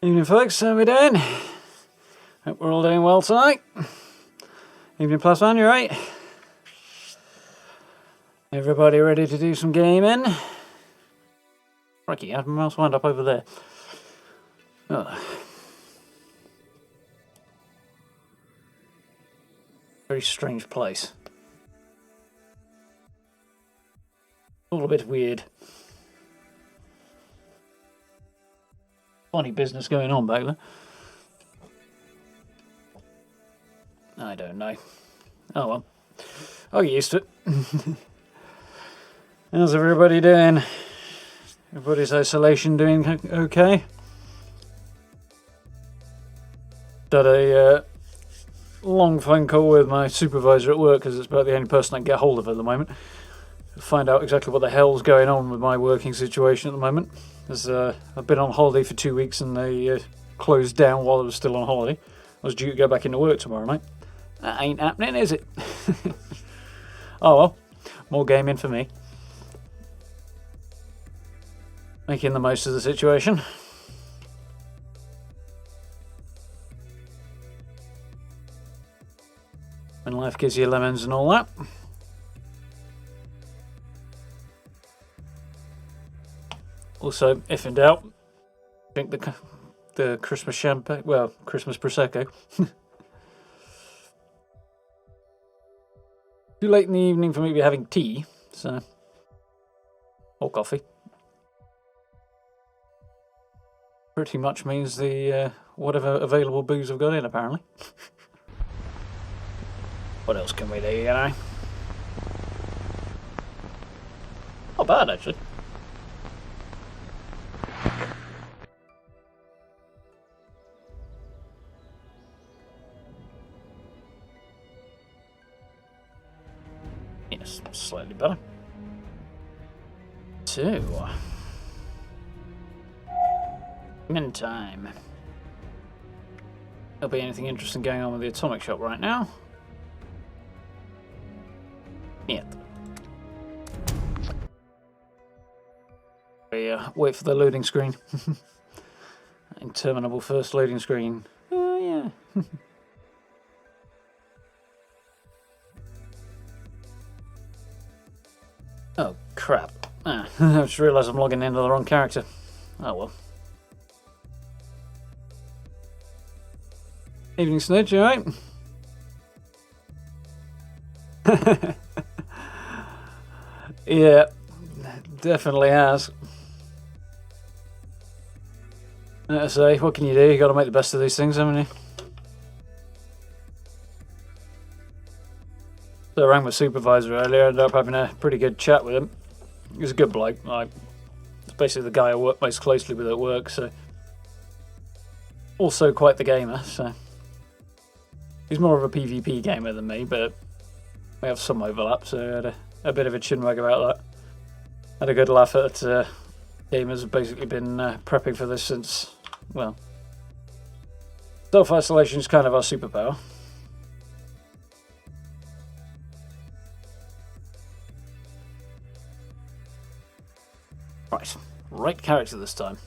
Evening folks, how are we doing? Hope we're all doing well tonight. Evening Plus One, you right? Everybody ready to do some gaming? Crikey, I have my mouse wound up over there. Oh. Very strange place. All a bit weird. Funny business going on back there. I don't know. Oh well. I'll get used to it. How's everybody doing? Everybody's isolation doing okay? Had a long phone call with my supervisor at work because it's about the only person I can get hold of at the moment. To find out exactly what the hell's going on with my working situation at the moment. As I've been on holiday for 2 weeks and they closed down while I was still on holiday. I was due to go back into work tomorrow night. That ain't happening, is it? Oh well, more gaming for me. Making the most of the situation. When life gives you lemons and all that. Also, if in doubt, drink the Christmas champagne, well, Christmas Prosecco. Too late in the evening for me to be having tea, so, or coffee. Pretty much means the whatever available booze I've got in, apparently. What else can we do, you know? Not bad, actually. Yes, slightly better. 2. Time. There'll be anything interesting going on with the atomic shop right now. Yeah. We wait for the loading screen. Interminable first loading screen. Oh yeah. Oh crap. I just realised I'm logging into the wrong character. Oh well. Evening Snitch, you alright? Yeah, definitely has. I say, what can you do? You got to make the best of these things, haven't you? So I rang my supervisor earlier, ended up having a pretty good chat with him. He's a good bloke. It's basically the guy I work most closely with at work, so also quite the gamer, so he's more of a PvP gamer than me, but we have some overlap, so I had a bit of a chinwag about that. Had a good laugh at gamers have basically been prepping for this since, well, self-isolation is kind of our superpower. Right character this time.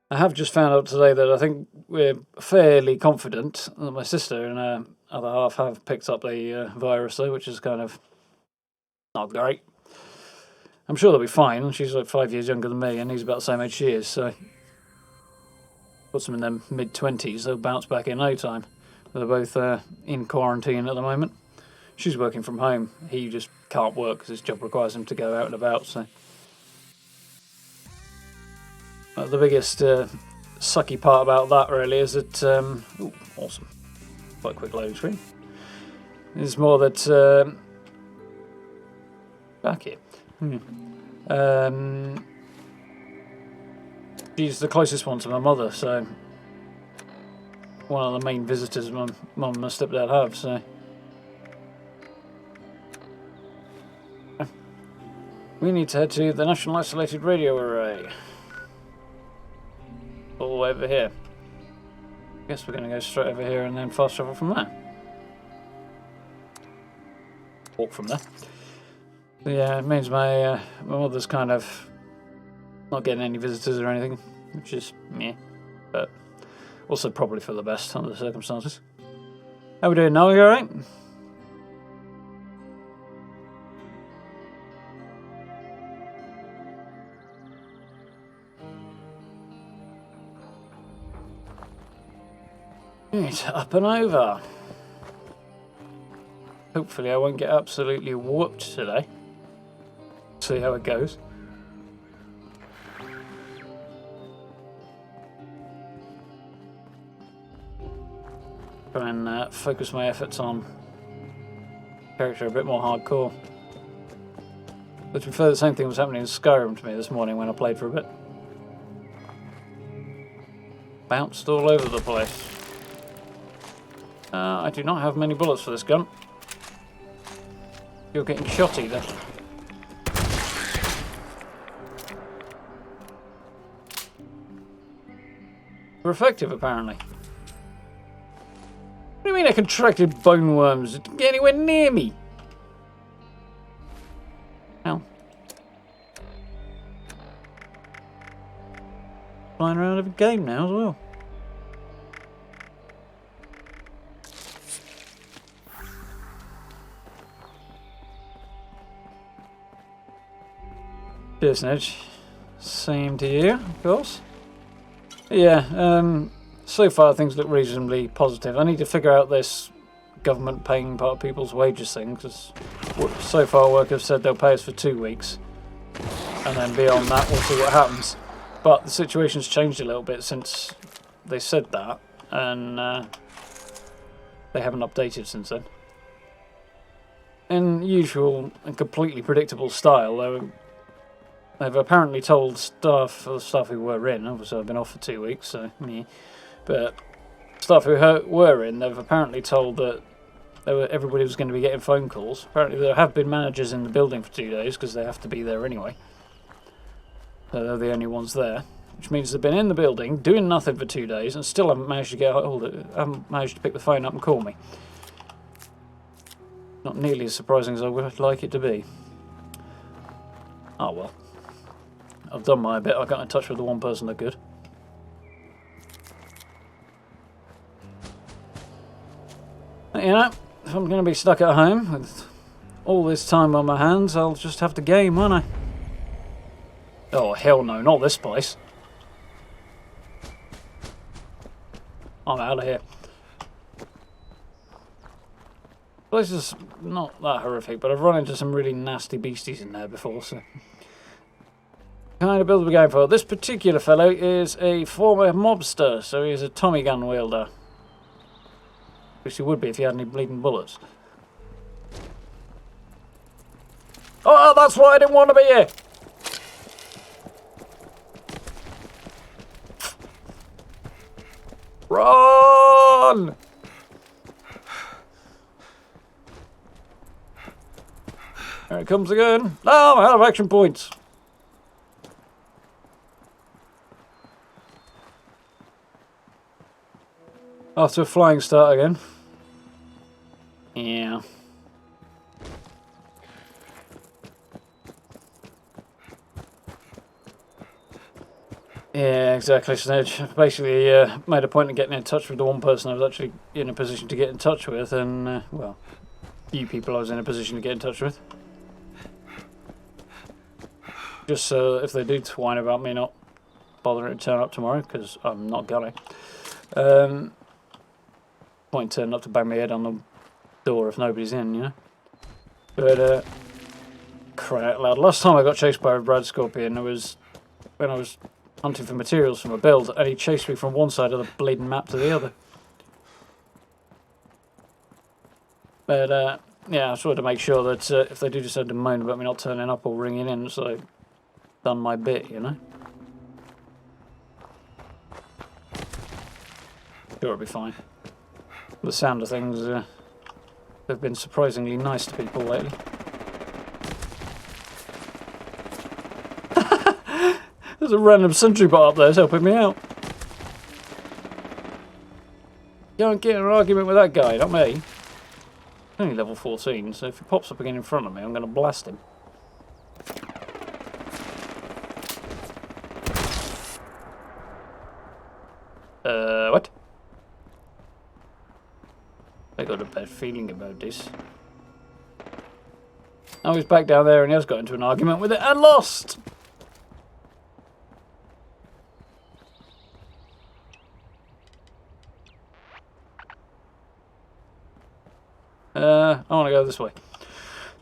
I have just found out today that I think we're fairly confident that my sister and her other half have picked up the virus though, which is kind of not great. I'm sure they'll be fine. She's like 5 years younger than me and he's about the same age she is, so puts them in their mid-20s, they'll bounce back in no time. They're both in quarantine at the moment. She's working from home. He just can't work because his job requires him to go out and about, so the biggest sucky part about that really is that ooh, awesome, quite a quick loading screen, is more that back here she's the closest one to my mother, so one of the main visitors my mum and my stepdad have, so we need to head to the National Isolated Radio Array. All the way over here. Guess we're going to go straight over here and then fast travel from there. Walk from there. So yeah, it means my mother's kind of not getting any visitors or anything. which is meh, but also probably for the best under the circumstances. How we doing now? You alright? Right, up and over. Hopefully I won't get absolutely whooped today. See how it goes. Try and focus my efforts on character a bit more hardcore. But to be fair, the same thing was happening in Skyrim to me this morning when I played for a bit. Bounced all over the place. I do not have many bullets for this gun. You're getting shot either. They're effective, apparently. What do you mean I contracted bone worms? It didn't get anywhere near me. Ow. Flying around every game now as well. Cheers, Nedge. Same to you, of course. Yeah, so far things look reasonably positive. I need to figure out this government paying part of people's wages thing, because so far work have said they'll pay us for 2 weeks. And then beyond that, we'll see what happens. But the situation's changed a little bit since they said that, and they haven't updated since then. In usual and completely predictable style, they've apparently told staff, the staff who were in, obviously I've been off for 2 weeks, so meh, but staff who were in, they've apparently told that everybody was going to be getting phone calls. Apparently there have been managers in the building for 2 days, because they have to be there anyway. So they're the only ones there, which means they've been in the building, doing nothing for 2 days, and still haven't managed to get hold of it, haven't managed to pick the phone up and call me. Not nearly as surprising as I would like it to be. Oh well. I've done my bit. I got in touch with the one person that could. You know, if I'm going to be stuck at home with all this time on my hands, I'll just have to game, won't I? Oh, hell no, not this place. I'm out of here. The place is not that horrific, but I've run into some really nasty beasties in there before, so... Kind of build we're going for. This particular fellow is a former mobster, so he's a Tommy gun wielder. Which he would be if he had any bleeding bullets. Oh, that's why I didn't want to be here! Run! There it comes again. No, I'm out of action points. After a flying start again. Yeah. Yeah, exactly, Snedge. Basically, made a point of getting in touch with the one person I was actually in a position to get in touch with, and, well, you people I was in a position to get in touch with. Just so if they do twine about me not bothering to turn up tomorrow, because I'm not gonna. Point turning up to bang my head on the door if nobody's in, you know. But, crying out loud. Last time I got chased by a Brad Scorpion, it was when I was hunting for materials from a build, and he chased me from one side of the bleeding map to the other. But, yeah, I just wanted to make sure that if they do decide to moan about me not turning up or ringing in, so I've done my bit, you know. Sure, it'll be fine. The sound of things, they've been surprisingly nice to people lately. There's a random sentry bot up there helping me out. Don't get in an argument with that guy, not me. Only level 14, so if he pops up again in front of me, I'm going to blast him. What? I got a bad feeling about this. Now he's back down there and he has got into an argument with it and lost! I want to go this way.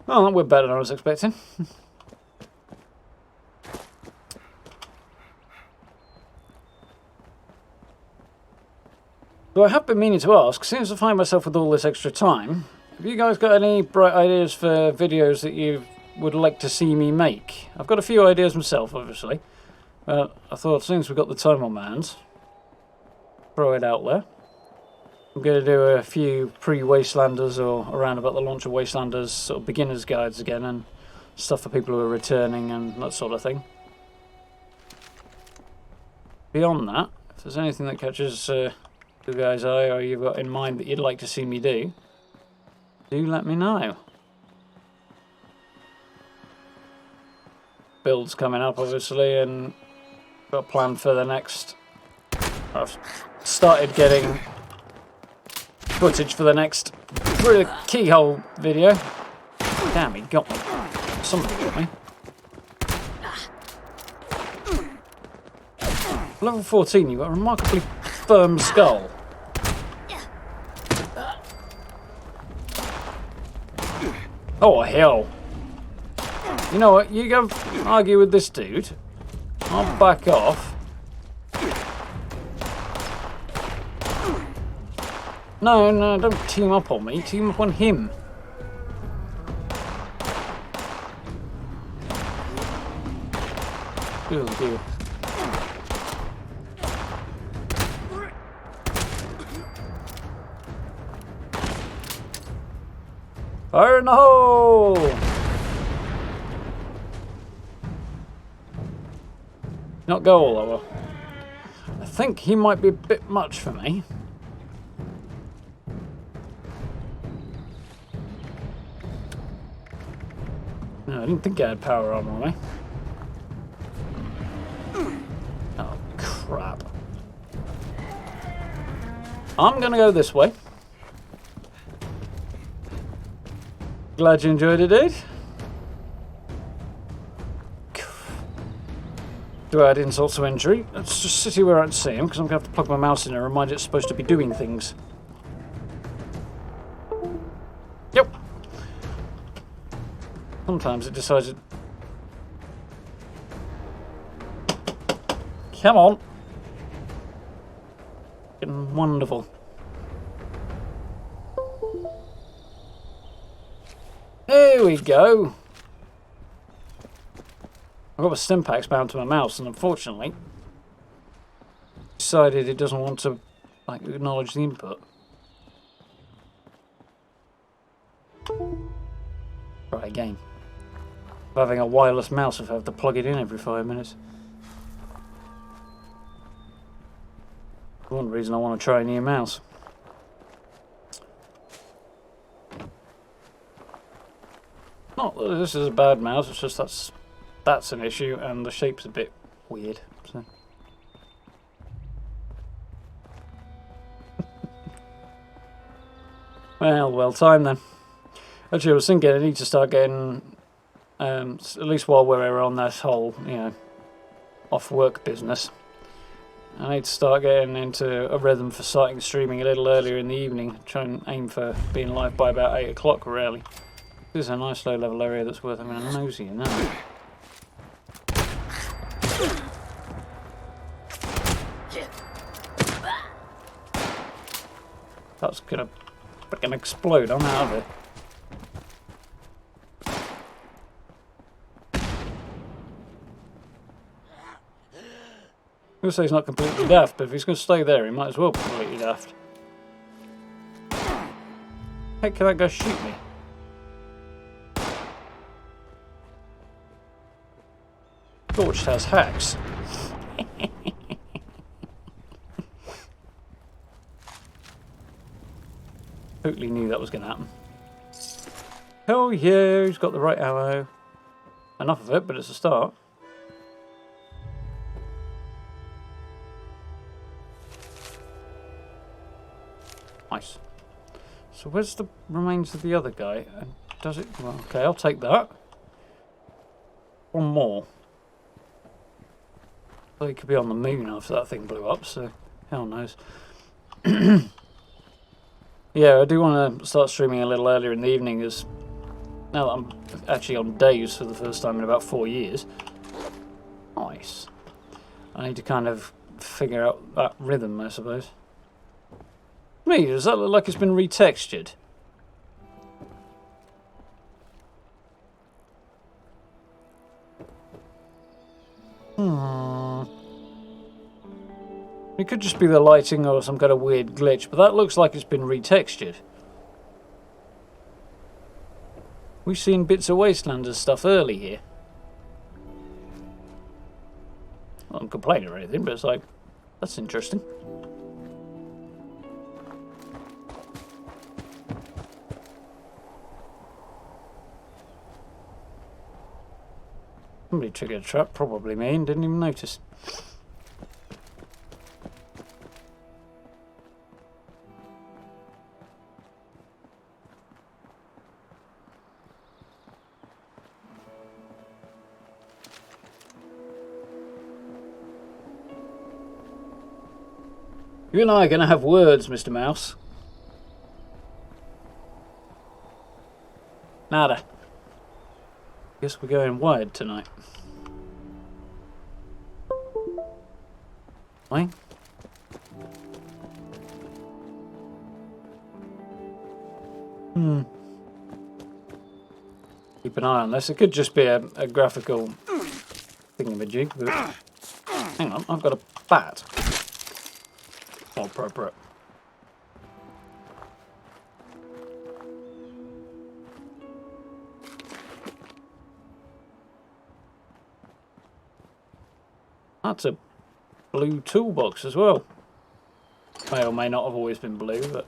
Oh, we're better than I was expecting. So I have been meaning to ask, since I find myself with all this extra time, have you guys got any bright ideas for videos that you would like to see me make? I've got a few ideas myself, obviously. But I thought, since we've got the time on my hands, throw it out there. I'm going to do a few pre-Wastelanders or around about the launch of Wastelanders sort of beginner's guides again and stuff for people who are returning and that sort of thing. Beyond that, if there's anything that catches you guys' eye or you've got in mind that you'd like to see me do let me know. Builds coming up obviously, and got a plan for the next. I've started getting footage for the next through the keyhole video. Damn, he got me. Somebody got me. Level 14, you've got a remarkably firm skull. Oh hell. You know what, you go argue with this dude. I'll back off. No, don't team up on me. Team up on him. Oh dear. Fire in the hole! Not go all over. I think he might be a bit much for me. No, I didn't think I had power armor on me. Oh, crap. I'm gonna go this way. Glad you enjoyed it, dude. To add insult to injury, let's just sit here where I can see him, because I'm going to have to plug my mouse in and remind it it's supposed to be doing things. Yep. Sometimes it decides it... Come on. Getting wonderful. There we go. I've got my stim packs bound to my mouse, and unfortunately decided it doesn't want to acknowledge the input. Right, again. Having a wireless mouse if I have to plug it in every 5 minutes. One reason I want to try a new mouse. Not that this is a bad mouse, it's just that's an issue, and the shape's a bit weird. So. well timed then. Actually, I was thinking I need to start getting, at least while we're on this whole, off work business, I need to start getting into a rhythm for starting streaming a little earlier in the evening. Try and aim for being live by about 8 o'clock, really. This is a nice low level area that's worth having a nosy in now. That's gonna freaking explode. I'm out of it. I'm gonna say he's not completely daft, but if he's gonna stay there, he might as well be completely daft. Heck, can that guy shoot me? Scorched has hacks. Totally knew that was going to happen. Oh yeah, he's got the right ammo. Enough of it, but it's a start. Nice. So where's the remains of the other guy? And does it... Well, okay, I'll take that. One more. Well, he could be on the moon after that thing blew up, so hell knows. Yeah, I do want to start streaming a little earlier in the evening, as now that I'm actually on days for the first time in about 4 years. Nice. I need to kind of figure out that rhythm, I suppose. Me, does that look like it's been retextured? It could just be the lighting or some kind of weird glitch, but that looks like it's been retextured. We've seen bits of Wastelanders stuff early here. I don't complain or anything, but it's like, that's interesting. Somebody triggered a trap, probably me, and didn't even notice. You and I are going to have words, Mr. Mouse. Nada. Guess we're going wide tonight. Why? Keep an eye on this. It could just be a graphical thingamajig, but... Hang on, I've got a bat. More appropriate. That's a blue toolbox as well. May or may not have always been blue, but...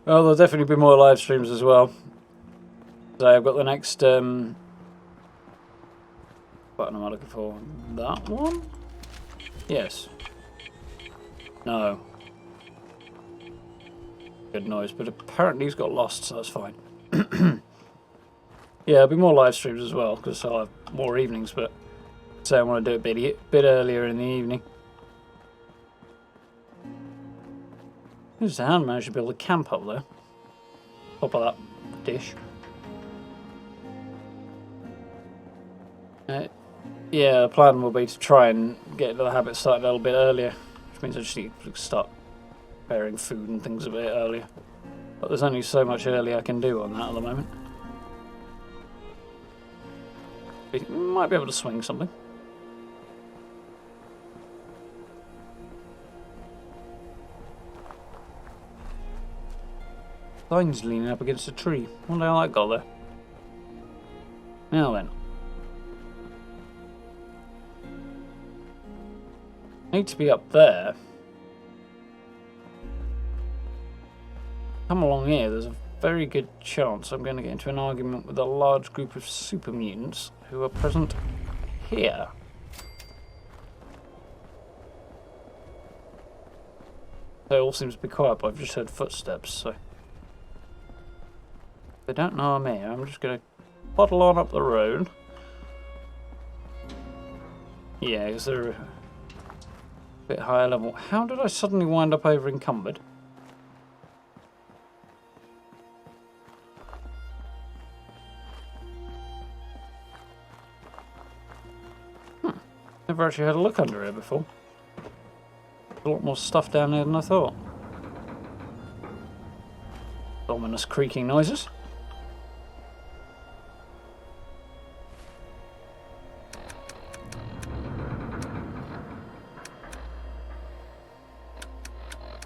Well, there'll definitely be more live streams as well. So I've got the next button am I looking for? That one? Yes. No. Good noise, but apparently he's got lost, so that's fine. Yeah, there'll be more live streams as well, because I'll have more evenings, but so I want to do it a bit earlier in the evening. There's the hand managed to build a camp up there. Top of that dish. Yeah, the plan will be to try and get the habit started a little bit earlier, which means I just need to start preparing food and things a bit earlier. But there's only so much early I can do on that at the moment. Might be able to swing something. Line's leaning up against a tree. Wonder how that got there. Now then. Need to be up there. Come along here, there's a very good chance I'm going to get into an argument with a large group of super mutants who are present here. It all seems to be quiet, but I've just heard footsteps, so... They don't know I'm here. I'm just going to poddle on up the road. Yeah, because they're a bit higher level. How did I suddenly wind up over encumbered? Never actually had a look under here before. A lot more stuff down there than I thought. Ominous creaking noises.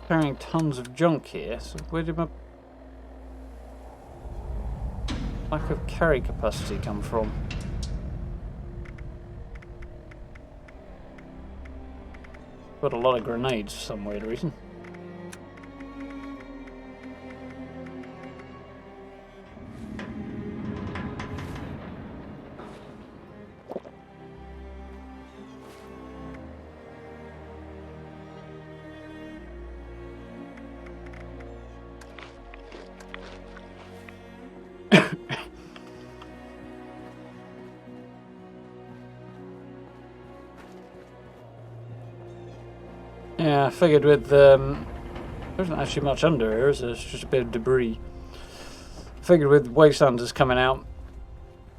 Carrying tons of junk here, so where did my lack of carry capacity come from? Got a lot of grenades for some weird reason. Yeah, I figured with there isn't actually much under here, is there? It's just a bit of debris. Figured with Wastelanders coming out,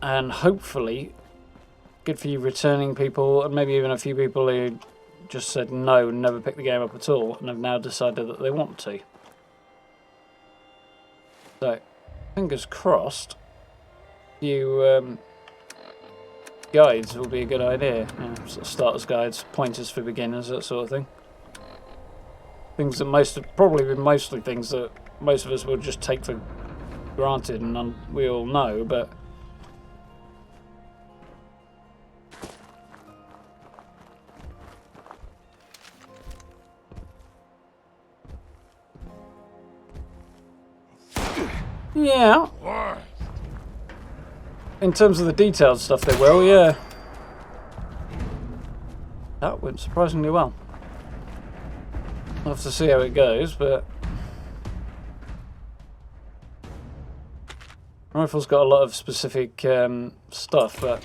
and hopefully good for you returning people, and maybe even a few people who just said no and never picked the game up at all, and have now decided that they want to. So, fingers crossed, you guides will be a good idea. You know, sort of starters guides, pointers for beginners, that sort of thing. Things that probably mostly things that most of us will just take for granted and we all know, but yeah. In terms of the detailed stuff, they will, yeah. That went surprisingly well. We'll have to see how it goes, but Rifle's got a lot of specific stuff, but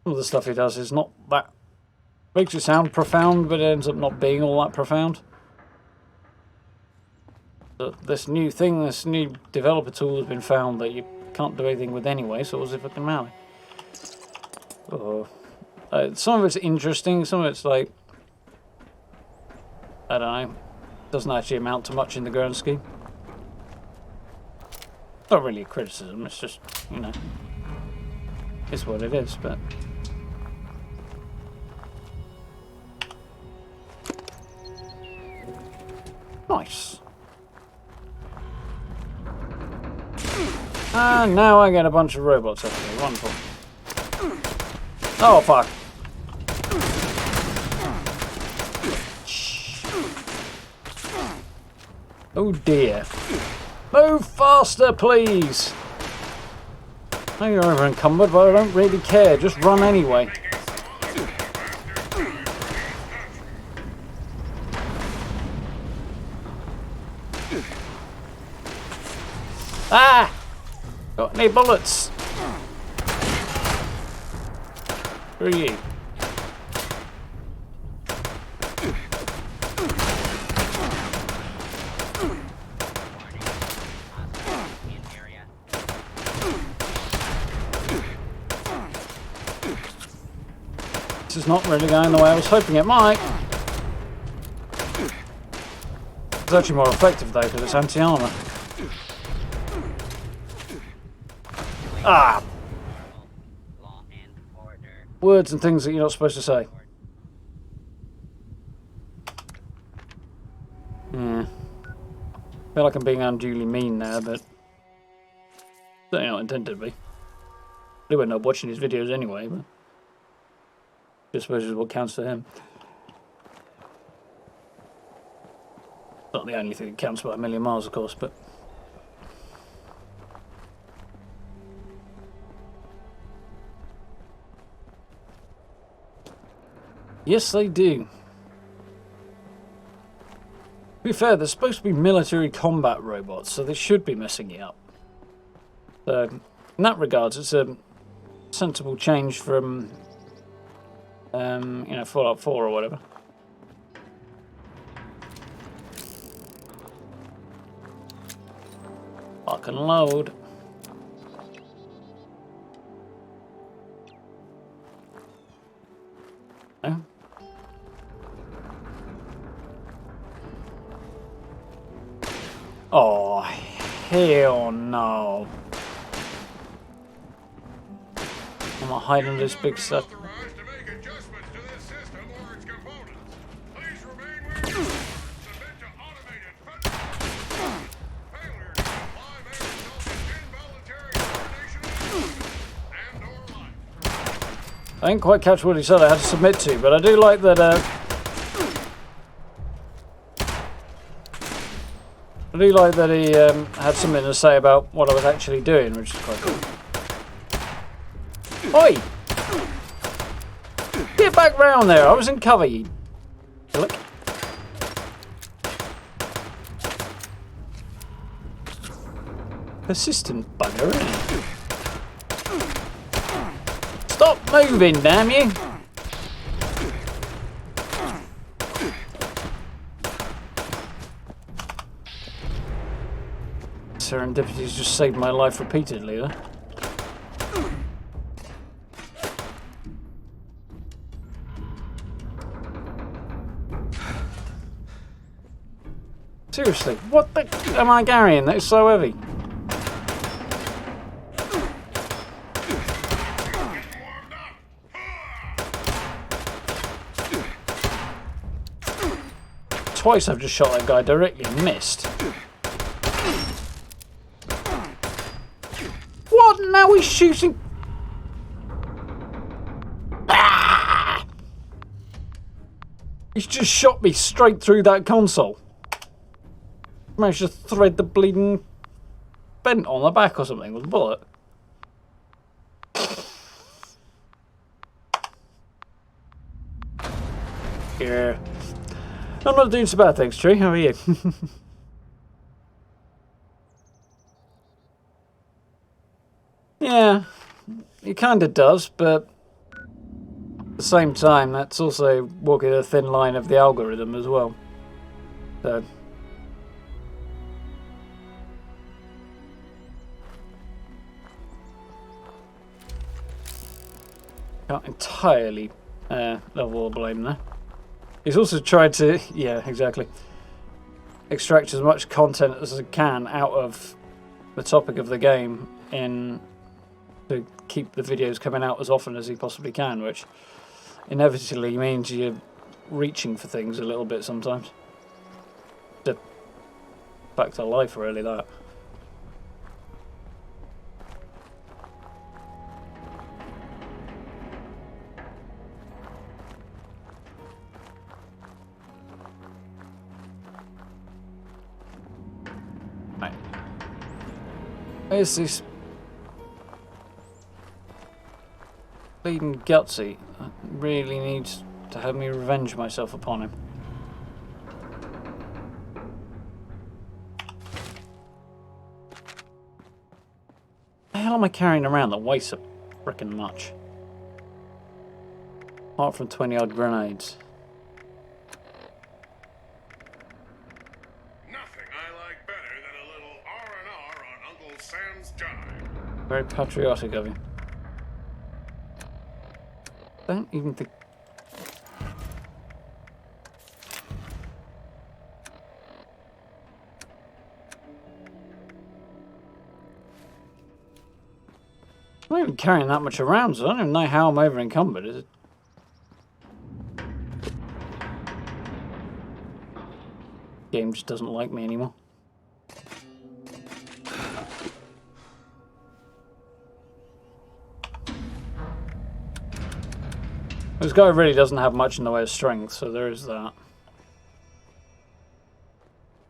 some of the stuff he does is not that... Makes it sound profound, but it ends up not being all that profound. But this new thing, this new developer tool has been found that you can't do anything with anyway, so what's it fucking matter? Oh. Some of it's interesting, some of it's like... I don't know. Doesn't actually amount to much in the grand scheme. Not really a criticism, it's just, you know, it's what it is, but... Nice. And now I get a bunch of robots after me. Wonderful. Oh, fuck. Oh dear. Move faster, please! I know you're over encumbered, but I don't really care. Just run anyway. Ah! Got any bullets? Who are you? This is not really going the way I was hoping it might. It's actually more effective though because it's anti-armor. Ah! Words and things that you're not supposed to say. Yeah. I feel like I'm being unduly mean now, but certainly not intended to be. They wouldn't end up watching his videos anyway, but I suppose is what counts for him. Not the only thing that counts by a million miles, of course, but... Yes, they do. To be fair, they're supposed to be military combat robots, so they should be messing it up. So, in that regard, it's a sensible change from, you know, Fallout 4 or whatever. Lock and load. No? Oh, hell no. I'm not hiding this big stuff. I didn't quite catch what he said I had to submit to, but I do like that, he had something to say about what I was actually doing, which is quite cool. Oi! Get back round there, I was in cover, you look. Persistent bugger, isn't it? Stop moving, damn you! Serendipity's just saved my life repeatedly, though. Seriously, what the am I carrying? That is so heavy. Twice I've just shot that guy directly and missed. What? Now he's shooting. Ah! He's just shot me straight through that console. Managed to thread the bleeding vent on the back or something with a bullet. Yeah. I'm not doing so bad, thanks, Tree. How are you? Yeah, it kind of does, but at the same time, that's also walking a thin line of the algorithm as well. So. Can't entirely level the blame there. He's also tried to, yeah, exactly, extract as much content as I can out of the topic of the game in to keep the videos coming out as often as he possibly can, which inevitably means you're reaching for things a little bit sometimes. Back to life, really, that. Where's this bleeding gutsy? I really needs to have me revenge myself upon him. What the hell am I carrying around that weighs so frickin' much? Apart from 20-odd grenades. Very patriotic of you. Don't even think. I'm not even carrying that much around, so I don't even know how I'm over encumbered, is it? Game just doesn't like me anymore. This guy really doesn't have much in the way of strength, so there is that.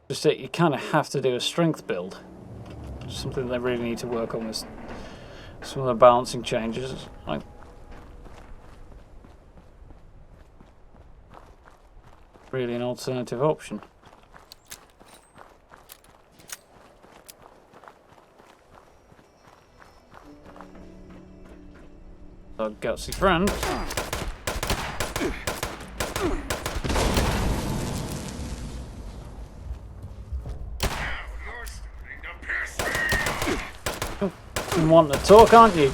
Just that you kind of have to do a strength build. Something they really need to work on with some of the balancing changes. Like, really an alternative option. Our gutsy friend. You want to talk, aren't you?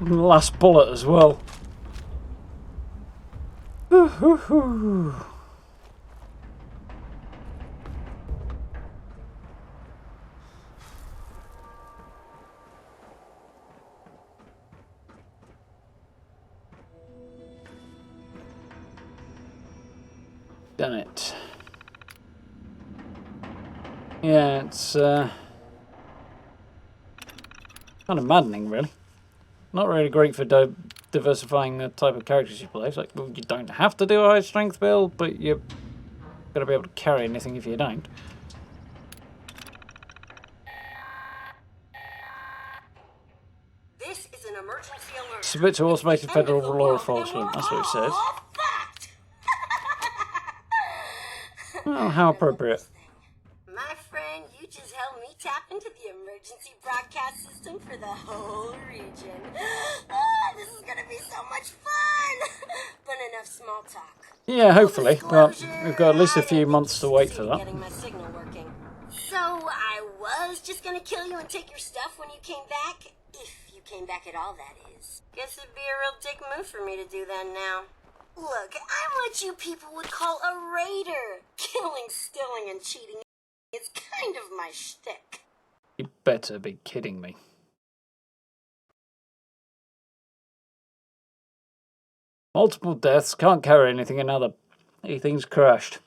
Last bullet as well. Done it. Yeah, it's kind of maddening, really. Not really great for diversifying the type of characters you play. It's like, well, you don't have to do a high strength build, but you're got to be able to carry anything if you don't. This is an emergency alert. Submit to automated federal law enforcement. That's what it says. Oh, how appropriate. My friend, you just helped me tap into the emergency broadcast system for the whole region. This is gonna be so much fun! But enough small talk. Yeah, hopefully. Well, we've got at least a few months to wait for that. Getting my signal working. So I was just gonna kill you and take your stuff when you came back. If you came back at all, that is. Guess it'd be a real dick move for me to do that now. Look, I'm what you people would call a raider. Killing, stealing, and cheating is kind of my shtick. You better be kidding me. Multiple deaths, can't carry anything, another. Anything's crashed.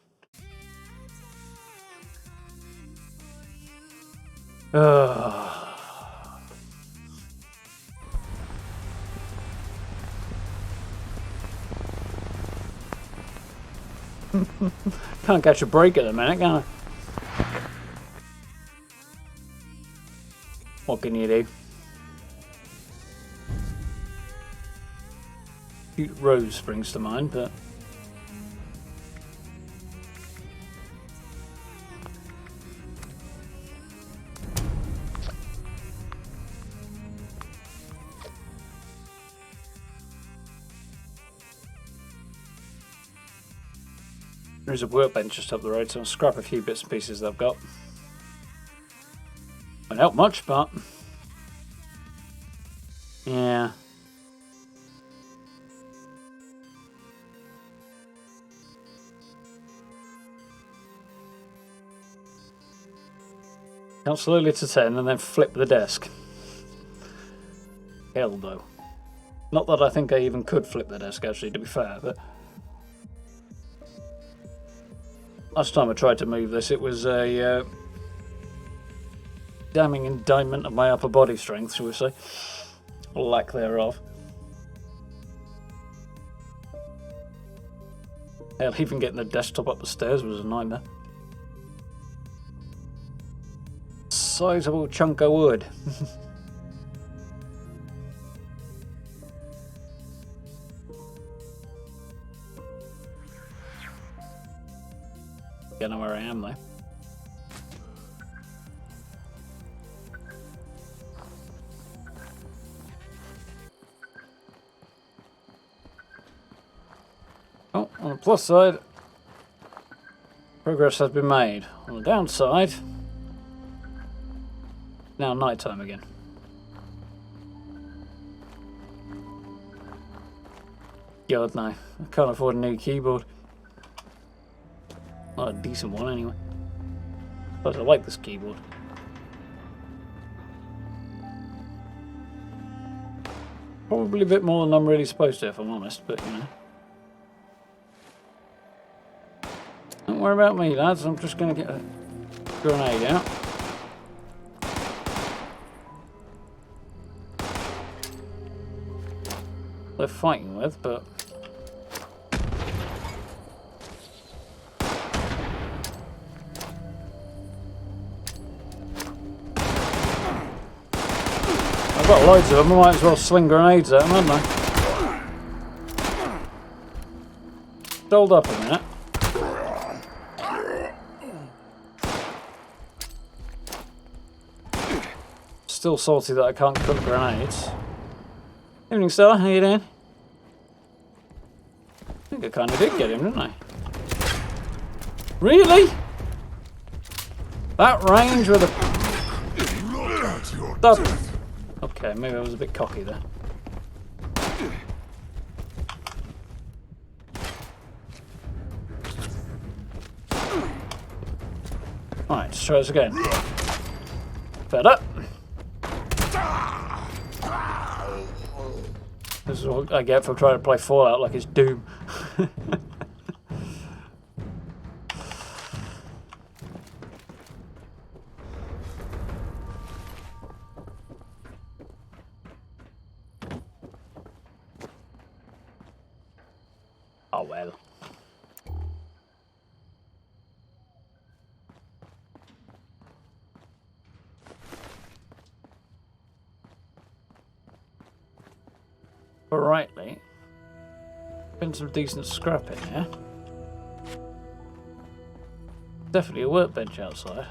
Can't catch a break at the minute, can I? What can you do? Cute Rose springs to mind, but there's a workbench just up the road, so I'll scrap a few bits and pieces that I've got. Won't help much, but yeah. Count slowly to 10 and then flip the desk. Hell though. Not that I think I even could flip the desk, actually, to be fair, but last time I tried to move this, it was a damning indictment of my upper body strength, shall we say. Or lack thereof. Hell, even getting the desktop up the stairs was a nightmare. Sizable chunk of wood. Don't know where I am though. Oh, on the plus side, progress has been made. On the downside, now night time again. God no, I can't afford a new keyboard. Not a decent one anyway. But I like this keyboard. Probably a bit more than I'm really supposed to, if I'm honest, but you know. Don't worry about me, lads. I'm just going to get a grenade out. They're fighting with, but I've got loads of them. I might as well sling grenades at them, haven't I? Hold up a minute. Still salty that I can't cook grenades. Evening, Stella. How you doing? I think I kind of did get him, didn't I? Really? That range with a... Okay, maybe I was a bit cocky there. Alright, let's try this again. Fed up. This is what I get for trying to play Fallout like it's Doom. Oh well. But rightly, been some decent scrap in here. Definitely a workbench outside.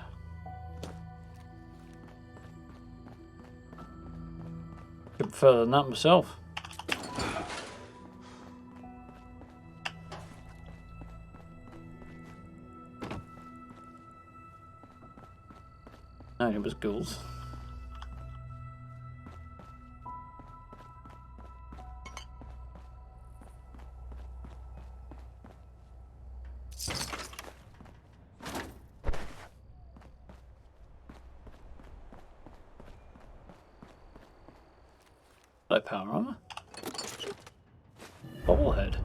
further than that myself. No, it was ghouls. Low power armor. Bobblehead.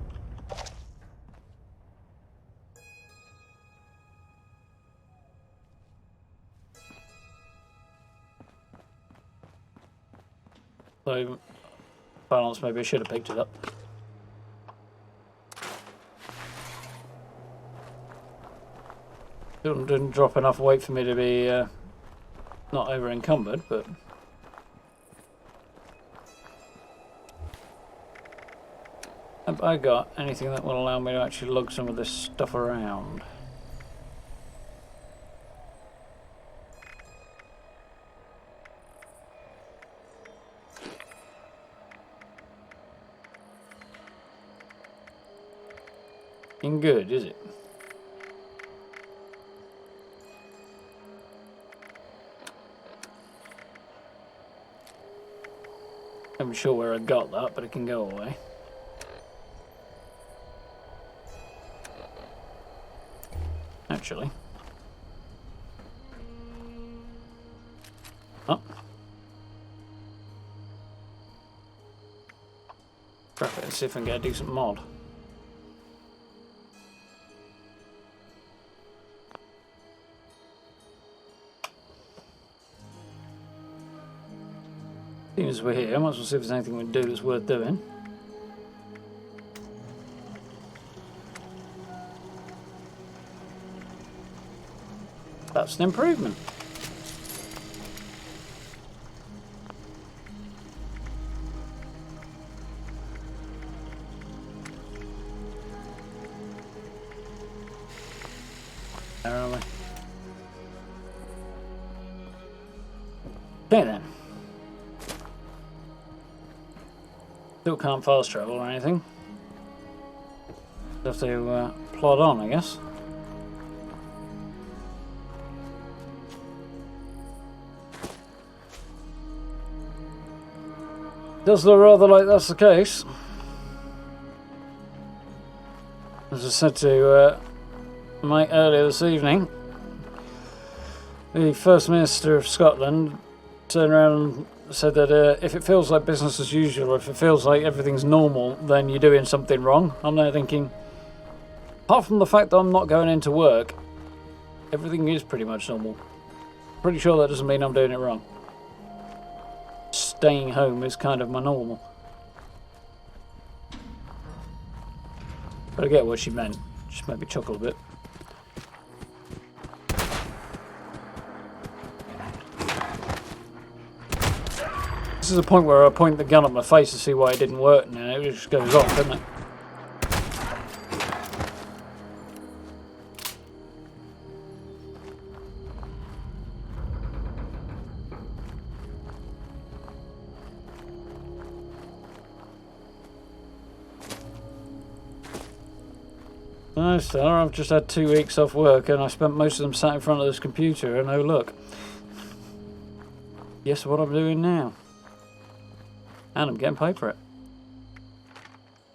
So, balance, maybe I should have picked it up. Didn't drop enough weight for me to be not over encumbered, but have I got anything that will allow me to actually lug some of this stuff around? In good, is it? I'm sure where I got that, but it can go away. Actually. Oh. Crap it, let's see if I can get a decent mod. Seeing as we're here, I might as well see if there's anything we can do that's worth doing. That's an improvement. Where are we? Okay then. Still can't fast travel or anything. Have to plod on, I guess. Does look rather like that's the case. As I said to Mike earlier this evening, the First Minister of Scotland turned around and said that if it feels like business as usual, or if it feels like everything's normal, then you're doing something wrong. I'm now thinking, apart from the fact that I'm not going into work, everything is pretty much normal. Pretty sure that doesn't mean I'm doing it wrong. Staying home is kind of my normal. But I get what she meant. Just made me chuckle a bit. This is a point where I point the gun at my face to see why it didn't work, and then it just goes off, doesn't it? No, sir, I've just had 2 weeks off work and I spent most of them sat in front of this computer and oh look. Guess what I'm doing now? And I'm getting paid for it.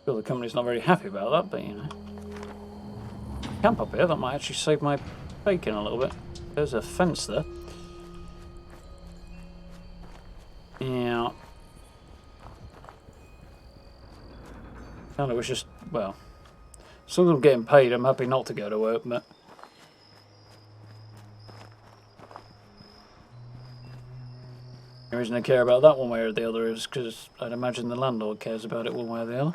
Well, the company's not very happy about that, but you know. Camp up here, that might actually save my bacon a little bit. There's a fence there. Yeah. Kind of was just, well, as long as I'm getting paid, I'm happy not to go to work, but the reason I care about that one way or the other is because I'd imagine the landlord cares about it one way or the other.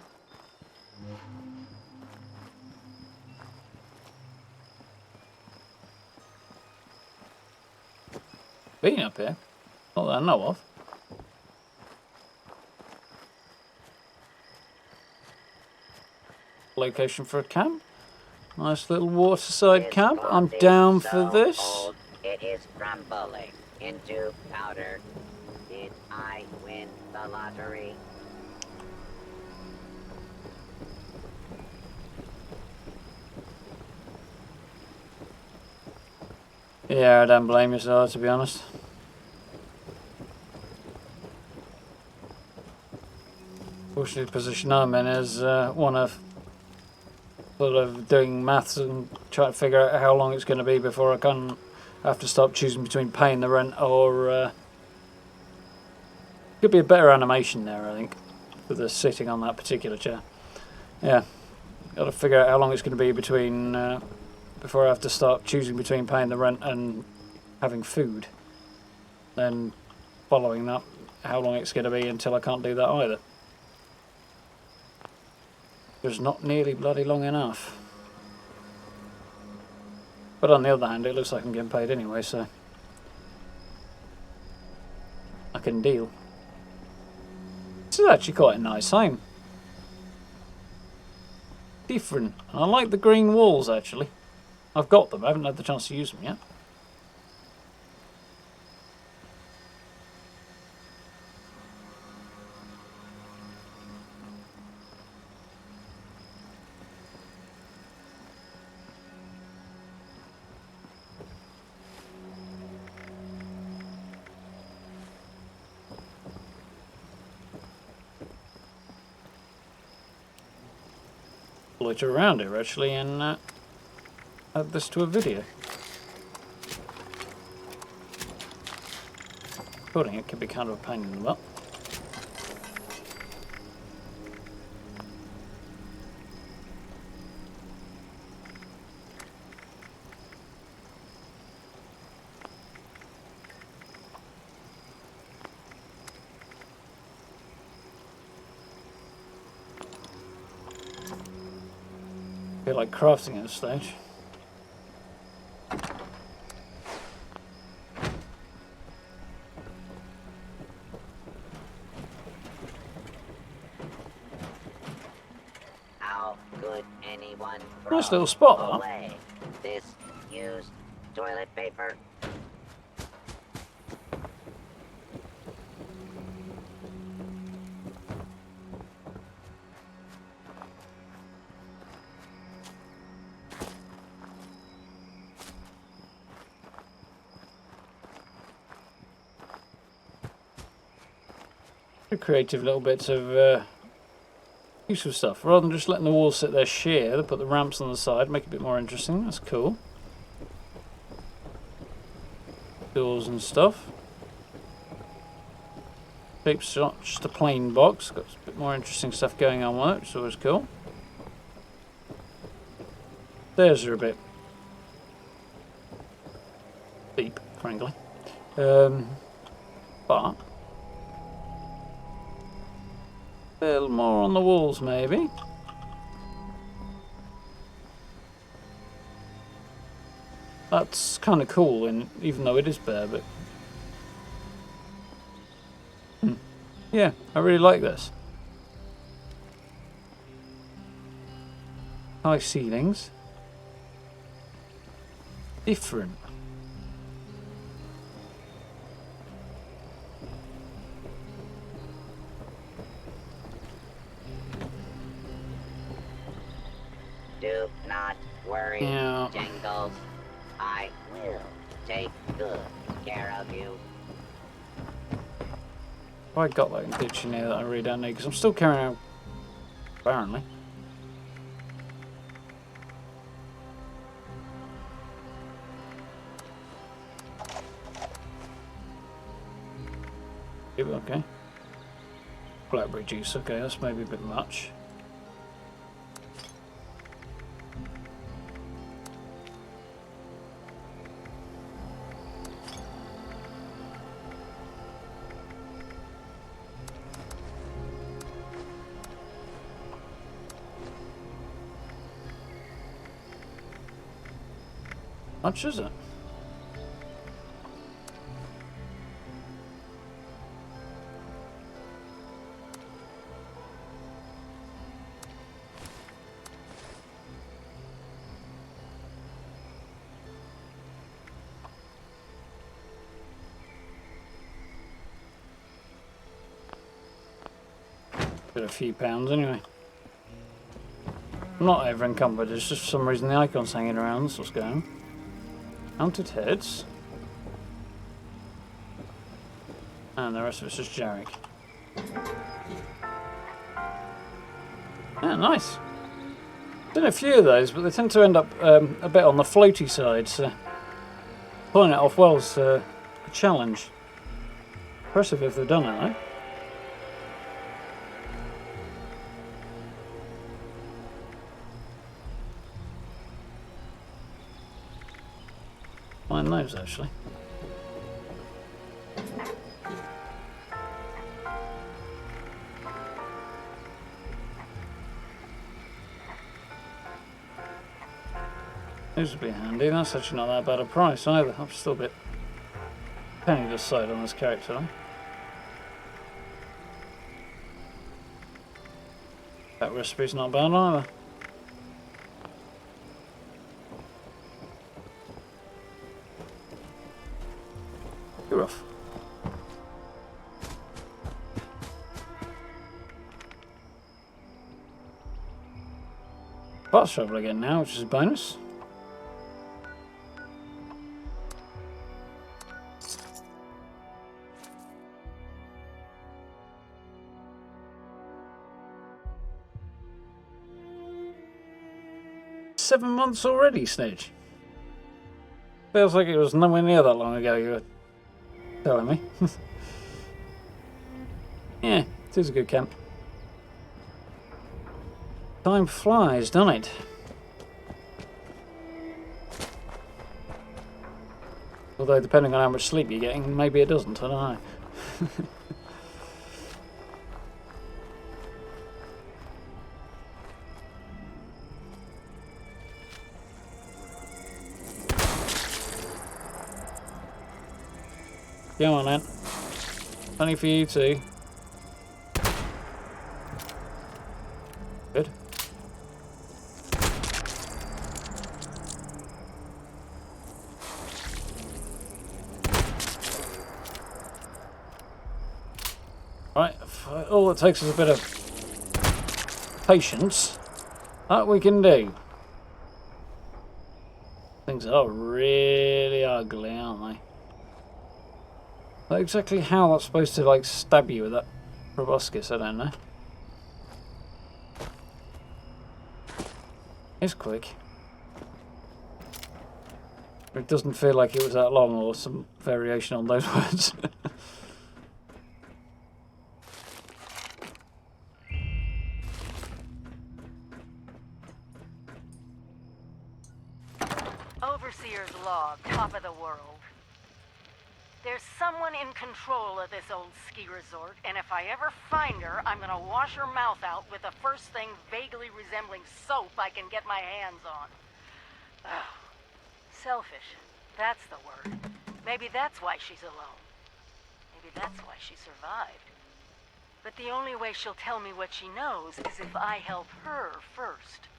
Been up here? Not that I know of. Location for a camp. Nice little waterside camp. I'm down for this. Old, it is crumbling into powder. Did I win the lottery. Yeah, I don't blame you, so to be honest. Fortunately, the position I'm in is one of sort of doing maths and trying to figure out how long it's going to be before I can have to stop choosing between paying the rent or could be a better animation there, I think, for the sitting on that particular chair. Yeah, got to figure out how long it's going to be between before I have to start choosing between paying the rent and having food. Then following that, how long it's going to be until I can't do that either. It's not nearly bloody long enough. But on the other hand, it looks like I'm getting paid anyway, so I can deal. This is actually quite a nice home. Different. And I like the green walls, actually. I've got them, I haven't had the chance to use them yet. Loiter around here actually and add this to a video. Recording it can be kind of a pain in the butt. I feel like crafting at this stage. How could anyone Nice throw little spot, that. away this used toilet paper? Creative little bits of useful stuff. Rather than just letting the walls sit there sheer, they put the ramps on the side, make it a bit more interesting. That's cool. Doors and stuff. Shape's not just a plain box, got a bit more interesting stuff going on with it, which is always cool. Stairs are a bit deep, frankly. But a little more on the walls, maybe. That's kind of cool, and even though it is bare, but yeah, I really like this. High ceilings. Different. Do not worry, Yeah. Jingles. I will take good care of you. I got that in ditch in here that I really don't need because I'm still carrying out, apparently. Okay. Blackberry juice, okay, that's maybe a bit much. Much is it? Got a few pounds anyway. I'm not over encumbered, it's just for some reason the icon's hanging around. That's what's going on. Mounted heads. And the rest of it's just Jarek. Yeah, nice. Done a few of those, but they tend to end up a bit on the floaty side, so pulling it off well is a challenge. Impressive if they've done it, though. Find those actually. Those would be handy. That's actually not that bad a price either. I'm still a bit penny to side on this character though. That recipe's not bad either. You're off. Fast travel again now, which is a bonus. "7 months already, Snitch." Feels like it was nowhere near that long ago you were telling me. Yeah, it is a good camp. Time flies, doesn't it? Although depending on how much sleep you're getting, maybe it doesn't, I don't know. Go on then. Funny for you too. Good. Right, all it takes is a bit of patience. That we can do. Things are really ugly, aren't they? But exactly how that's supposed to like stab you with that proboscis, I don't know. It's quick. It doesn't feel like it was that long, or some variation on those words. Overseer's log, top of the world. There's someone in control of this old ski resort, and if I ever find her, I'm gonna wash her mouth out with the first thing vaguely resembling soap I can get my hands on. Oh, selfish. That's the word. Maybe that's why she's alone. Maybe that's why she survived. But the only way she'll tell me what she knows is if I help her first.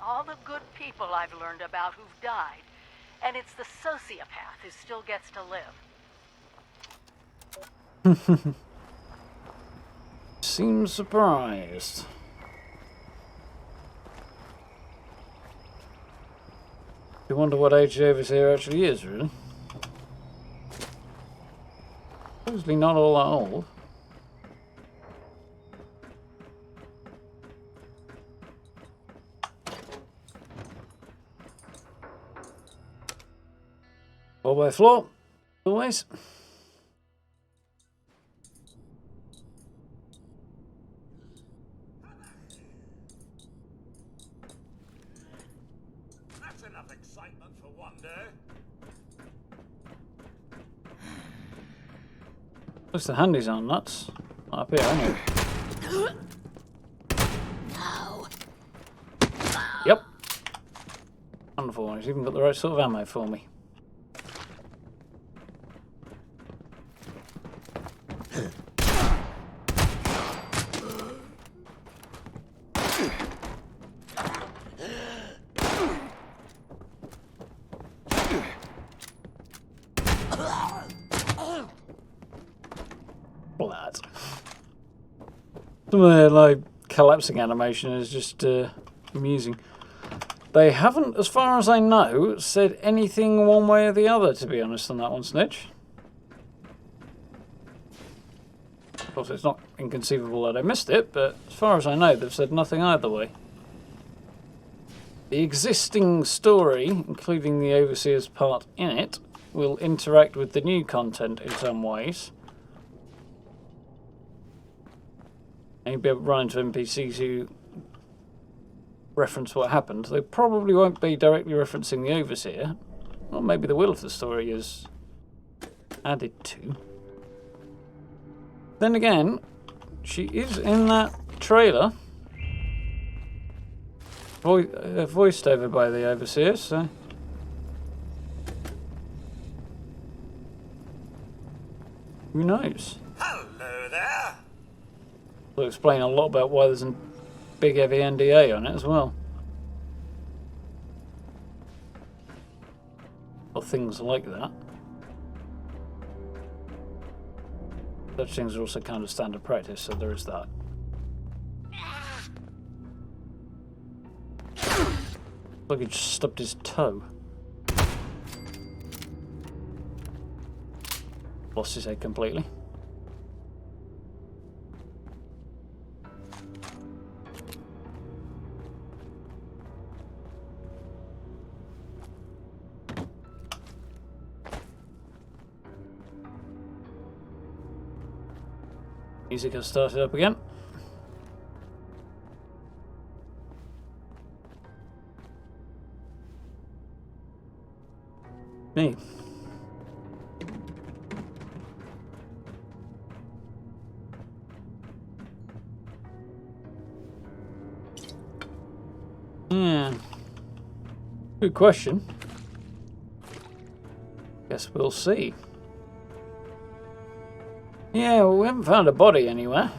All the good people I've learned about who've died, and it's the sociopath who still gets to live. Seems surprised. You wonder what age the overseer actually is, really. Supposedly not all that old. All by floor, always. That's enough excitement for one day. Looks the handies aren't nuts. Not up here, anyway. Yep. Wonderful. He's even got the right sort of ammo for me. Blood. Some of their like collapsing animation is just amusing. They haven't, as far as I know, said anything one way or the other, to be honest, on that one, Snitch. Of course, it's not inconceivable that I missed it, but as far as I know, they've said nothing either way. The existing story, including the Overseer's part in it, will interact with the new content in some ways. And you'll be able to run into NPCs who reference what happened. They probably won't be directly referencing the Overseer. Or maybe the will of the story is added to. Then again, she is in that trailer. Voiced over by the Overseer, so... who knows? Hello there. Will explain a lot about why there's a big heavy NDA on it as well. Or things like that. Such things are also kind of standard practice, so there is that. Look, he just stubbed his toe. Lost his head completely. Music has started up again. Me. Yeah. Good question. Guess we'll see. Yeah, well, we haven't found a body anywhere.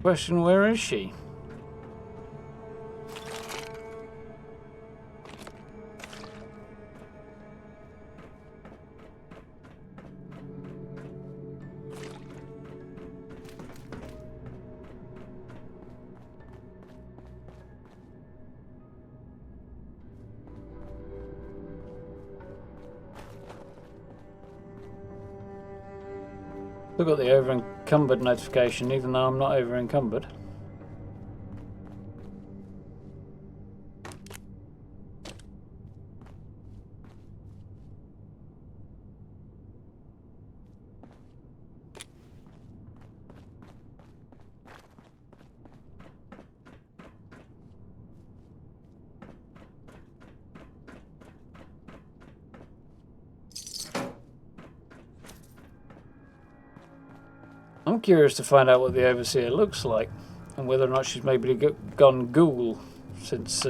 Question, where is she? Still got the over encumbered notification, even though I'm not over encumbered. I'm curious to find out what the Overseer looks like, and whether or not she's maybe gone ghoul since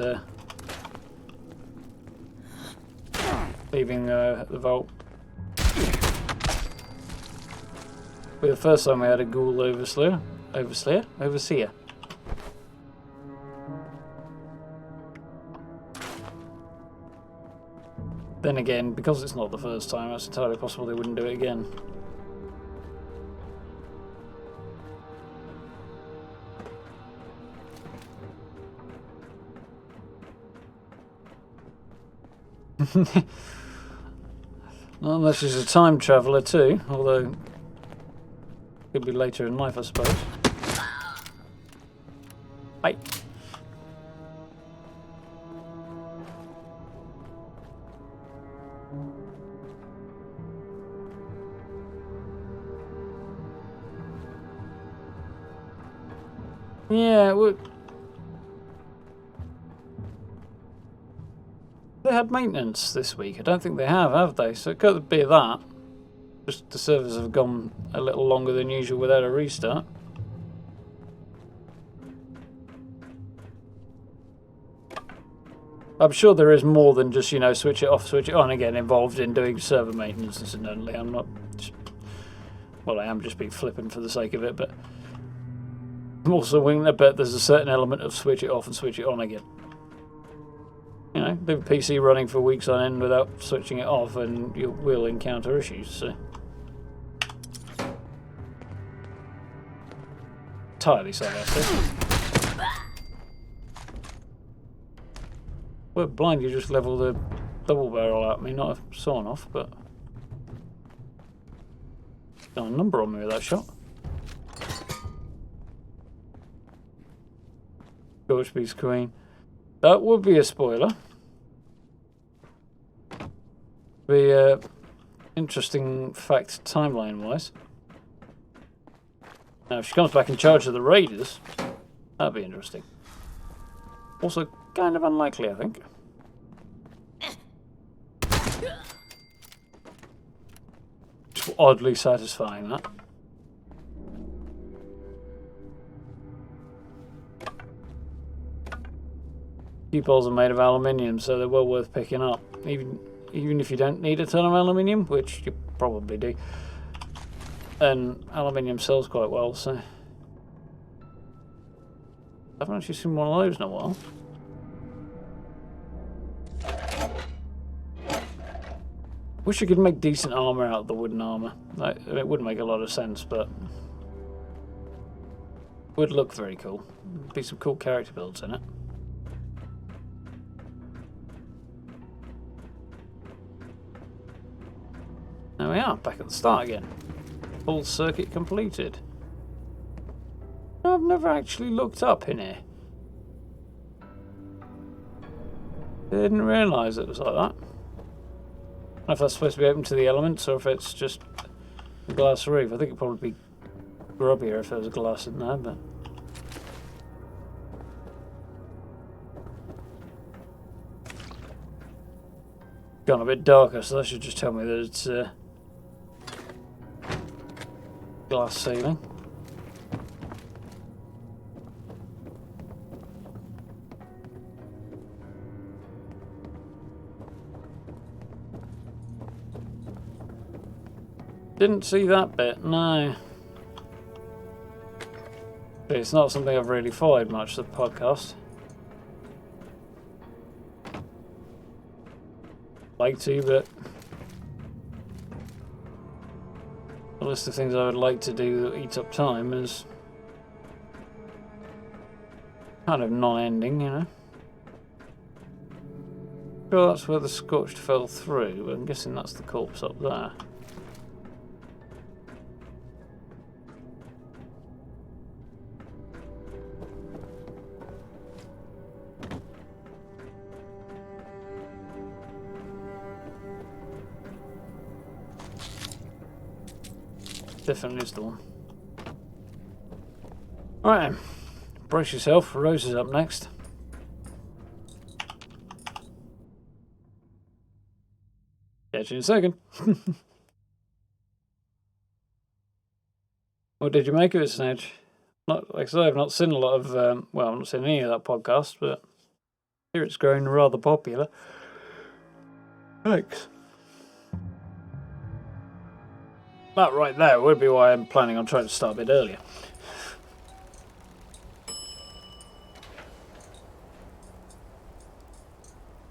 leaving the vault. Be the first time we had a ghoul overseer. Then again, because it's not the first time, it's entirely possible they wouldn't do it again. Not unless she's a time traveller too, although could be later in life, I suppose. Bye. Yeah, well, they had maintenance this week. I don't think they have they? So it could be that. Just the servers have gone a little longer than usual without a restart. I'm sure there is more than just, you know, switch it off, switch it on again involved in doing server maintenance, incidentally. I'm not... well, I am just being flippant for the sake of it, but... I'm also willing to bet there's a certain element of switch it off and switch it on again. You know, leave a PC running for weeks on end without switching it off, and you will encounter issues. So, entirely sarcastic. Well, blind, you just level the double barrel at me, not a sawn off, but got a number on me with that shot. Scorched Beast Queen. That would be a spoiler. Be a interesting fact timeline wise. Now if she comes back in charge of the Raiders, that'd be interesting. Also kind of unlikely, I think. Just oddly satisfying, that. Balls are made of aluminium, so they're well worth picking up. Even if you don't need a ton of aluminium, which you probably do, then aluminium sells quite well. So I haven't actually seen one of those in a while. Wish you could make decent armor out of the wooden armor. It wouldn't make a lot of sense, but would look very cool. Be some cool character builds in it. There we are, back at the start again. Full circuit completed. I've never actually looked up in here. Didn't realise it was like that. I don't know if that's supposed to be open to the elements or if it's just a glass roof. I think it'd probably be grubbier if there was a glass in there, but gone a bit darker, so that should just tell me that it's glass ceiling. Didn't see that bit, no. But it's not something I've really followed much, the podcast. Like to, but the list of things I would like to do that eats up time is kind of non-ending, you know. Sure, that's where the Scorched fell through, but I'm guessing that's the corpse up there. Definitely is the one. Right then, brace yourself, Rose is up next. Catch you in a second. What did you make of it, Snedge? Not, like I said, I've not seen a lot of, well, I've not seen any of that podcast, but here it's growing rather popular. Thanks. That right there would be why I'm planning on trying to start a bit earlier.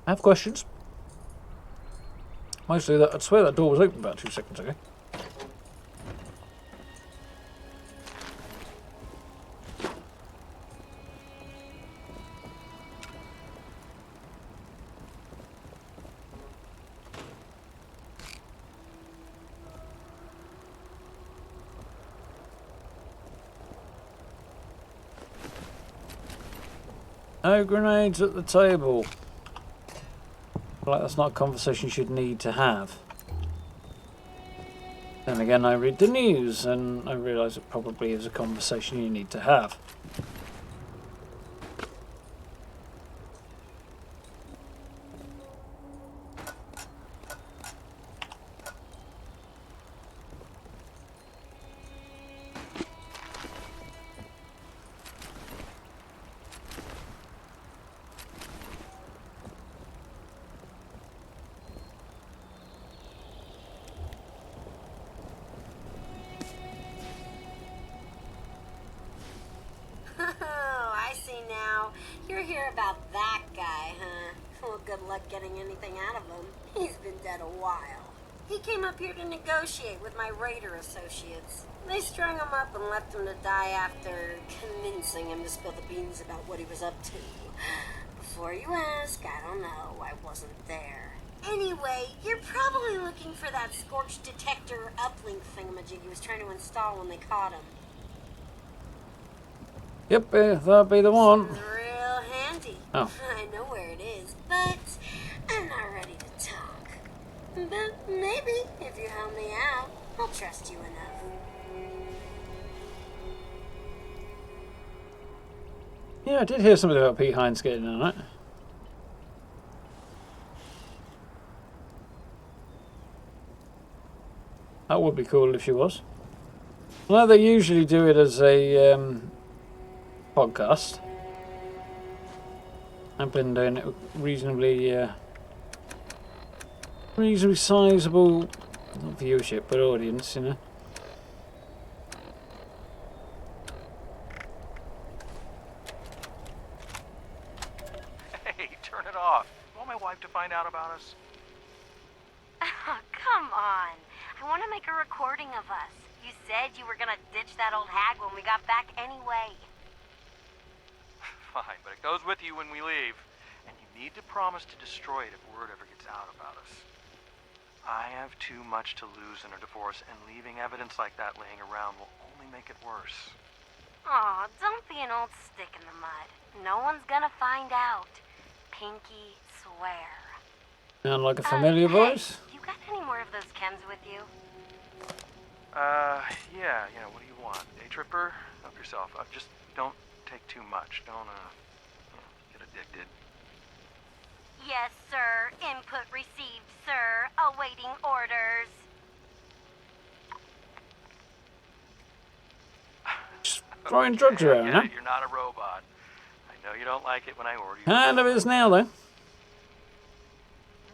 I have questions. Mostly that I'd swear that door was open about 2 seconds ago. No grenades at the table. Like that's not a conversation you should need to have. Then again, I read the news and I realise it probably is a conversation you need to have. Oh, I see now. You're here about that guy, huh? Well, good luck getting anything out of him. He's been dead a while. He came up here to negotiate with my raider associates. They strung him up and left him to die after convincing him to spill the beans about what he was up to. Before you ask, I don't know. I wasn't there. Anyway, you're probably looking for that Scorched detector uplink thingamajig he was trying to install when they caught him. Yep, that'll be the one. Sounds real handy. Oh. I know where it is, but I'm not ready to talk. But maybe, if you help me out, I'll trust you enough. Yeah, I did hear something about Pete Hines getting on it. That would be cool if she was. Well, they usually do it as a podcast. I've been doing it reasonably sizable, not viewership, but audience, you know. Hey, turn it off. Want my wife to find out about us? Oh, come on. I want to make a recording of us. You said you were going to ditch that old hag when we got back anyway. Fine, but it goes with you when we leave. And you need to promise to destroy it if word ever gets out about us. I have too much to lose in a divorce, and leaving evidence like that laying around will only make it worse. Aw, don't be an old stick in the mud. No one's gonna find out. Pinky swear. Sound like a familiar voice? You got any more of those chems with you? Yeah, what do you want? Day tripper? Help yourself. Just don't take too much. Don't, get addicted. Yes, sir. Input received, sir. Awaiting orders. Just throwing drugs around, huh? You're not a robot. I know you don't like it when I order you. Kind of is now, though. You're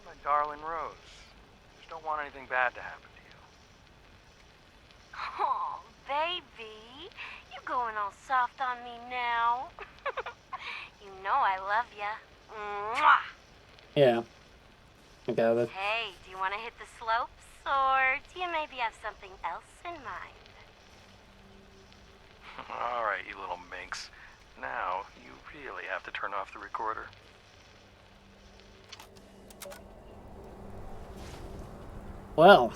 my darling Rose. Just don't want anything bad to happen to you. Oh, baby. You going all soft on me now. You know I love ya. Mwah! Yeah. I gathered. Hey, do you want to hit the slopes, or do you maybe have something else in mind? All right, you little minx. Now, you really have to turn off the recorder. Well.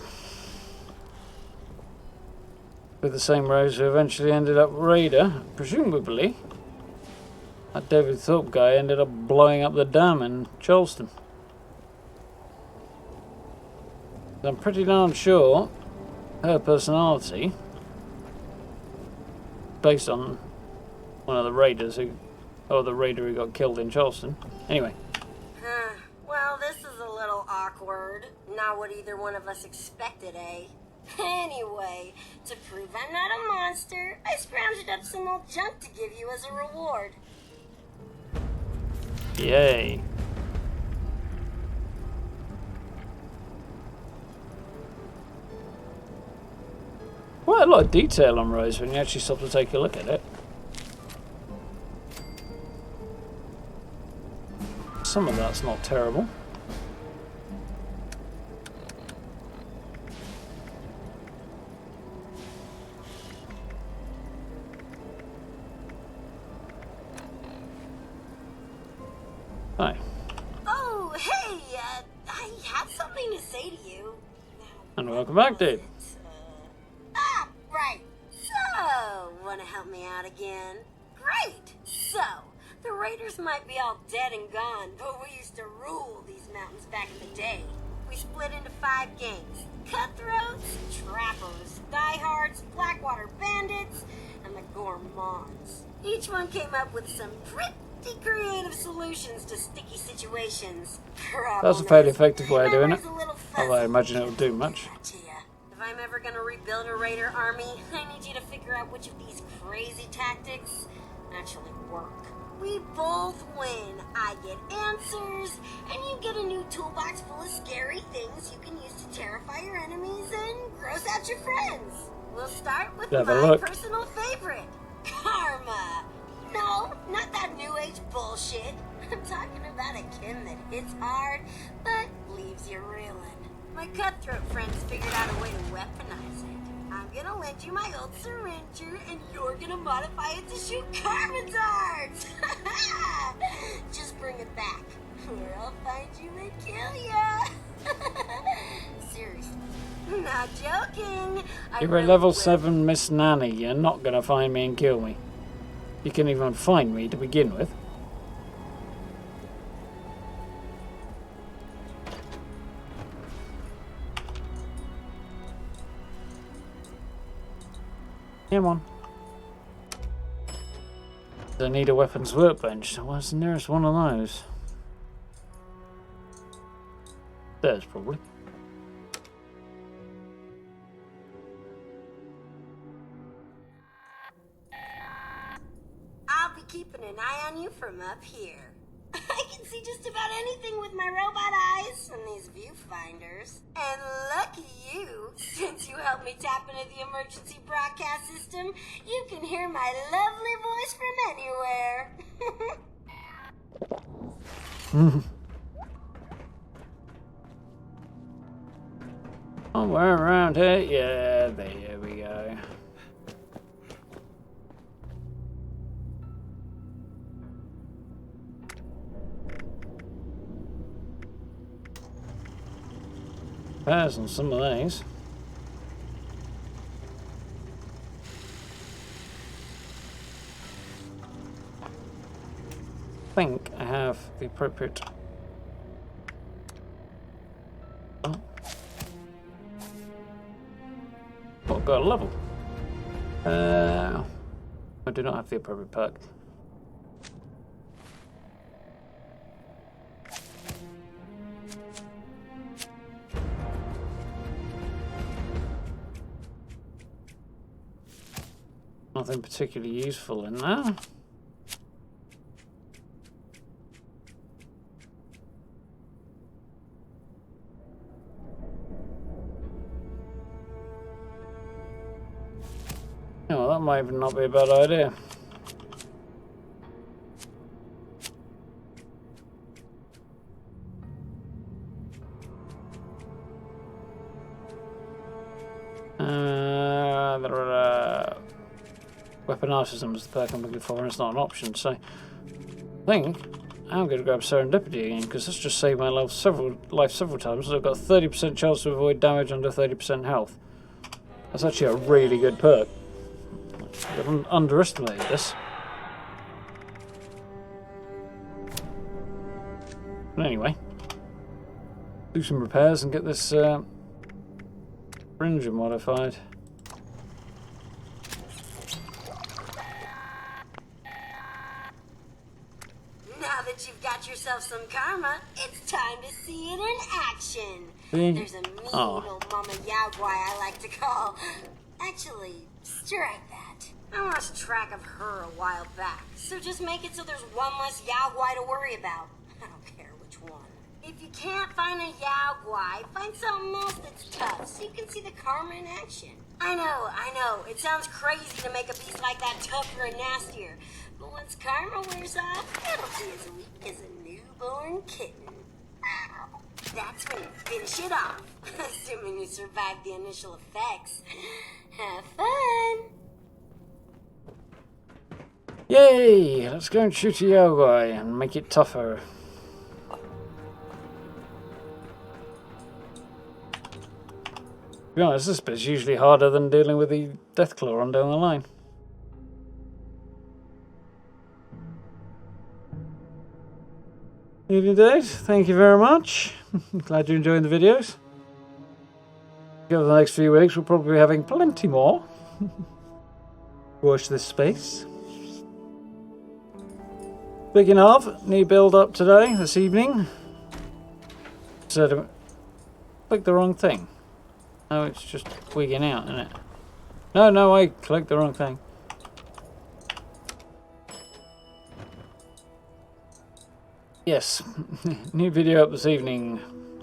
With the same Rose who eventually ended up Raider, presumably. That David Thorpe guy ended up blowing up the dam in Charleston. I'm pretty darn sure her personality, based on one of the raiders the raider who got killed in Charleston. Anyway. Well, this is a little awkward. Not what either one of us expected, eh? Anyway, to prove I'm not a monster, I scrounged up some old junk to give you as a reward. Yay. Quite a lot of detail on Rose when you actually stop to take a look at it. Some of that's not terrible. Hi. Oh, hey, I had something to say to you. And welcome back, dude. Right. So, wanna help me out again? Great! So, the Raiders might be all dead and gone, but we used to rule these mountains back in the day. We split into 5 gangs. Cutthroats, Trappers, Diehards, Blackwater Bandits, and the Gourmands. Each one came up with some pretty creative solutions to sticky situations. That's a fairly effective way of doing it. Memory's a little Although I fuzzy, imagine but it'll do can't much. that to ya. If I'm ever gonna rebuild a Raider army, I need you to figure out which of these crazy tactics actually work. We both win. I get answers, and you get a new toolbox full of scary things you can use to terrify your enemies and gross out your friends. We'll start with Have a my look. personal favorite, Karma. No, not that new age bullshit. I'm talking about a chem that hits hard, but leaves you reeling. My cutthroat friends figured out a way to weaponize it. I'm gonna lend you my old syringer, and you're gonna modify it to shoot carbon darts! Just bring it back, or I'll find you and kill ya! Seriously. Not joking. You're a level 7 Miss Nanny. You're not going to find me and kill me. You can even find me to begin with. Come on. I need a weapons workbench. Where's the nearest one of those? There's probably. I'll be keeping an eye on you from up here. I can see just about anything with my robot eyes and these viewfinders. And lucky you, since you helped me tap into the emergency broadcast system, you can hear my lovely voice from anywhere. Somewhere around here. Yeah, there we go. Repairs on some of these. I think I have the appropriate. Oh. Oh, I've got a level. I do not have the appropriate perk. Nothing particularly useful in there. Oh, well, that might even not be a bad idea. Weapon artisan was the perk I'm looking for, and it's not an option, so I think I'm going to grab serendipity again, because that's just saved my life several times. So I've got a 30% chance to avoid damage under 30% health. That's actually a really good perk. I've underestimated this. But anyway, do some repairs and get this Ranger modified. Now that you've got yourself some karma, it's time to see it in action. See? There's a mean old mama Yaogwai I like to call. Actually, strike that. I lost track of her a while back, so just make it so there's one less Yaogwai to worry about. I don't care which one. If you can't find a Yaogwai, find something else that's tough so you can see the karma in action. I know, it sounds crazy to make a beast like that tougher and nastier, but once karma wears off, it'll be as weak as a newborn kitten. That's when you finish it off, assuming you survive the initial effects. Have fun! Yay! Let's go and shoot a Yaogwai and make it tougher. To be honest, this bit's usually harder than dealing with the Deathclaw on down the line. Evening, Dave. Thank you very much. Glad you're enjoying the videos. Over the next few weeks, we'll probably be having plenty more. Watch this space. Speaking of, new build up today, this evening. So, click the wrong thing. Oh, it's just wigging out, isn't it? No, I clicked the wrong thing. Yes, new video up this evening.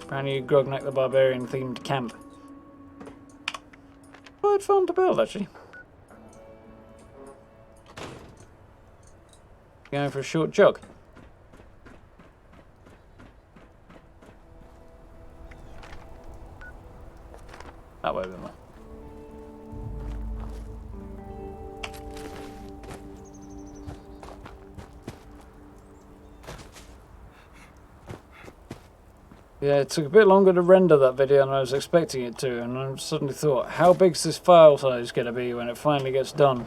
Brand new Grognak the Barbarian themed camp. Quite fun to build, actually. Going for a short jog. Yeah, it took a bit longer to render that video than I was expecting it to, and I suddenly thought, how big's this file size going to be when it finally gets done?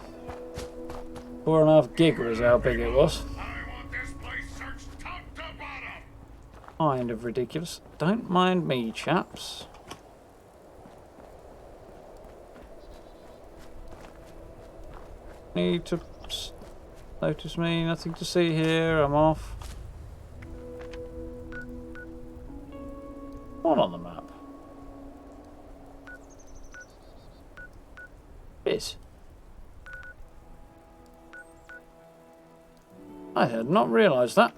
4.5 gig was how big it was. I want this place searched top to bottom. Kind of ridiculous. Don't mind me, chaps. Need to notice me, nothing to see here, I'm off. What on the map? Is. I had not realised that.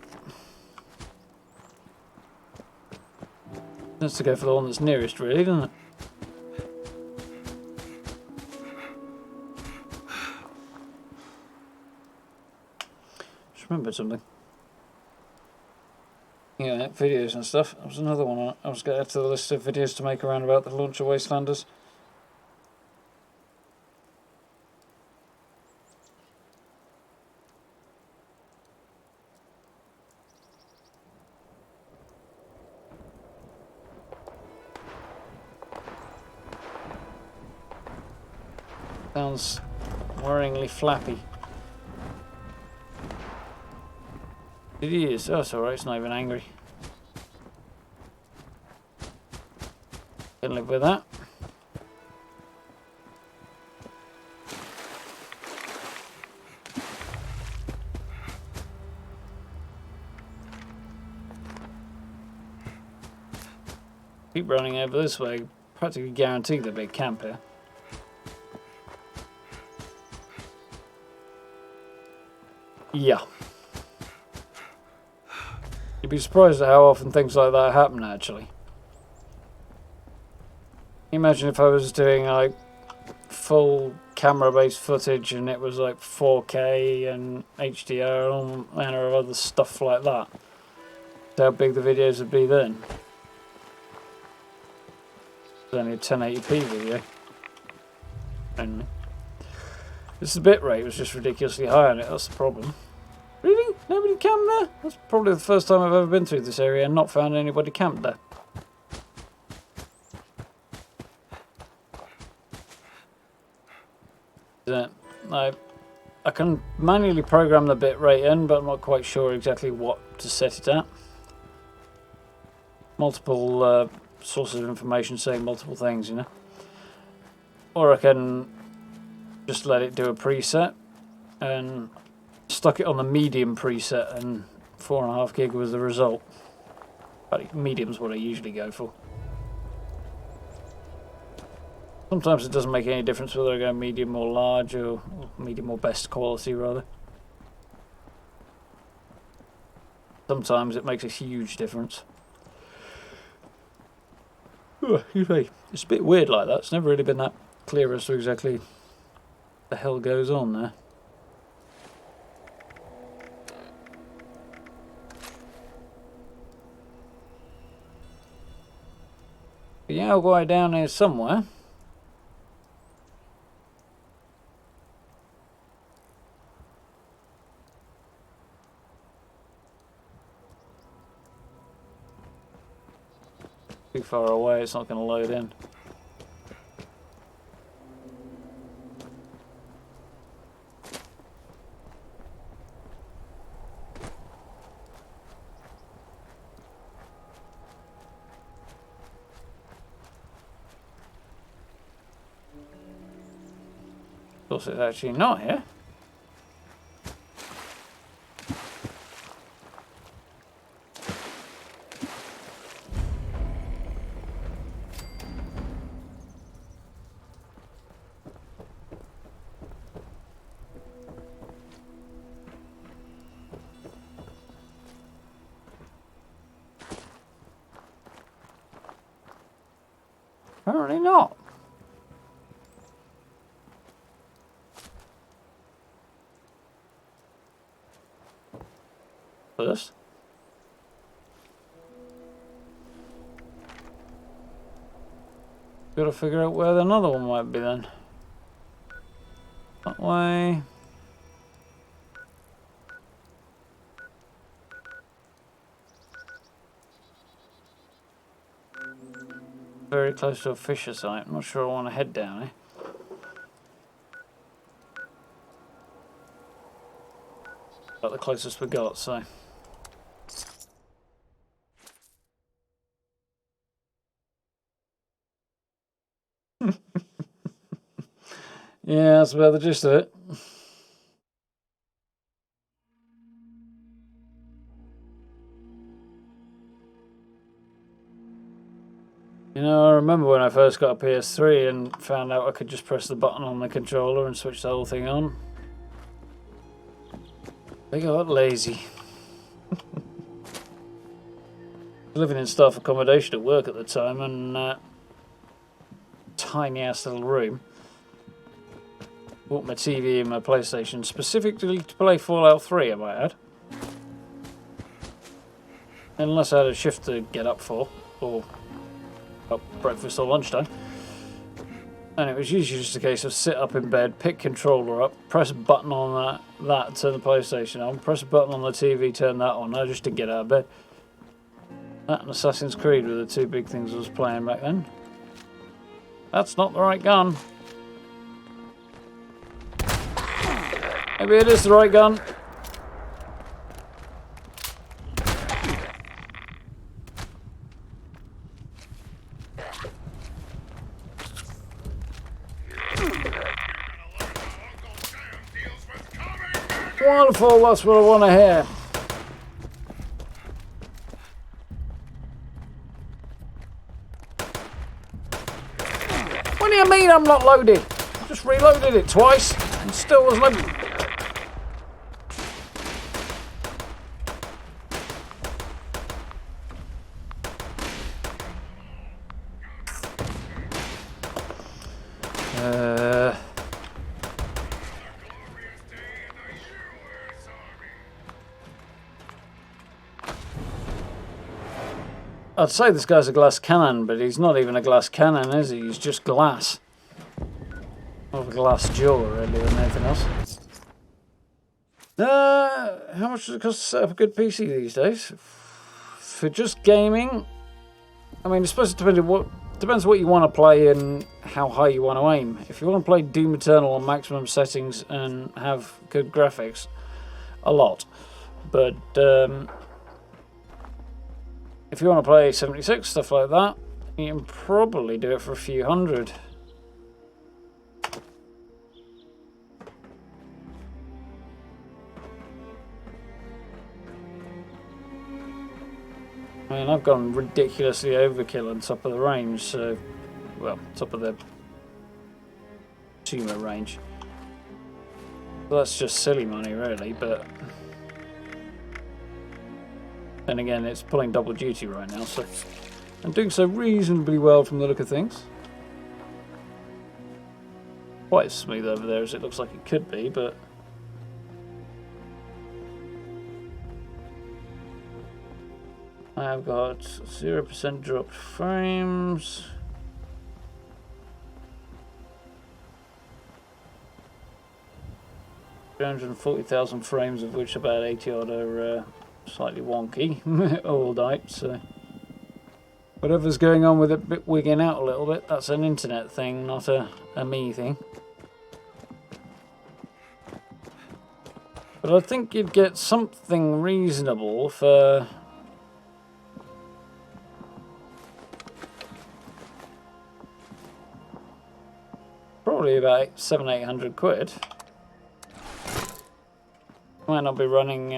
That's to go for the one that's nearest, really, doesn't it? Just remembered something. Yeah, videos and stuff. That was another one I was going to add to the list of videos to make around about the launcher wastelanders. Sounds worryingly flappy. It is. Oh, it's alright. It's not even angry. Can live with that. Keep running over this way. Practically guarantee there'll be a camp here. Yeah. You'd be surprised at how often things like that happen, actually. Imagine if I was doing like full camera-based footage and it was like 4K and HDR and all manner of other stuff like that. How big the videos would be then. It's only a 1080p video. Only. This bit rate was just ridiculously high on it, that's the problem. Really? Nobody camped there? That's probably the first time I've ever been through this area and not found anybody camped there. I can manually program the bit rate in, but I'm not quite sure exactly what to set it at. Multiple sources of information saying multiple things, you know. Or I can just let it do a preset and stuck it on the medium preset, and 4.5 gig was the result. But medium's what I usually go for. Sometimes it doesn't make any difference whether I go medium or large, or medium or best quality rather. Sometimes it makes a huge difference. It's a bit weird like that. It's never really been that clear as to exactly what the hell goes on there. The Yao down here somewhere. Too far away, it's not going to load in. Of course, it's actually not here. Apparently not. First. Gotta figure out where another one might be then. That way. very close to a fisher site. I'm not sure I want to head down here. About the closest we got, so. Yeah, that's about the gist of it. You know, I remember when I first got a PS3 and found out I could just press the button on the controller and switch the whole thing on. They got lazy. Living in staff accommodation at work at the time, and tiny ass little room. Bought my TV and my PlayStation specifically to play Fallout 3, I might add. Unless I had a shift to get up for, or breakfast or lunchtime. And it was usually just a case of sit up in bed, pick controller up, press a button on that, turn the PlayStation on, press a button on the TV, turn that on, just to get out of bed. That and Assassin's Creed were the two big things I was playing back then. That's not the right gun. Maybe it is the right gun. Wonderful, that's what I want to hear. What do you mean I'm not loaded? I just reloaded it twice and still was loaded. I'd say this guy's a glass cannon, but he's not even a glass cannon, is he? He's just glass. More of a glass jaw, really, than anything else. How much does it cost to set up a good PC these days? For just gaming, I mean, it's supposed to depends what you want to play and how high you want to aim. If you want to play Doom Eternal on maximum settings and have good graphics, a lot. But if you want to play 76, stuff like that, you can probably do it for a few hundred. I mean, I've gone ridiculously overkill on top of the range, so, well, top of the tumor range. So that's just silly money, really, but then again, it's pulling double duty right now, so I'm doing so reasonably well from the look of things. Quite as smooth over there as it looks like it could be, but I've got 0% dropped frames. $340,000 frames, of which about 80 odd are slightly wonky, all night, so whatever's going on with it wigging out a little bit, that's an internet thing, not a me thing. But I think you'd get something reasonable for probably about £700-800. Might not be running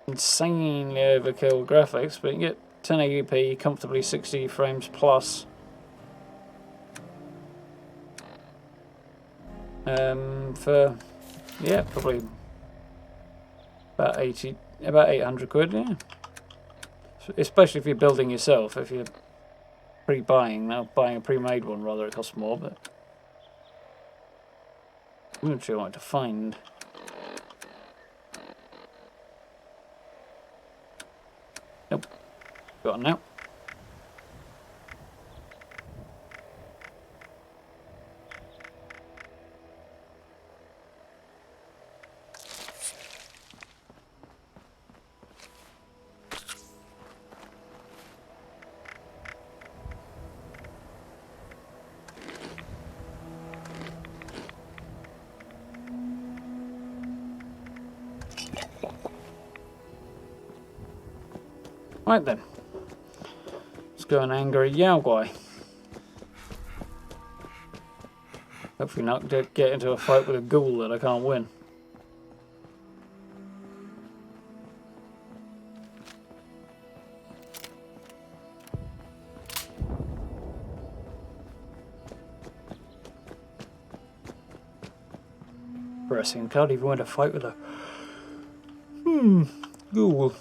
insanely overkill graphics, but you get 1080p, comfortably 60 frames plus. For yeah, probably about £800, yeah. Especially if you're building yourself. If you're pre-buying, now buying a pre-made one rather, it costs more. But I'm not sure what to find. Nope, got it now. Right then. Let's go and angry Yao Guai. Hopefully not get into a fight with a ghoul that I can't win. Pressing, can't even win a fight with a ghoul.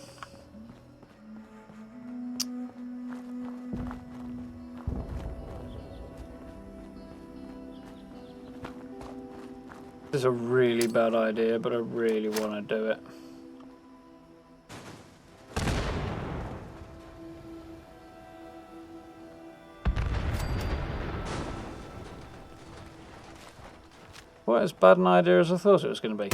This is a really bad idea, but I really want to do it. Quite as bad an idea as I thought it was going to be.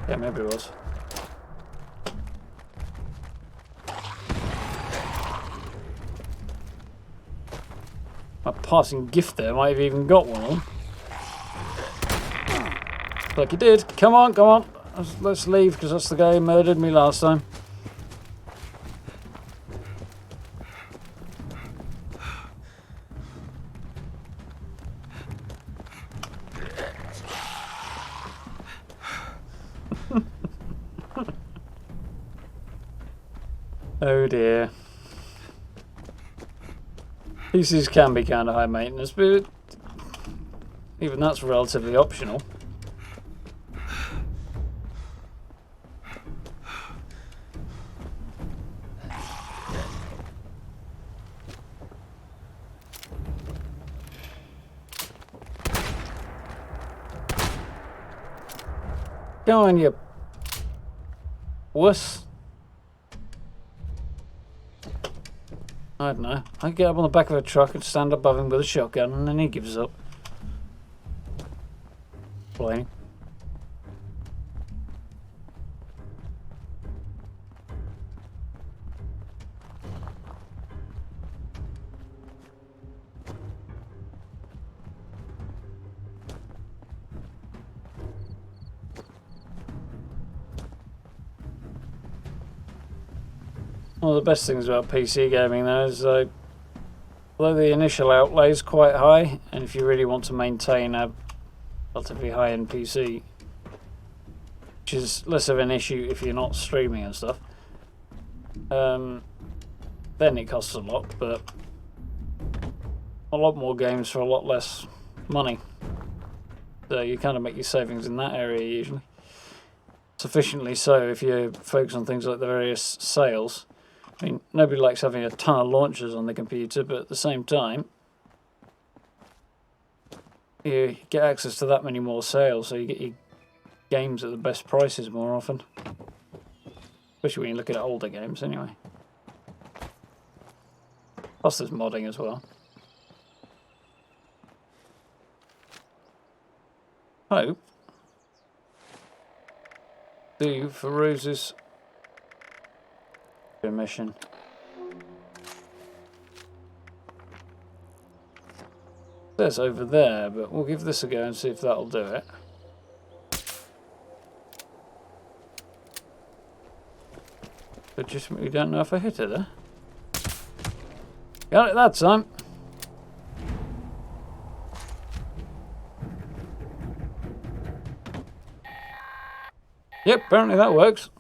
Yeah, maybe it was. My passing gift there might have even got one on. Like he did. Come on, come on. Let's leave because that's the guy who murdered me last time. Oh dear. PCs can be kind of high maintenance, but even that's relatively optional. Go on, you wuss. I don't know. I get up on the back of a truck and stand above him with a shotgun, and then he gives up. Playing. One of the best things about PC gaming though is although the initial outlay is quite high, and if you really want to maintain a relatively high-end PC, which is less of an issue if you're not streaming and stuff, then it costs a lot, but a lot more games for a lot less money. So you kind of make your savings in that area usually. Sufficiently so if you focus on things like the various sales. I mean, nobody likes having a ton of launchers on the computer, but at the same time, you get access to that many more sales, so you get your games at the best prices more often. Especially when you look at older games, anyway. Plus there's modding as well. Hope. Do for Rose's mission. There's over there, but we'll give this a go and see if that'll do it. But just we don't know if I hit it there. Got it that time. Yep, apparently that works.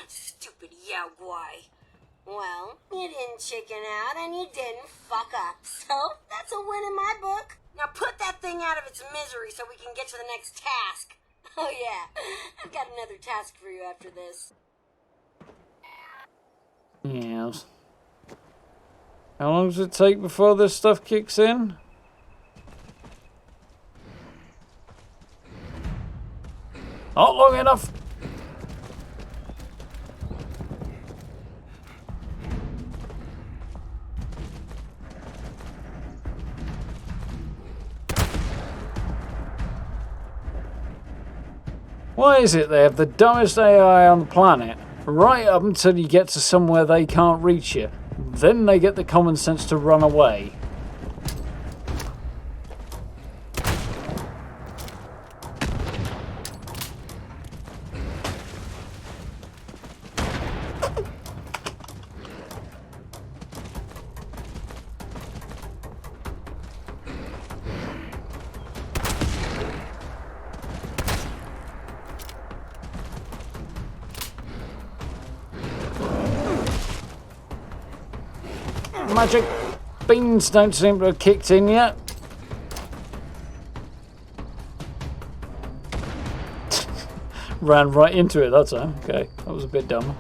Stupid Yao Guai. Well, you didn't chicken out and you didn't fuck up, so that's a win in my book. Now put that thing out of its misery so we can get to the next task. Oh yeah, I've got another task for you after this. Yes. How long does it take before this stuff kicks in? Not long enough. Why is it they have the dumbest AI on the planet, Right up until you get to somewhere they can't reach you. Then they get the common sense to run away. Magic beans don't seem to have kicked in yet. Ran right into it that time. Okay, that was a bit dumb.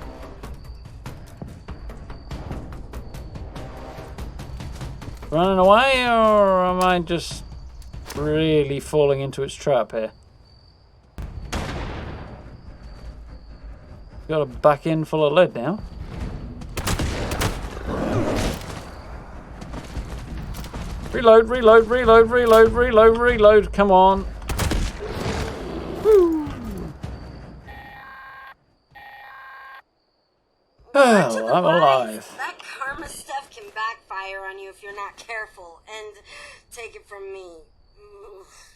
Running away, or am I just really falling into its trap here? Got a back in full of lead now. Reload, reload, reload, reload, reload, reload. Come on. Woo. Oh, I'm alive. That karma stuff can backfire on you if you're not careful. And take it from me,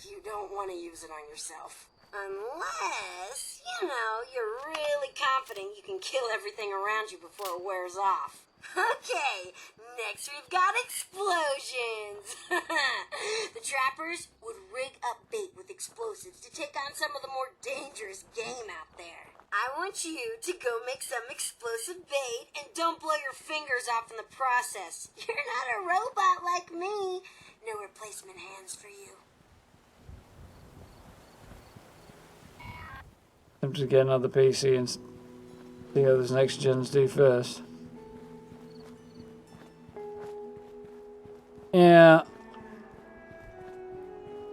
you don't want to use it on yourself. Unless, you're really confident you can kill everything around you before it wears off. Okay, next we've got explosions. The trappers would rig up bait with explosives to take on some of the more dangerous game out there. I want you to go make some explosive bait and don't blow your fingers off in the process. You're not a robot like me. No replacement hands for you. I'm just get another PC and see how those next gens do first. Yeah.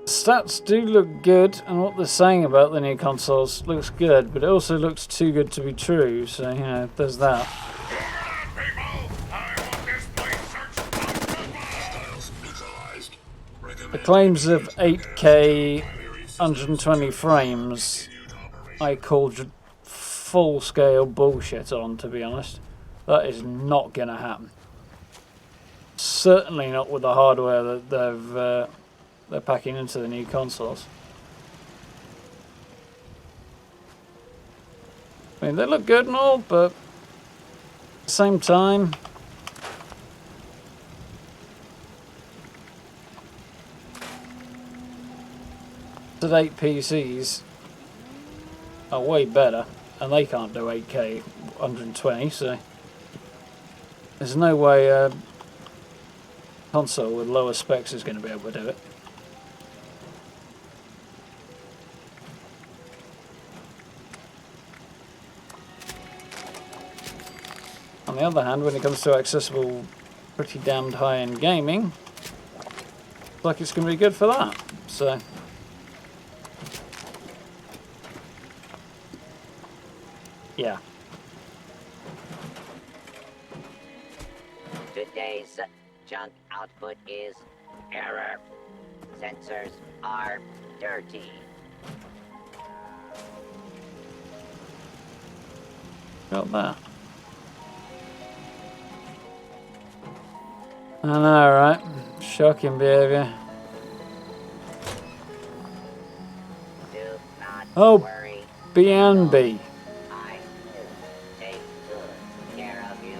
Stats do look good, and what they're saying about the new consoles looks good, but it also looks too good to be true, so, there's that. The claims of 8K, 120 frames, I call full-scale bullshit on, to be honest. That is not going to happen. Certainly not with the hardware that they're packing into the new consoles. I mean, they look good and all, but at the same time, to-date PCs are way better, and they can't do 8K 120, so there's no way a console with lower specs is going to be able to do it. On the other hand, when it comes to accessible, pretty damned high-end gaming, looks like it's going to be good for that. So, yeah. Today's junk output is error. Sensors are dirty. Got that. I know, right? Shocking behaviour. Do not Oh, worry. B&B. I will take good care of you.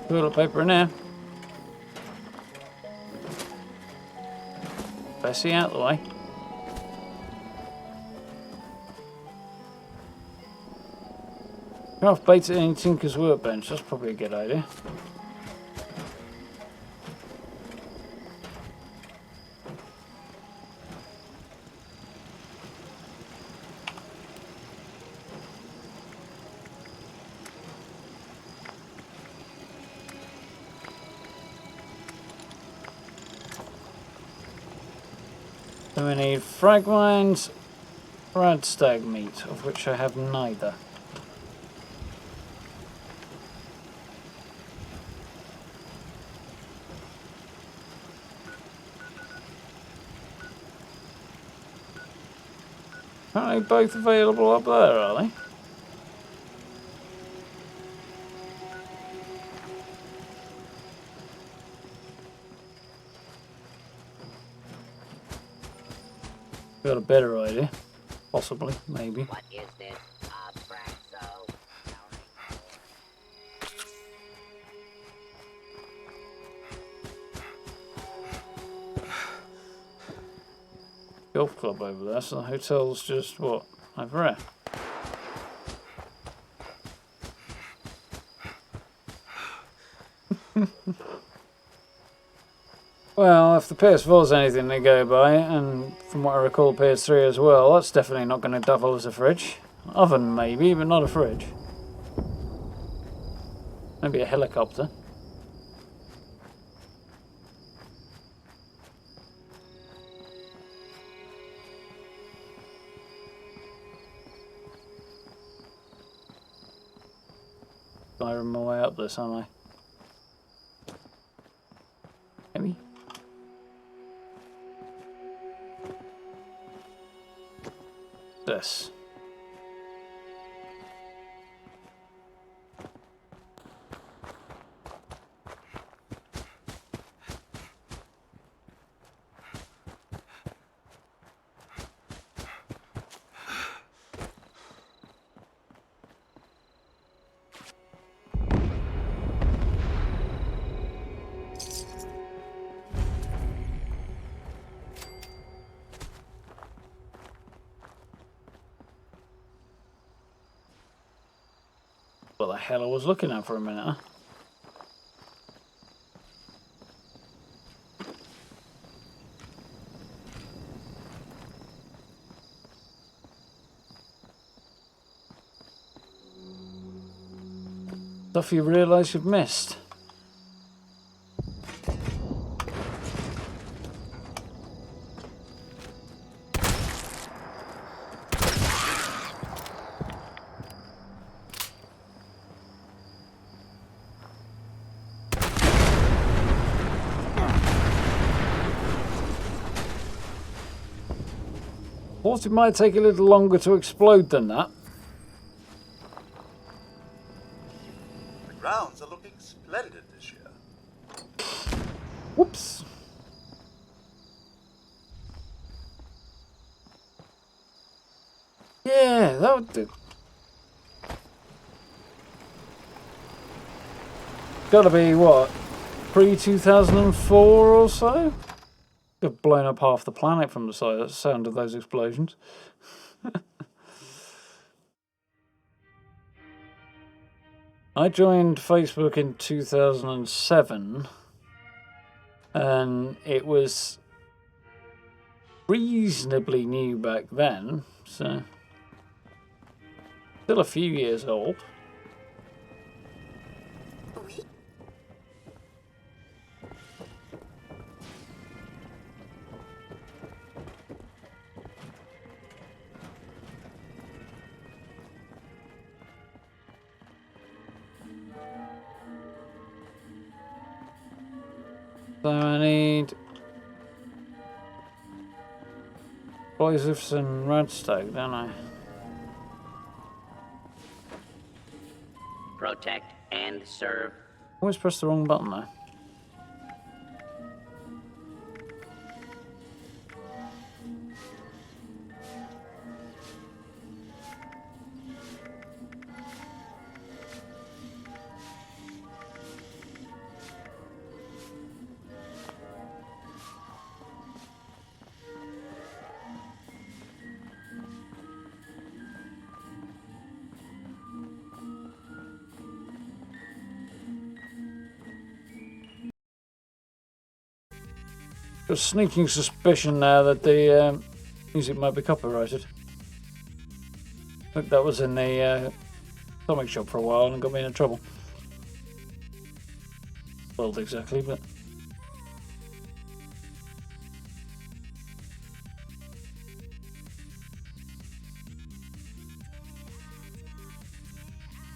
Toilet paper in there. Bessie out the way. Craft bait at any Tinker's workbench. That's probably a good idea. So we need frag mines, rad stag meat, of which I have neither. Aren't they both available up there, are they? Got a better idea. Possibly, maybe. What is this? Abraxo? Golf club over there, so the hotel's just what? Over there. Well, if the PS4 is anything to go by, and from what I recall PS3 as well, that's definitely not going to double as a fridge. Oven maybe, but not a fridge. Maybe a helicopter. Firing my way up this, aren't I? Maybe. This. What the hell I was looking at for a minute, huh? Stuff you realise you've missed. Thought it might take a little longer to explode than that. The grounds are looking splendid this year. Whoops. Yeah, that would do. Gotta be what? Pre-2004 or so? They've blown up half the planet from the sound of those explosions. I joined Facebook in 2007 and it was reasonably new back then, so still a few years old. So I need explosives and redstone, don't I? Protect and serve. Always press the wrong button there. Got a sneaking suspicion now that the music might be copyrighted. Look, that was in the comic shop for a while and got me into trouble. Well, exactly, but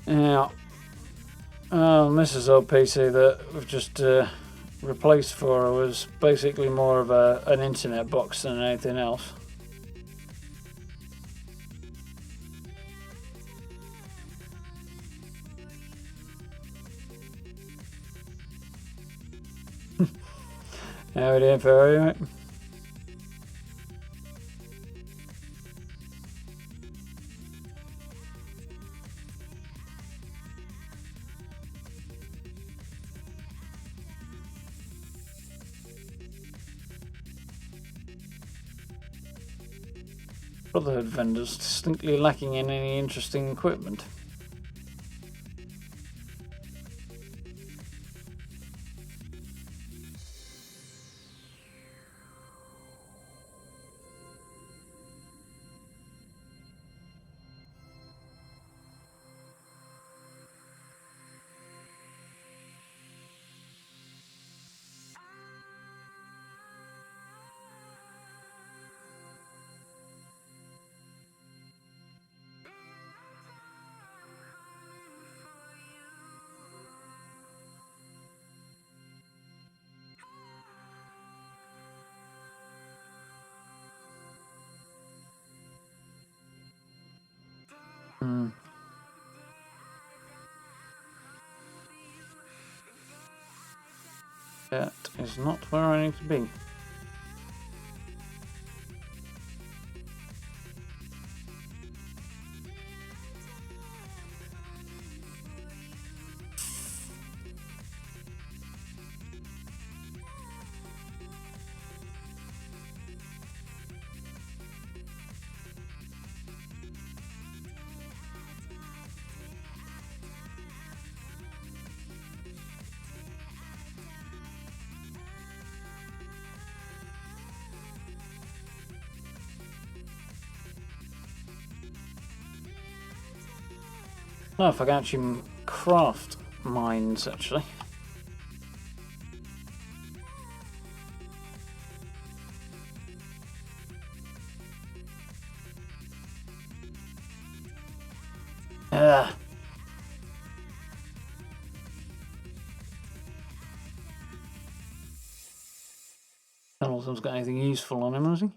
yeah. Oh, Mrs. old PC that we've just replaced for her was basically more of an internet box than anything else. How are you doing, Ferrari, mate? Brotherhood vendors distinctly lacking in any interesting equipment. That is not where I need to be. No, if I can actually craft mines, actually. Ugh. Hamilton's got anything useful on him, has he?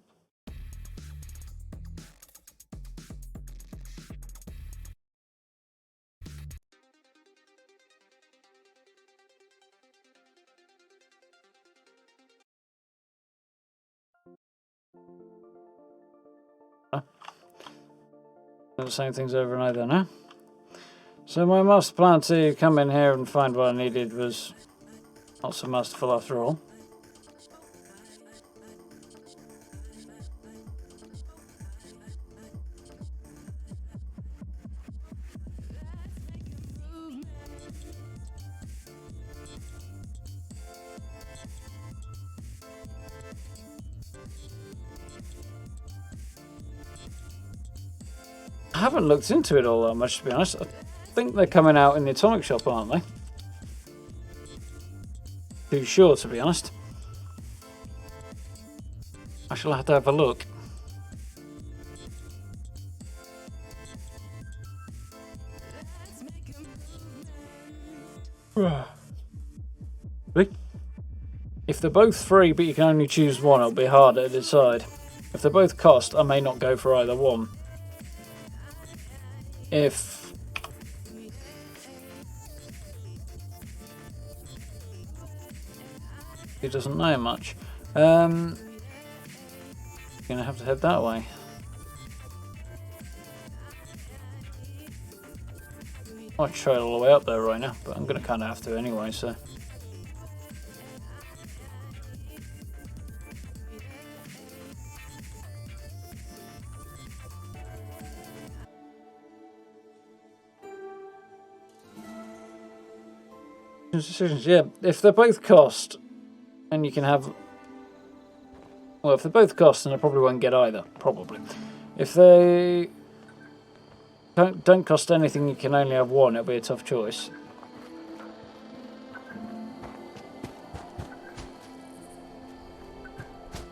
The same things over and over now. So my master plan to come in here and find what I needed was not so masterful after all. I haven't looked into it all that much, to be honest. I think they're coming out in the atomic shop, aren't they? Too sure, to be honest. I shall have to have a look. If they're both free but you can only choose one, it'll be harder to decide. If they both cost, I may not go for either one. If he doesn't know much, gonna have to head that way. I'd try all the way up there right now, but I'm gonna kind of have to anyway. So. Decisions, yeah. If they both cost, and you can have. Well, if they both cost, then I probably won't get either. Probably. If they don't cost anything, you can only have one. It'll be a tough choice.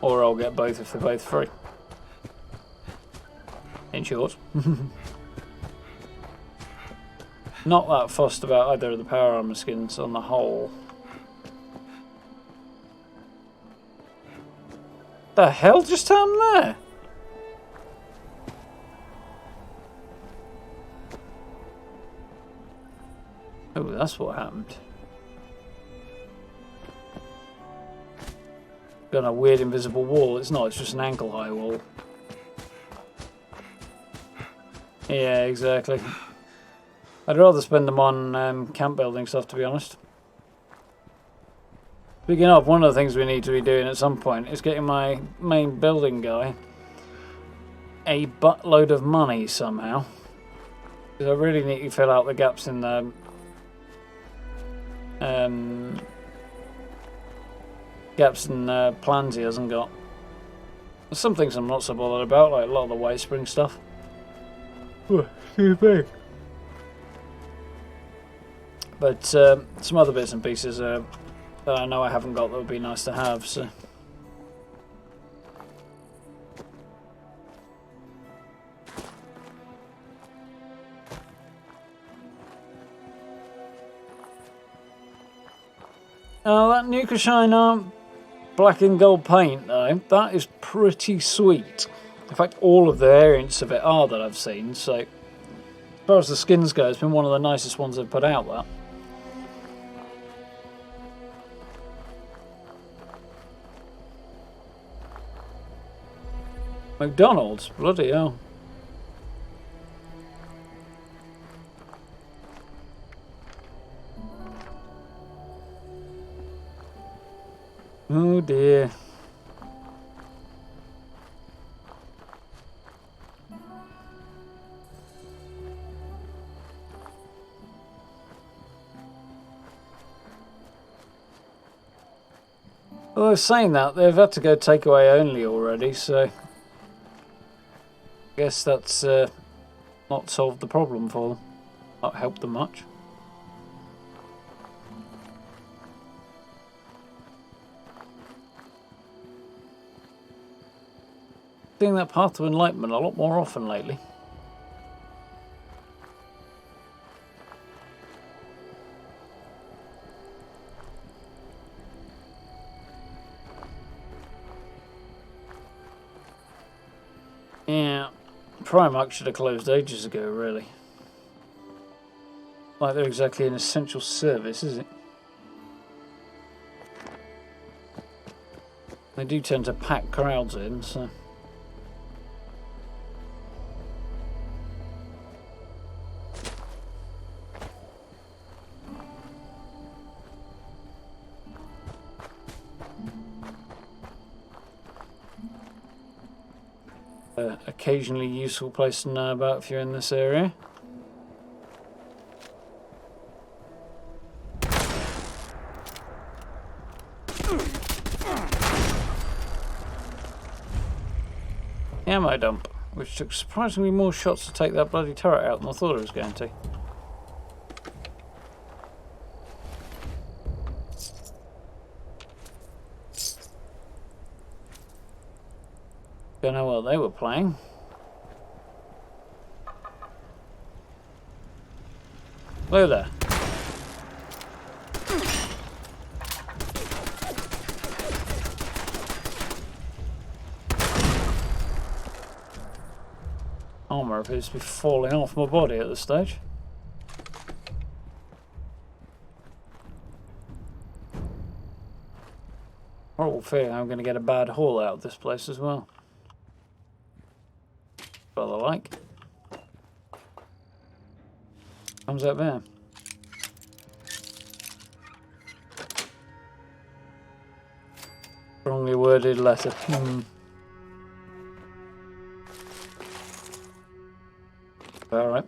Or I'll get both if they're both free. In short. Not that fussed about either of the power armor skins on the whole. The hell just happened there? Oh, that's what happened. got a weird invisible wall. It's not, it's just an ankle high wall. Yeah, exactly. I'd rather spend them on camp building stuff, to be honest. Speaking of, one of the things we need to be doing at some point is getting my main building guy a buttload of money somehow. Because I really need to fill out the gaps in the plans he hasn't got. There's some things I'm not so bothered about, like a lot of the White Spring stuff. Excuse me. But some other bits and pieces that I know I haven't got that would be nice to have, so. Oh, that new Xion black and gold paint, though, that is pretty sweet. In fact, all of the variants of it are that I've seen, so as far as the skins go, it's been one of the nicest ones they've put out, that. McDonald's? Bloody hell. Oh dear. Well, I was saying that, they've had to go takeaway only already, so I guess that's not solved the problem for them. Not helped them much. Seeing that path to enlightenment a lot more often lately. Yeah, Primark should have closed ages ago, really. Like they're exactly an essential service, is it? They do tend to pack crowds in, so. Occasionally useful place to know about if you're in this area. Ammo dump, which took surprisingly more shots to take that bloody turret out than I thought it was going to. Don't know what they were playing. Hello there. Armour appears to be falling off my body at this stage. Horrible feeling I'm going to get a bad haul out of this place as well. Rather like. Comes out there. Strongly worded letter. Alright.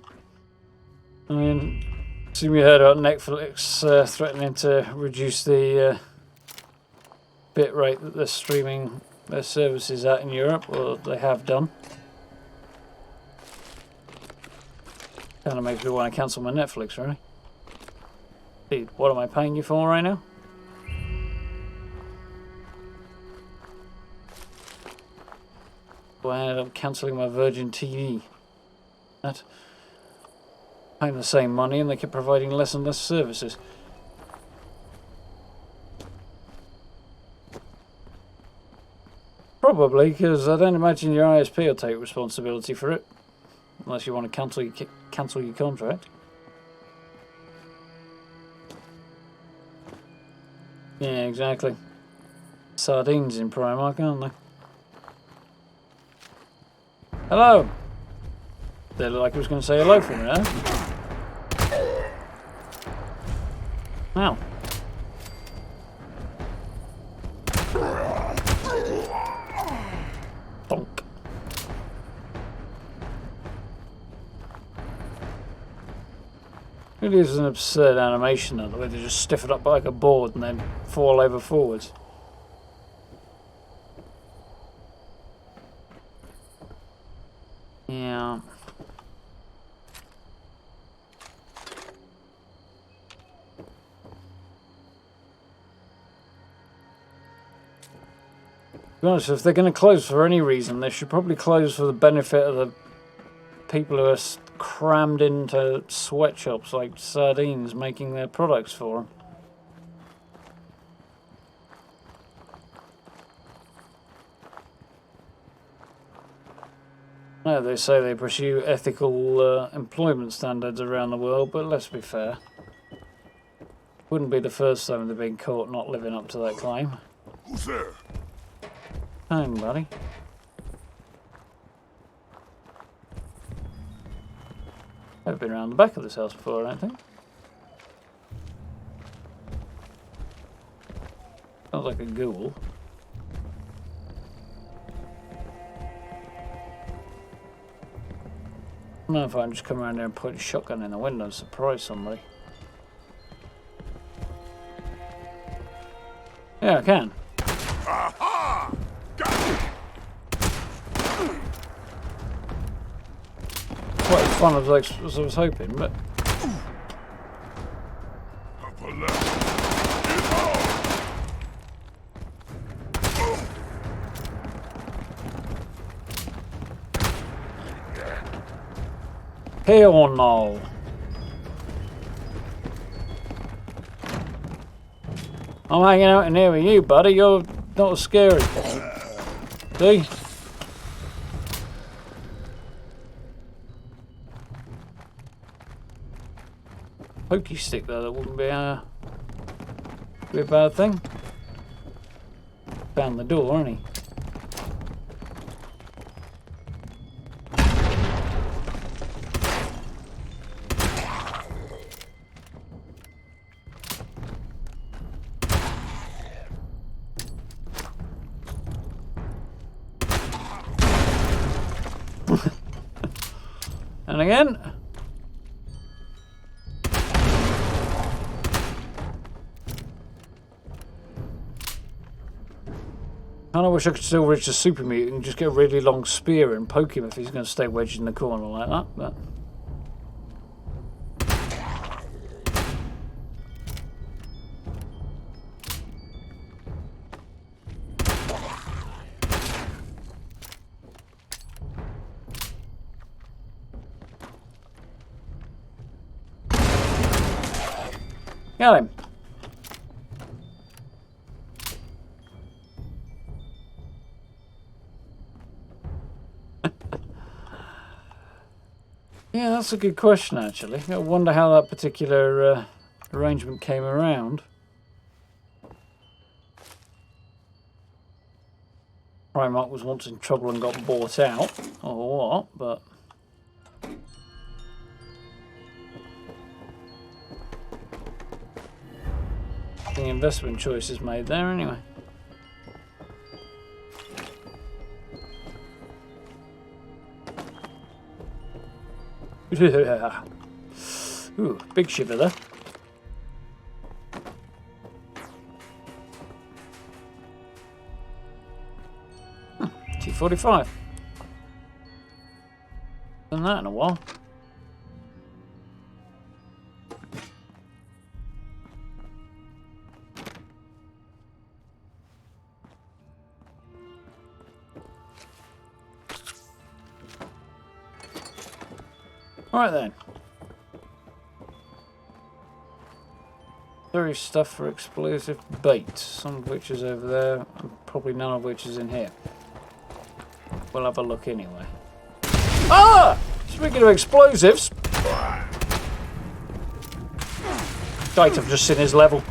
I mean, assume you heard about Netflix threatening to reduce the bit rate that they're streaming their services at in Europe, or they have done. Kind of makes me want to cancel my Netflix, really. Dude, what am I paying you for right now? So I ended up cancelling my Virgin TV. That paying the same money and they kept providing less and less services. Probably, because I don't imagine your ISP will take responsibility for it. Unless you want to cancel your contract. Yeah, exactly. sardines in Primark, aren't they? Hello! They look like he was going to say hello for me now. Ow. Bonk. It is an absurd animation though, the way they just stiff it up like a board and then fall over forwards. Yeah. To be honest, if they're going to close for any reason, they should probably close for the benefit of the people who are crammed into sweatshops like sardines making their products for them. No, they say they pursue ethical employment standards around the world, but let's be fair. Wouldn't be the first time they've been caught not living up to that claim. Who's there? Hang, buddy. I've been around the back of this house before, I don't think. Sounds like a ghoul. I don't know if I can just come around there and point a shotgun in the window and surprise somebody. Yeah, I can. Aha! Got it! Quite as fun as I was hoping, but... Upper left. Get off! Hell no! I'm hanging out in here with you, buddy. You're not as scary. See? Pokey stick though, that wouldn't be a bad thing. Found the door, hasn't he? And again. I wish I could still reach the super mutant and just get a really long spear and poke him if he's going to stay wedged in the corner like that. But got him. Yeah, that's a good question, actually. I wonder how that particular arrangement came around. Primark was once in trouble and got bought out, or what, but... the investment choices made there, anyway. Ooh, big shiver there. T45. Done that in a while. Alright then. There is stuff for explosive bait, some of which is over there, and probably none of which is in here. We'll have a look anyway. Ah! Speaking of explosives! Right, I've just seen his level.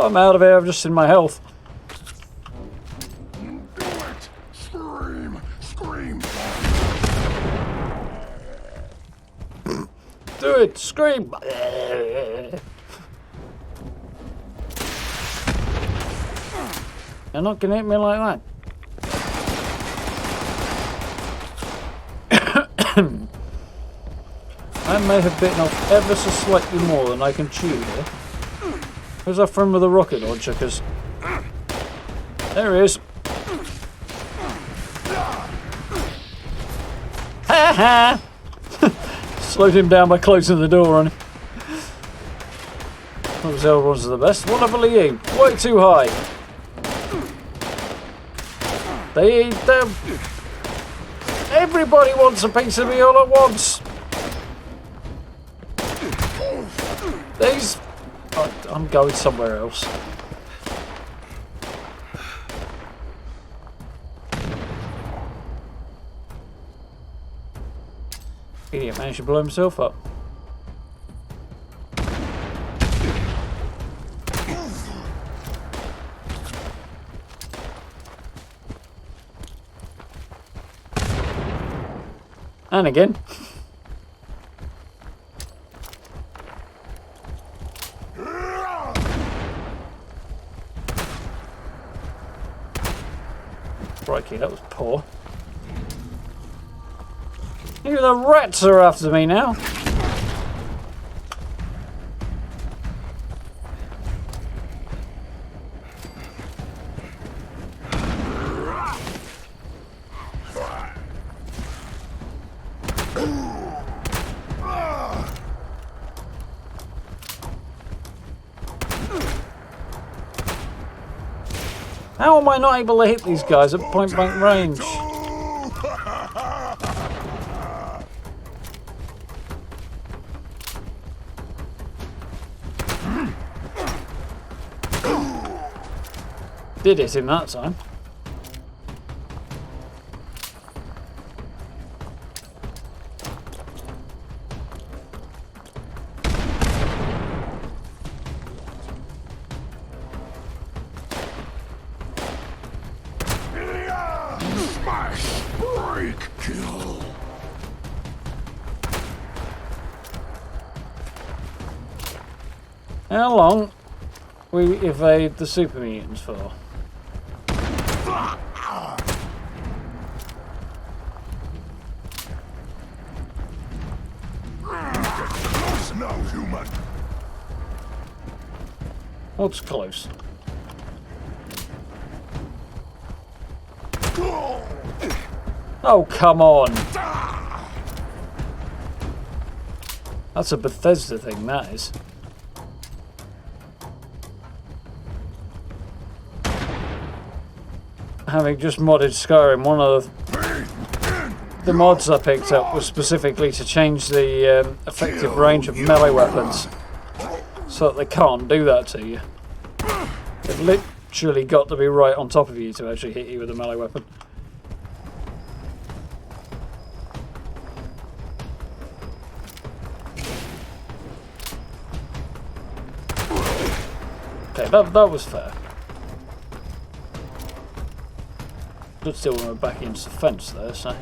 Oh, I'm out of here. I'm just in my health. Do it! Scream! Scream! Do it! Scream! You're not gonna hit me like that. I may have bitten off ever so slightly more than I can chew here. Who's our friend with the rocket launcher? Because there he is. Ha ha! Slowed him down by closing the door on him. Those other ones are the best. What level are you? Way too high. Everybody wants a piece of me all at once. I'm going somewhere else. Idiot managed to blow himself up. And again. Crikey, that was poor. Even the rats are after me now. How am I not able to hit these guys at point blank range? Did hit him that time. Smash! Break! Kill! How long we evade the super mutants for? Close now, human! What's close? Oh, come on! That's a Bethesda thing, that is. Having just modded Skyrim, one of the mods I picked up was specifically to change the effective range of melee weapons so that they can't do that to you. They've literally got to be right on top of you to actually hit you with a melee weapon. Okay, that was fair. But still want to back into the fence there, so.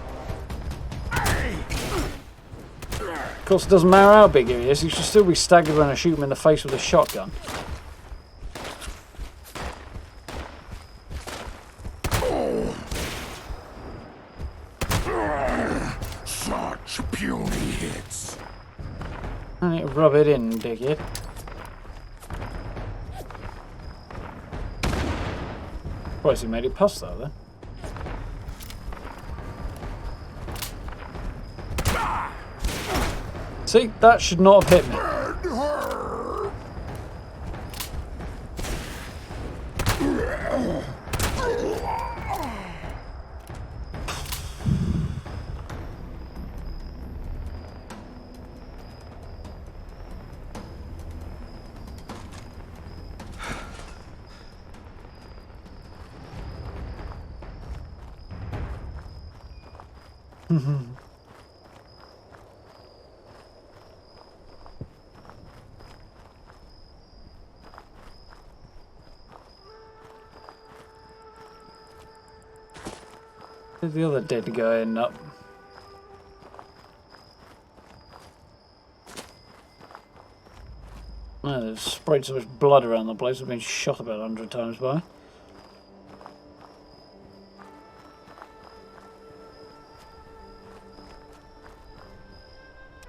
Of course, it doesn't matter how big he is, he should still be staggered when I shoot him in the face with a shotgun. Such puny hits. I need to rub it in, dickhead. Surprised he made it past that then. See, that should not have hit me. Where'd the other dead guy end up? Oh, there's sprayed so much blood around the place. I've been shot about 100 times by.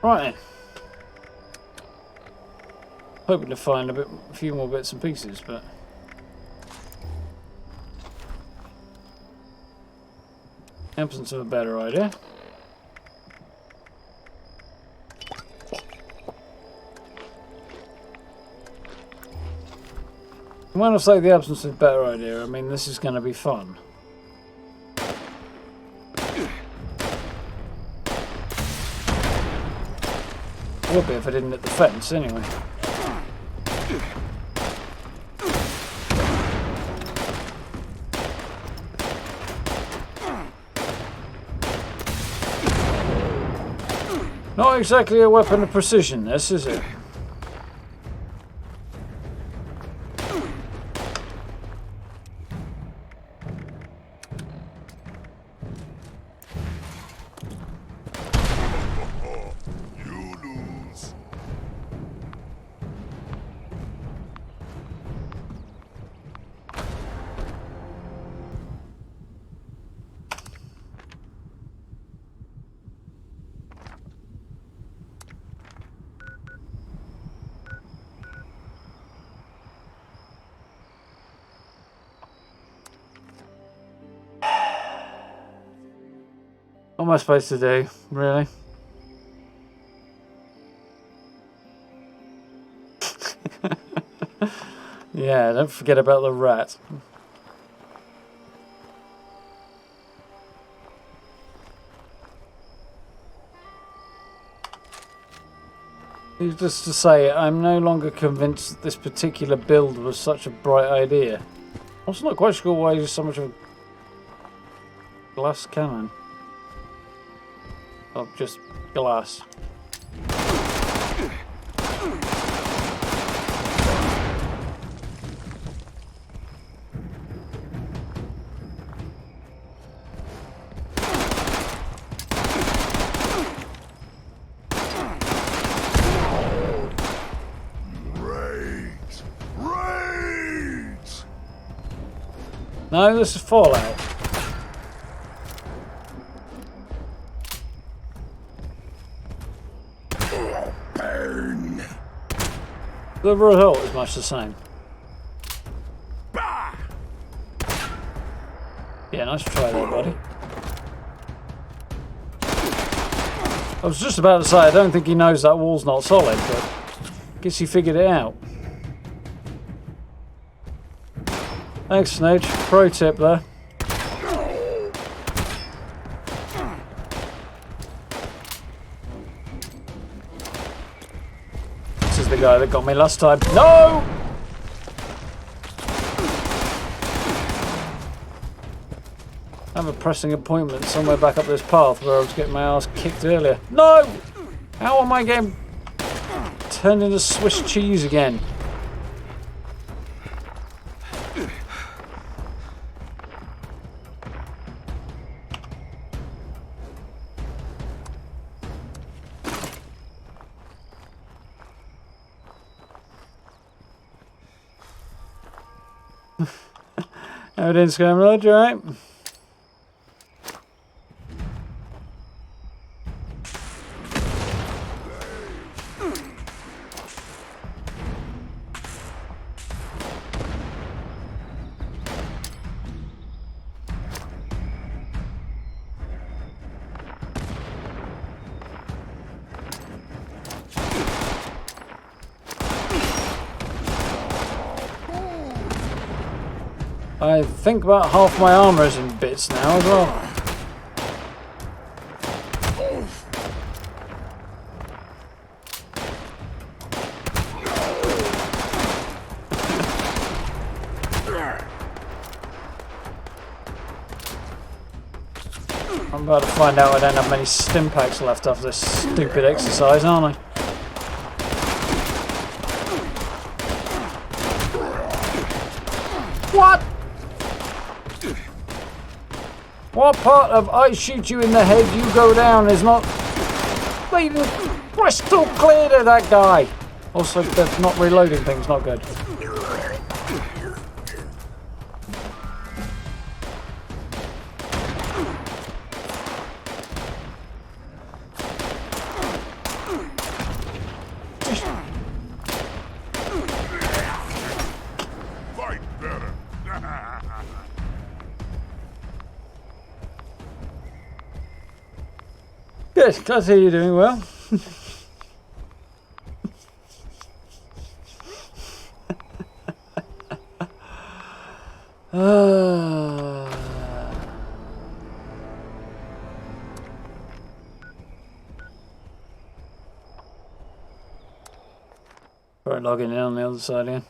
Right. Hoping to find a few more bits and pieces, but absence of a better idea. When I say the absence of a better idea, I mean this is going to be fun. It would be if I didn't hit the fence, anyway. Not exactly a weapon of precision, this, is it? You lose. What am I supposed to do, really? Yeah, don't forget about the rat. Just to say, I'm no longer convinced that this particular build was such a bright idea. I'm also not quite sure why there's so much of a glass cannon. Of just glass. Rage! No, this is Fallout. Burn! The result is much the same. Bah! Yeah, nice try there, buddy. I was just about to say, I don't think he knows that wall's not solid, but I guess he figured it out. Thanks, Snooch. Pro tip there. This is the guy that got me last time. No! I have a pressing appointment somewhere back up this path where I was getting my ass kicked earlier. No! How am I getting turned into Swiss cheese again? How it in, Scrambled, you right? I think about half my armor is in bits now as well. I'm about to find out I don't have many stim packs left after this stupid exercise, aren't I? What? What part of I shoot you in the head, you go down is not bleeding crystal clear to that guy. Also, that's not reloading things, not good. Fight better. Good, glad to hear you're doing well. Right, logging in on the other side again.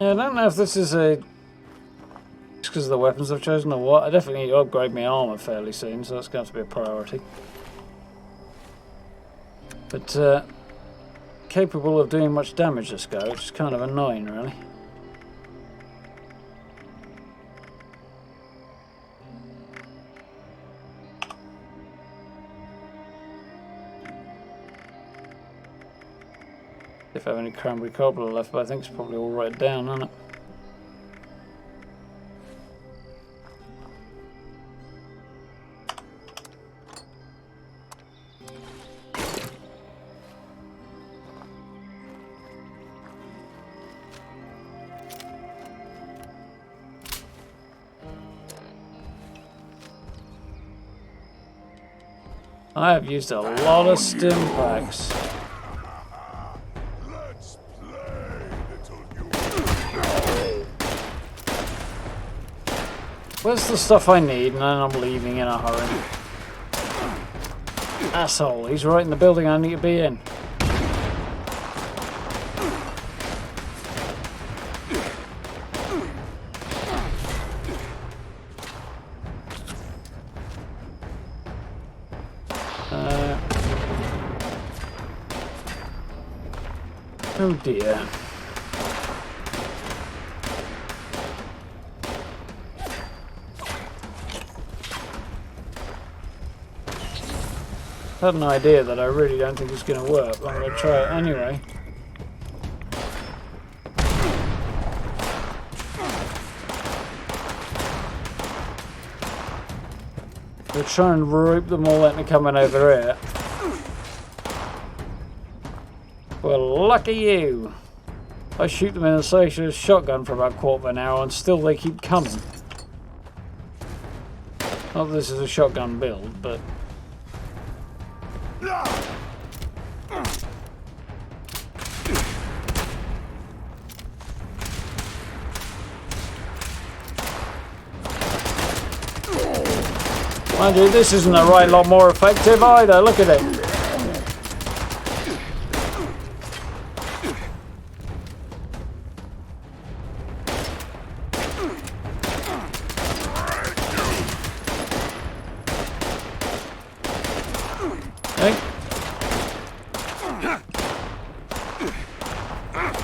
Yeah, I don't know if this is just because of the weapons I've chosen or what. I definitely need to upgrade my armor fairly soon, so that's going to have to be a priority. But capable of doing much damage this guy, which is kind of annoying, really. If I have any cranberry cobbler left, but I think it's probably all right down, isn't it? I have used a lot of stim packs. Let's play, little you. Where's the stuff I need? And then I'm leaving in a hurry. Asshole, he's right in the building I need to be in. Oh dear. I had an idea that I really don't think is going to work, but I'm going to try it anyway. We'll try and rope them all into coming over here. Well, lucky you! I shoot them in the stationary shotgun for about a quarter of an hour and still they keep coming. Not that this is a shotgun build, but... Mind you, this isn't a right lot more effective either, look at it!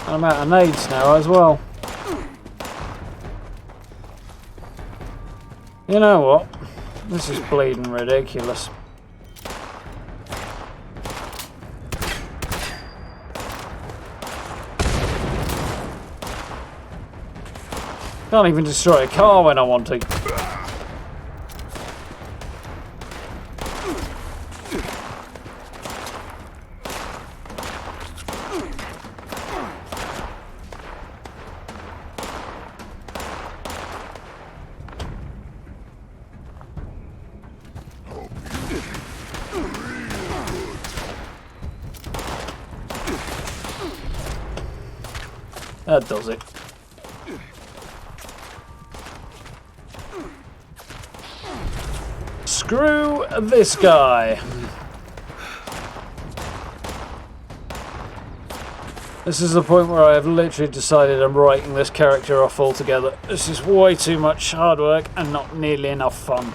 I'm out of nades now as well. You know what? This is bleeding ridiculous. Can't even destroy a car when I want to. That does it. Screw this guy. This is the point where I have literally decided I'm writing this character off altogether. This is way too much hard work and not nearly enough fun.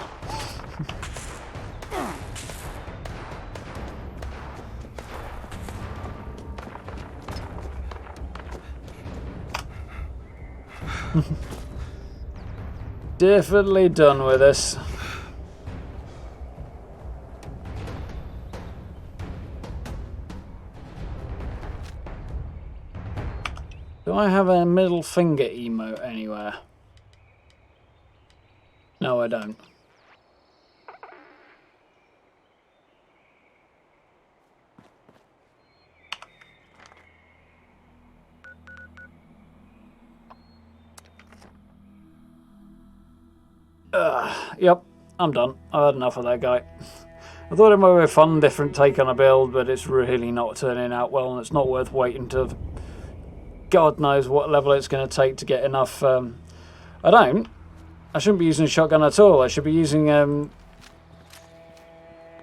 Definitely done with this. Do I have a middle finger emote anywhere? No, I don't. Yep, I'm done. I've had enough of that guy. I thought it might be a fun, different take on a build, but it's really not turning out well, and it's not worth waiting to God knows what level it's going to take to get enough. I shouldn't be using a shotgun at all. I should be using, nope,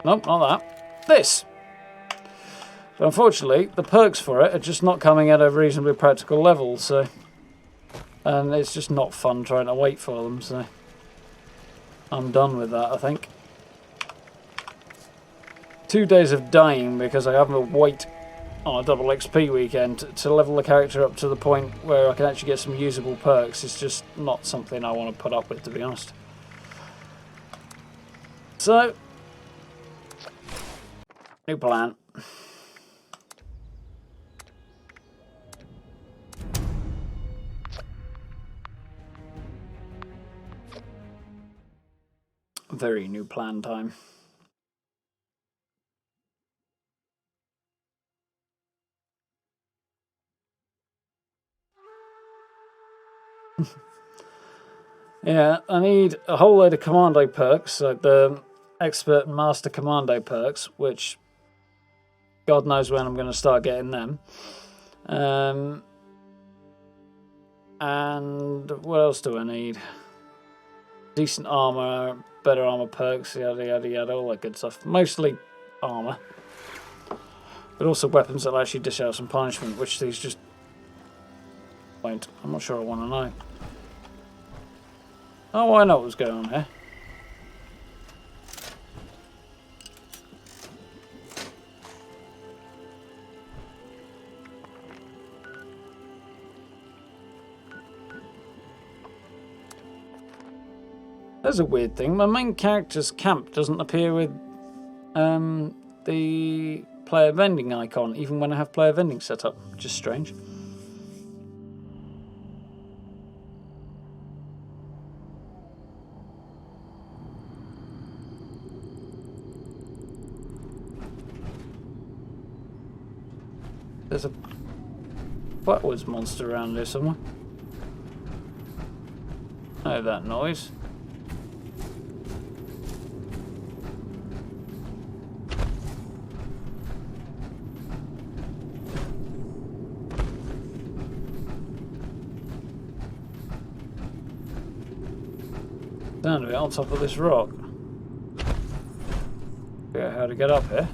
not that. This. But unfortunately, the perks for it are just not coming at a reasonably practical level, so... And it's just not fun trying to wait for them, so... I'm done with that, I think. 2 days of dying because I have to wait on a double XP weekend to level the character up to the point where I can actually get some usable perks. It's just not something I want to put up with, to be honest. So, new plan. Very new plan time. Yeah, I need a whole load of commando perks, like the expert and master commando perks, which God knows when I'm going to start getting them. And what else do I need? Decent armor, better armor perks, yada yada yada, all that good stuff. Mostly armor, but also weapons that actually dish out some punishment, which these just won't. I'm not sure I want to know. Oh, I know what's going on here. There's a weird thing. My main character's camp doesn't appear with the player vending icon, even when I have player vending set up, which is strange. There's a backwards monster around here somewhere. Oh, that noise. Down to it on top of this rock. Yeah, how to get up here?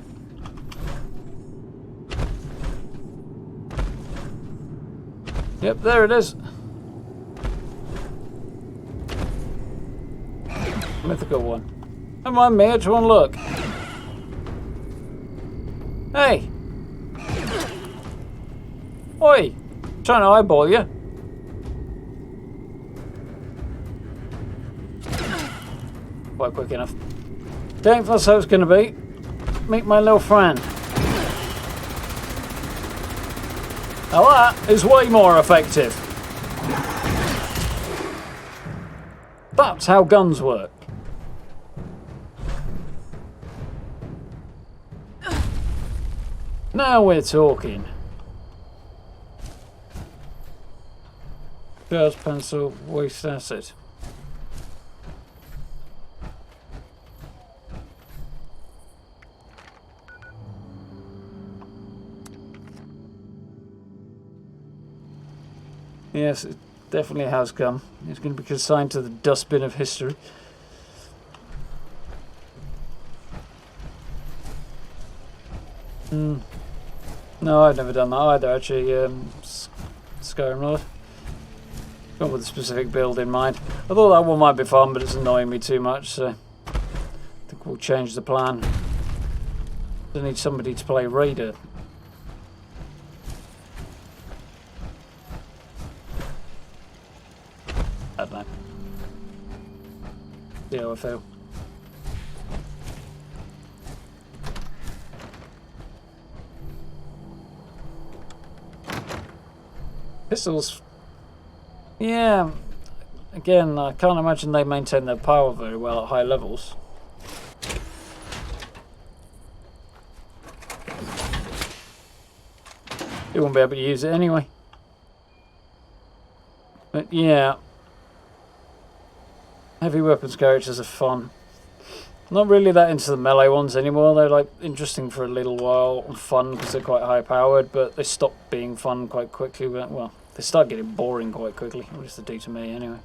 Yep, there it is. Mythical one. Don't mind me, I just want to look. Hey! Oi! Trying to eyeball you. Quite quick enough. Don't think so it's going to be. Meet my little friend. Now that is way more effective. That's how guns work. Now we're talking. Charge pencil, waste acid. Yes, it definitely has come. It's going to be consigned to the dustbin of history. No, I've never done that either, actually. Skyrim Lord. Not with a specific build in mind. I thought that one might be fun, but it's annoying me too much, so I think we'll change the plan. I need somebody to play Raider. don't know. See how I feel. Pistols, yeah, again, I can't imagine they maintain their power very well at high levels. You won't be able to use it anyway. But yeah, heavy weapons characters are fun. Not really that into the melee ones anymore. They're like interesting for a little while and fun because they're quite high powered, but they stop being fun quite quickly. But, well, they start getting boring quite quickly. At least they do to me anyway.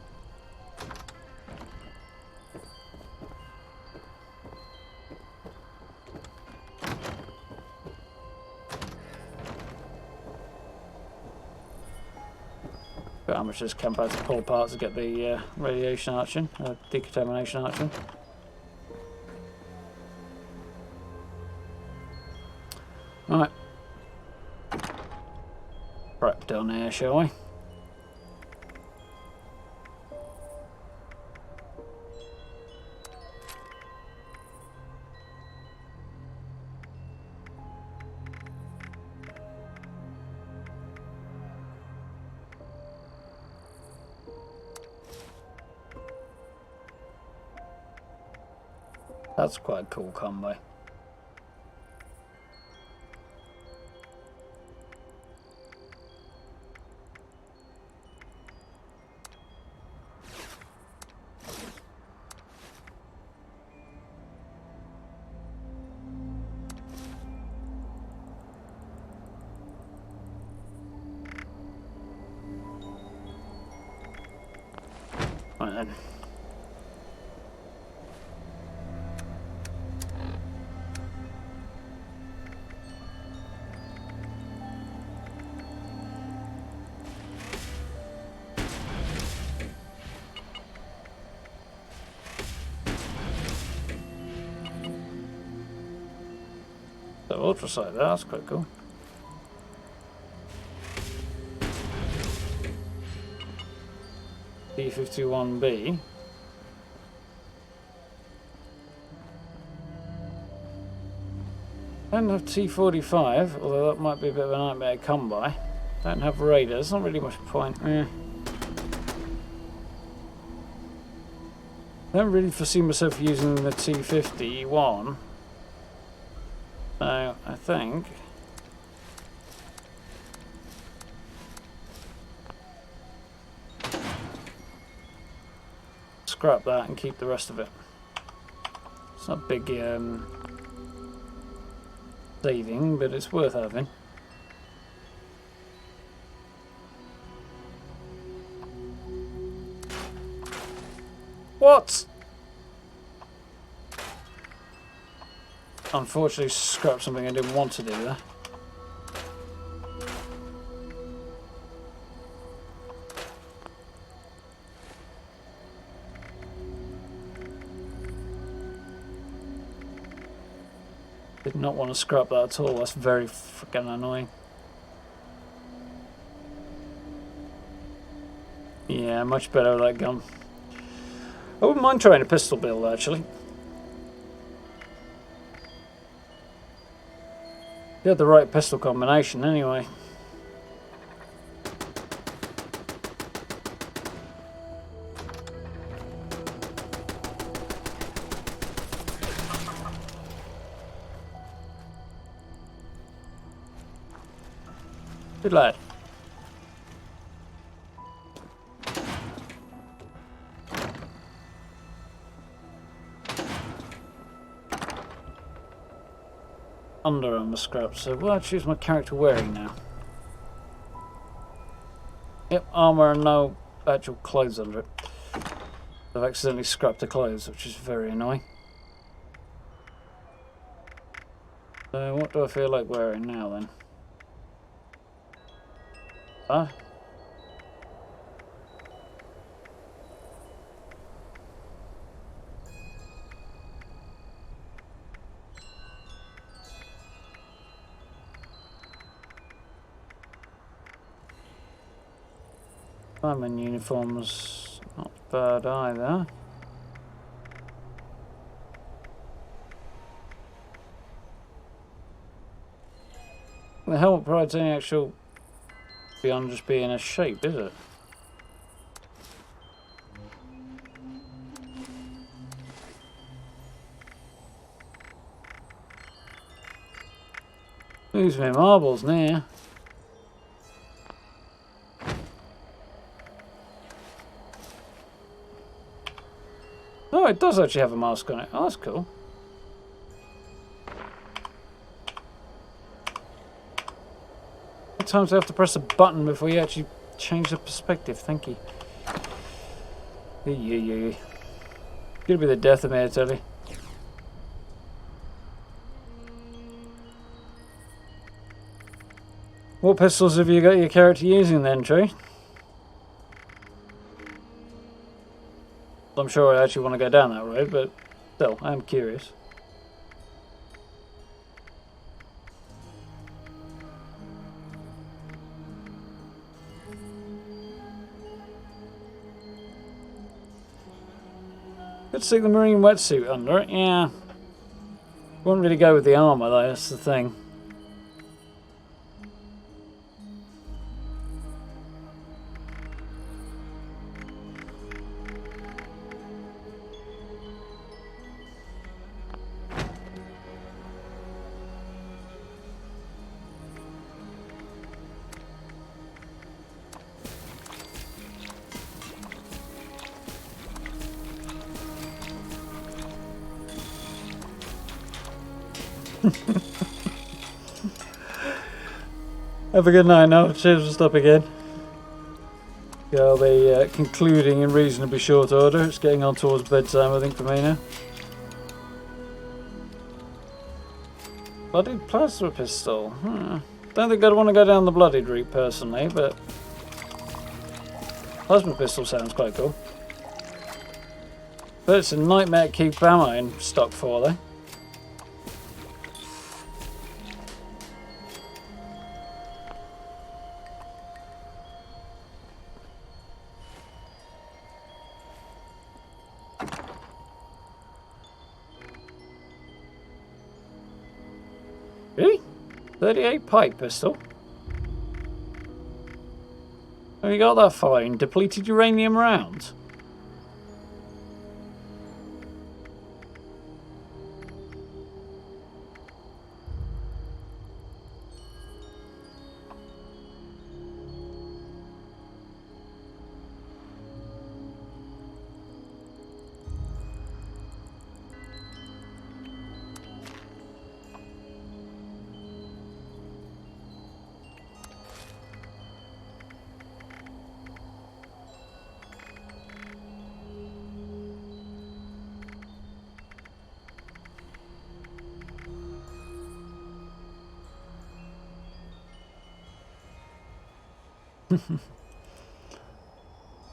But how much does c.a.m.p have to pull apart to get the radiation arching, decontamination arching? Right. Prep down here, shall we? That's quite a cool combo. Right then. So ultrasight, that's quite cool. T51B. Don't have T45, although that might be a bit of a nightmare to come by. Don't have radars, not really much point. I don't really foresee myself using the T51. So I think scrap that and keep the rest of it. It's not a big saving, but it's worth having. What? Unfortunately, scrapped something I didn't want to do there. Did not want to scrap that at all. That's very freaking annoying. Yeah, much better with that gun. I wouldn't mind trying a pistol build actually. You had the right pistol combination anyway. Good lad. Under Armour scrap, so what I choose my character wearing now? Yep, armour and no actual clothes under it. I've accidentally scrapped the clothes, which is very annoying. So what do I feel like wearing now then? Huh? Fireman uniforms, Not bad either. The helmet provides any actual beyond just being a shape, is it? Lose my marbles now. Oh, it does actually have a mask on it. Oh, that's cool. Sometimes I have to press a button before you actually change the perspective. Thank you. Yeah. Gonna be the death of me, I tell you. What pistols have you got your character using then, Trey? I'm sure I actually want to go down that road, but still, I am curious. Could stick the marine wetsuit under it, yeah. Wouldn't really go with the armour though, that's the thing. Have a good night now. Cheers for stopping in. Yeah, I'll be concluding in reasonably short order. It's getting on towards bedtime, I think, for me now. Bloodied plasma pistol. Don't think I'd want to go down the bloodied route personally, but plasma pistol sounds quite cool. But it's a nightmare to keep ammo in stock for, though. Really? 38 pipe pistol? Have you got that fine? Depleted uranium rounds?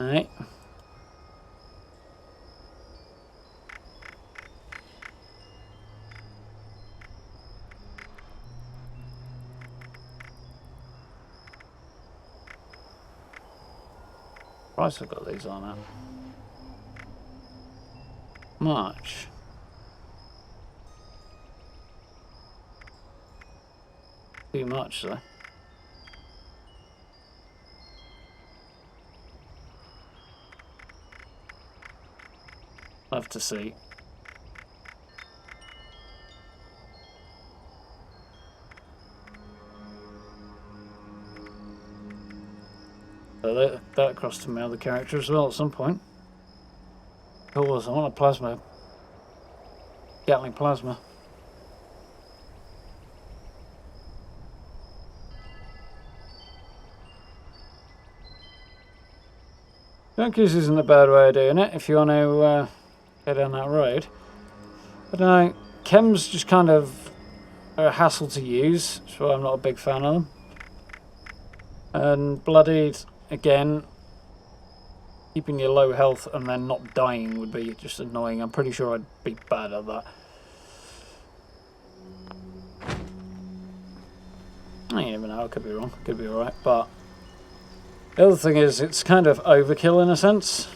Alright. Price I've got these on now. Much. Too much though. Love to see. So that across to my other character as well at some point. Of course, I want a plasma. Gatling plasma. Junkies isn't a bad way of doing it if you want to go down that road. I don't know, chems just kind of are a hassle to use, so I'm not a big fan of them. And bloodied, again, keeping your low health and then not dying would be just annoying. I'm pretty sure I'd be bad at that. You never know, I could be wrong, could be alright, but the other thing is it's kind of overkill in a sense.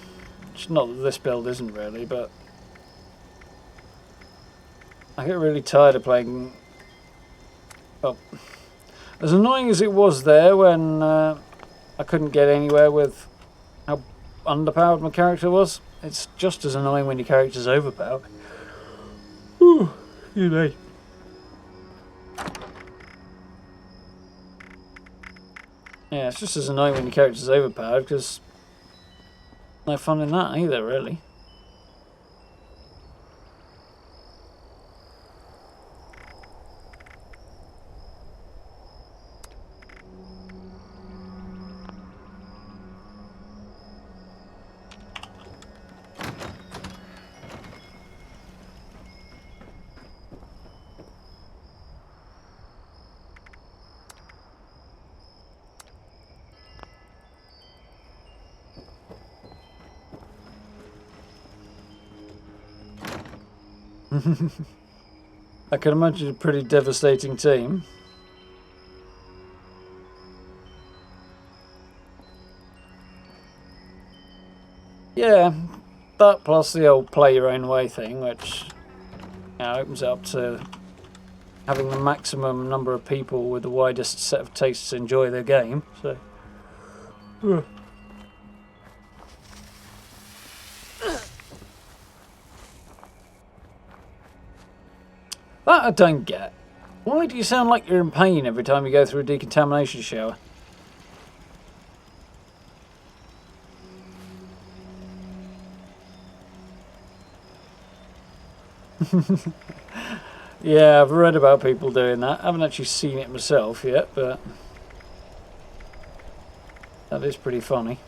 much. Not that this build isn't really, but I get really tired of playing. Well, as annoying as it was there when I couldn't get anywhere with how underpowered my character was, it's just as annoying when your character's overpowered. Ooh, you know. Yeah, it's just as annoying when your character's overpowered, because no fun in that either, really. I can imagine a pretty devastating team. Yeah, that plus the old play your own way thing, which opens it up to having the maximum number of people with the widest set of tastes enjoy their game. So, that I don't get. Why do you sound like you're in pain every time you go through a decontamination shower? Yeah, I've read about people doing that. I haven't actually seen it myself yet, but that is pretty funny.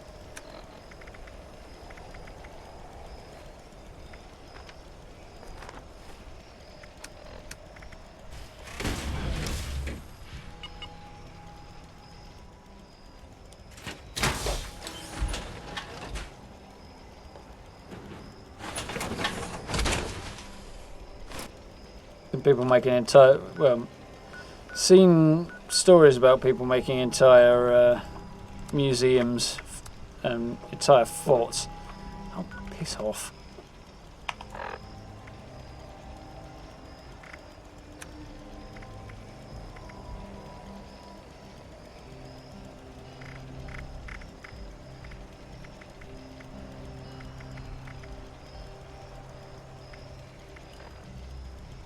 People making entire, well, seen stories about people making entire museums and entire forts. Oh, piss off.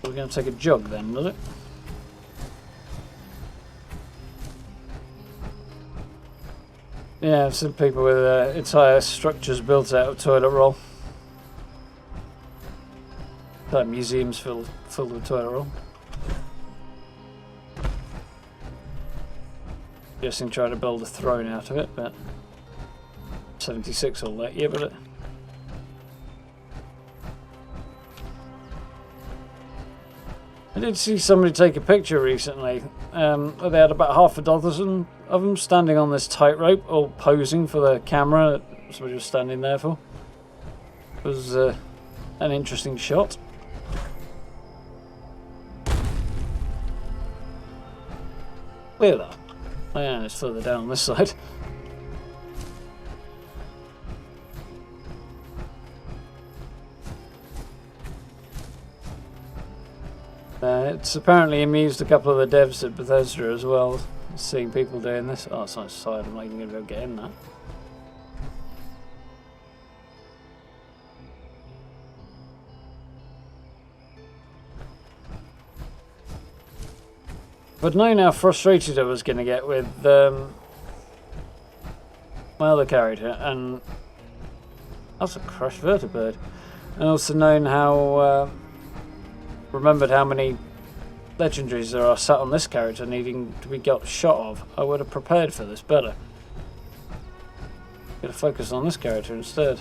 We're going to take a jog then, does it? Yeah, I've seen people with entire structures built out of toilet roll. Like museums filled with toilet roll. Guessing trying to build a throne out of it, but 76 will let you, but I did see somebody take a picture recently. Where they had about half a dozen of them standing on this tightrope, all posing for the camera. That's what he was standing there for. It was an interesting shot. Look at that. Oh yeah, it's further down on this side. It's apparently amused a couple of the devs at Bethesda as well, seeing people doing this. Oh, it's on its side, I'm not even going to be able to get in that. I'd known how frustrated I was going to get with my other character, and that's a crushed vertibird. And also known how remembered how many legendaries there are sat on this character needing to be got shot of. I would have prepared for this better. Could have focused on this character instead.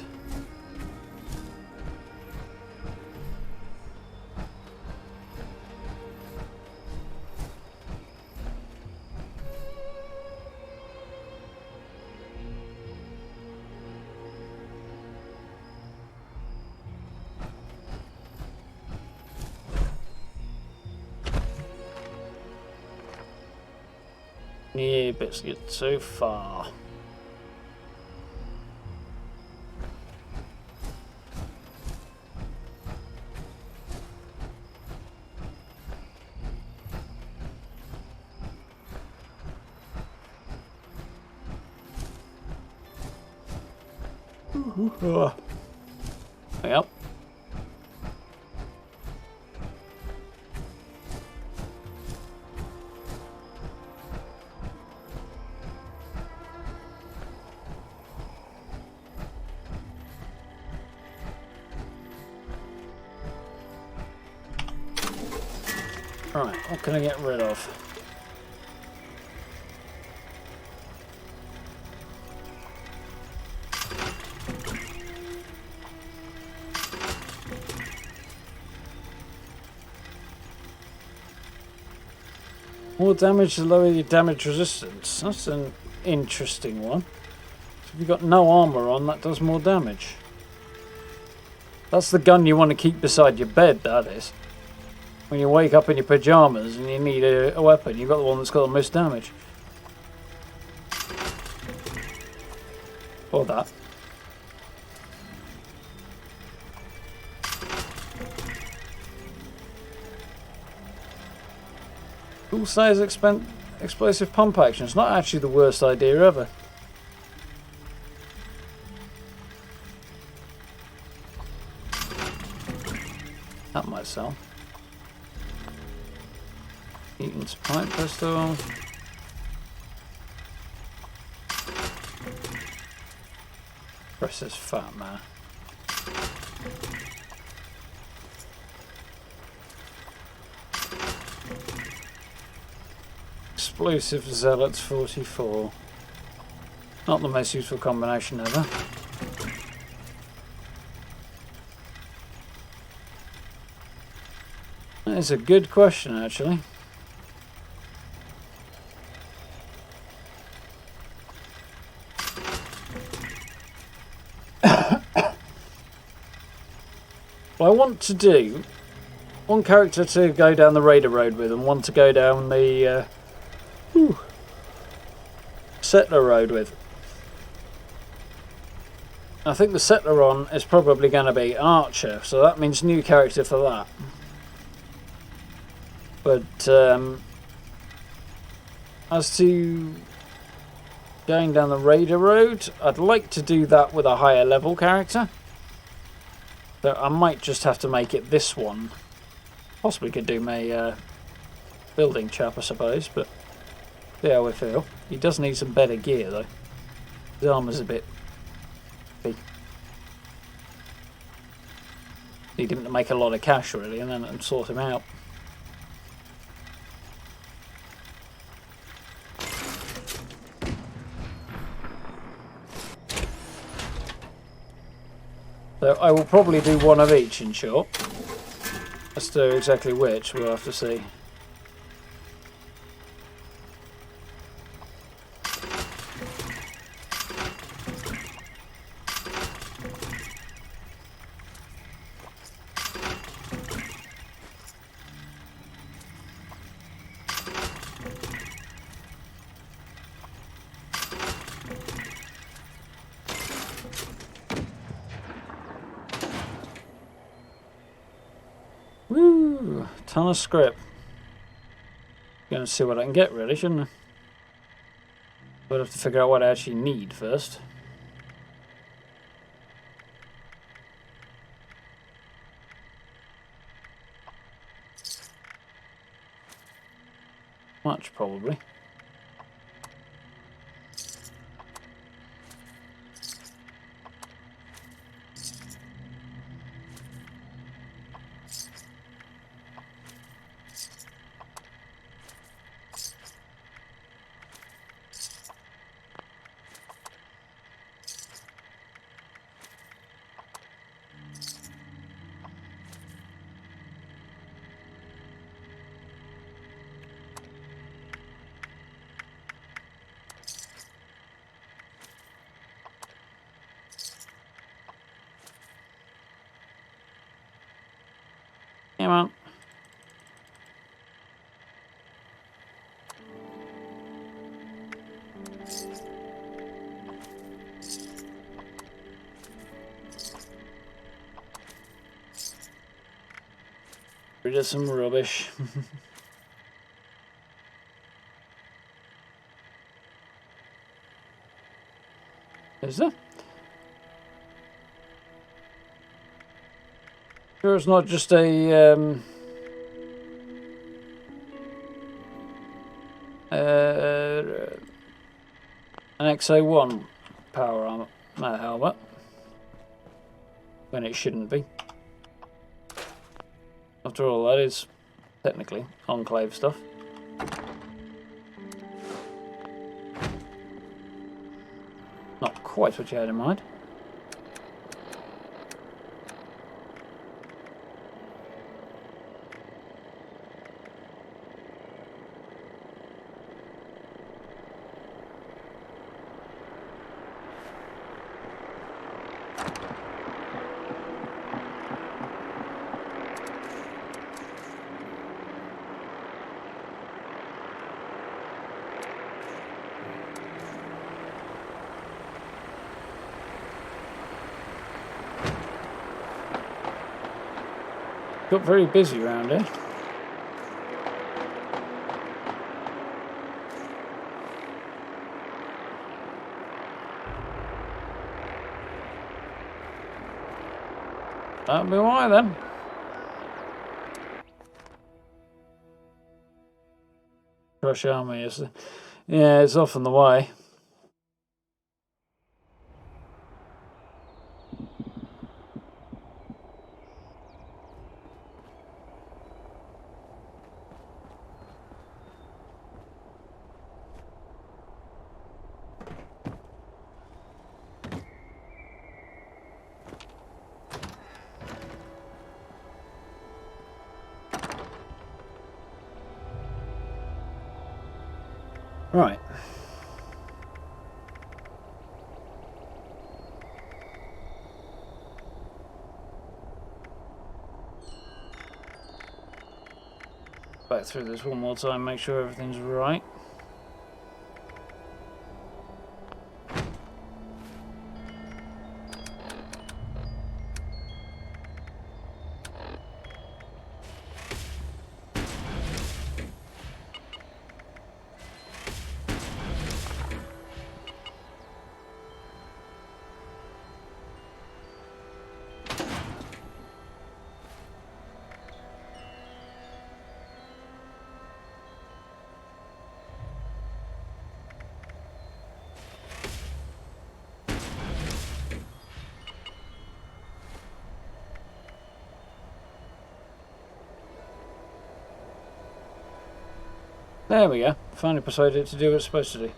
Yeah, biscuit so far. Yep. Right, what can I get rid of? More damage to lower your damage resistance. That's an interesting one. So if you've got no armor on, that does more damage. That's the gun you want to keep beside your bed, that is. When you wake up in your pajamas and you need a weapon, you've got the one that's got the most damage. Or that. Full size explosive pump action. It's not actually the worst idea ever. That might sell. Eaton's pipe pistol. Press this fat man. Explosive Zealots 44. Not the most useful combination ever. That is a good question, actually. Well, I want to do one character to go down the Raider Road with and one to go down the Settler Road with. I think the Settler on is probably going to be an archer, so that means new character for that. But as to going down the Raider Road, I'd like to do that with a higher level character. So I might just have to make it this one. Possibly could do my building chap, I suppose, but see how we feel. He does need some better gear, though. His armour's a bit big. Need him to make a lot of cash, really, and then sort him out. So I will probably do one of each, in short. As to exactly which, we'll have to see. Woo! Ton of script. Gonna see what I can get, really, shouldn't I? But I have to figure out what I actually need first. Much, probably. Come on. Rid of some rubbish. Is there? Sure, it's not just a an XA1 power armor helmet when it shouldn't be. After all, that is technically Enclave stuff. Not quite what you had in mind. Got very busy around here. That'll be why then. Crush army, is it? Yeah, it's off on the way. Right. Back through this one more time, make sure everything's right. There we go. Finally persuaded it to do what it's supposed to do.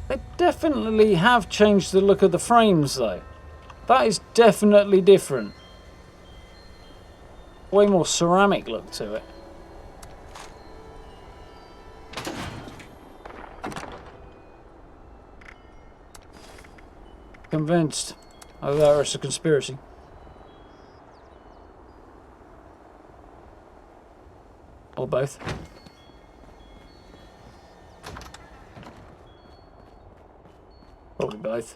They definitely have changed the look of the frames though. That is definitely different. Way more ceramic look to it. Convinced. Oh, that was a conspiracy. Or both. Probably both.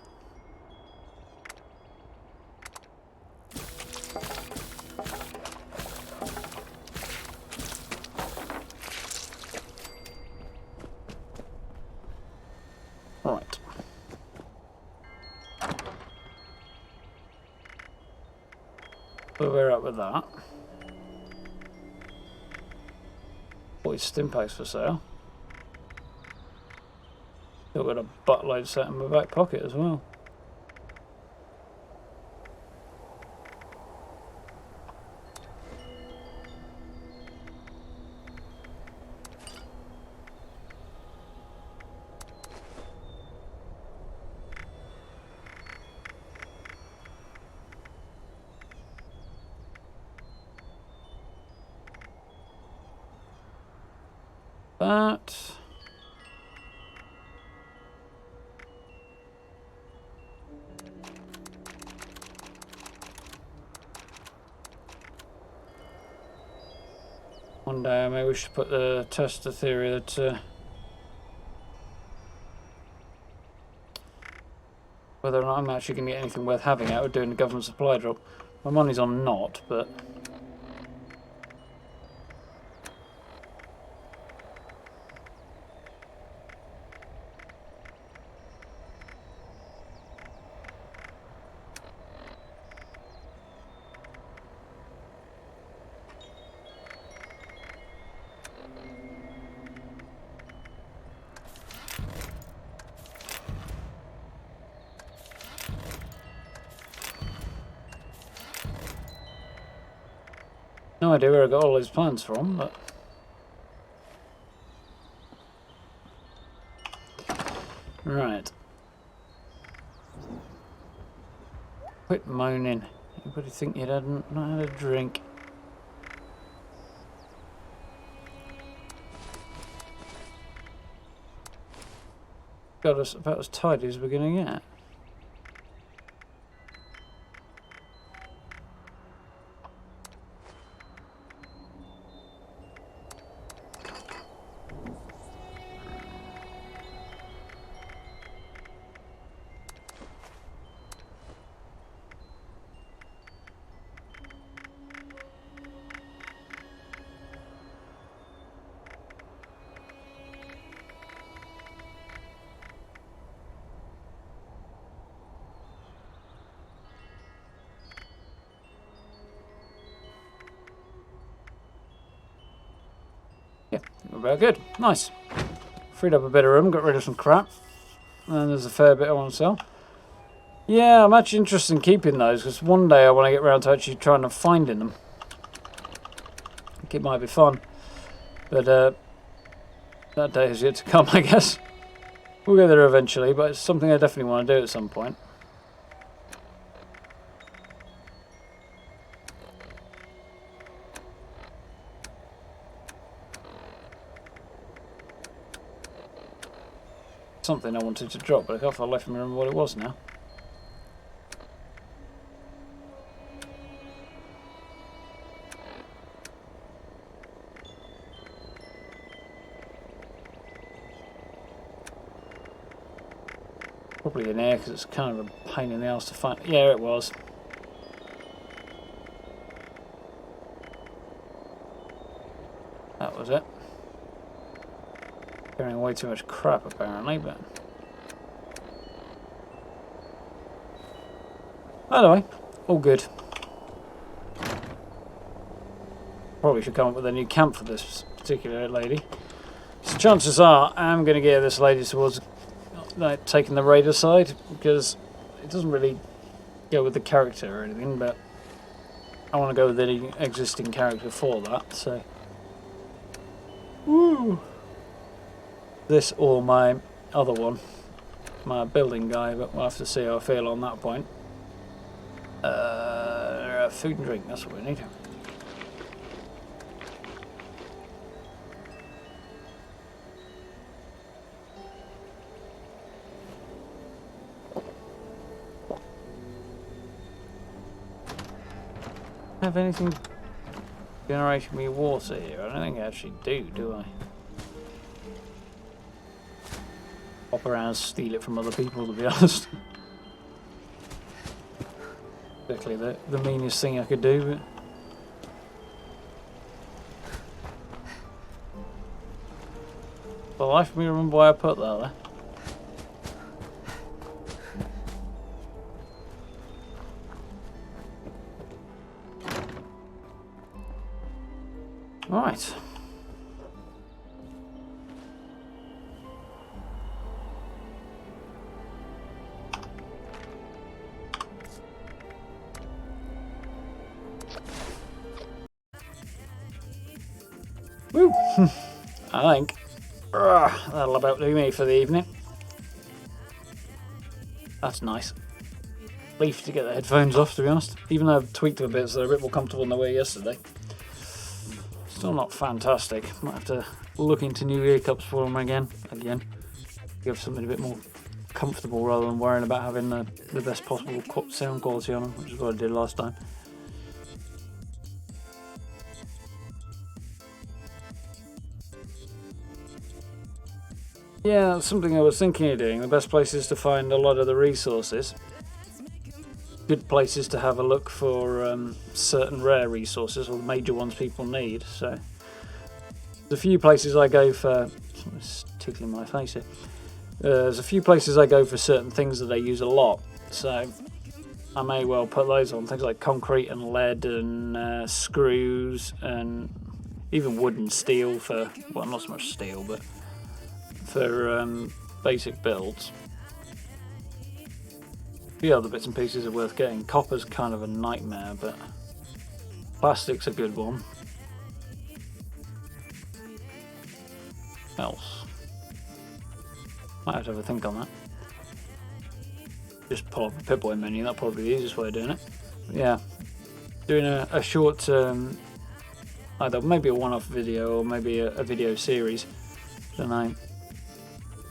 Right. So we're up with that. Boy, Stimpaks for sale. Still got a buttload set in my back pocket as well. That. One day I may wish to put the test the theory that whether or not I'm actually going to get anything worth having out of doing the government supply drop. My money's on not, but... no idea where I got all those plans from, but... Right. Quit moaning. Anybody think you hadn't not had a drink? Got us about as tidy as we're going to get. Yeah, about good. Nice. Freed up a bit of room, got rid of some crap. And there's a fair bit I want to sell. Yeah, I'm actually interested in keeping those, because one day I want to get around to actually trying to finding them. I think it might be fun. But that day is yet to come, I guess. We'll get there eventually, but it's something I definitely want to do at some point. Something I wanted to drop, but I can't for the life of me remember what it was now. Probably in here because it's kind of a pain in the ass to find. Yeah, it was. That was it. Carrying way too much crap apparently, but anyway, all good. Probably should come up with a new camp for this particular lady. So chances are I'm going to get this lady towards like taking the raider side, because it doesn't really go with the character or anything, but I want to go with any existing character for that. So, woo. This or my other one, my building guy, but we'll have to see how I feel on that point. Food and drink, that's what we need. Have anything generating me water here? I don't think I actually do I? Hop around and steal it from other people, to be honest. Exactly the meanest thing I could do, but... For the life of me, remember why I put that there. Right. Woo! I think that'll about do me for the evening. That's nice. Relief to get the headphones off, to be honest. Even though I've tweaked them a bit so they're a bit more comfortable than they were yesterday. Still not fantastic. Might have to look into new ear cups for them again. Give something a bit more comfortable rather than worrying about having the best possible sound quality on them, which is what I did last time. Yeah, that's something I was thinking of doing. The best places to find a lot of the resources. Good places to have a look for certain rare resources, or the major ones people need. So there's a few places I go for. It's tickling my face here. There's a few places I go for certain things that they use a lot. So I may well put those on. Things like concrete and lead and screws and even wood and steel for, well, not so much steel, but for basic builds. A few other bits and pieces are worth getting. Copper's kind of a nightmare, but plastic's a good one. What else? Might have to have a think on that. Just pull up a Pip-Boy menu, that'll probably be the easiest way of doing it. But yeah, doing a short, either maybe a one-off video or maybe a video series. I don't know.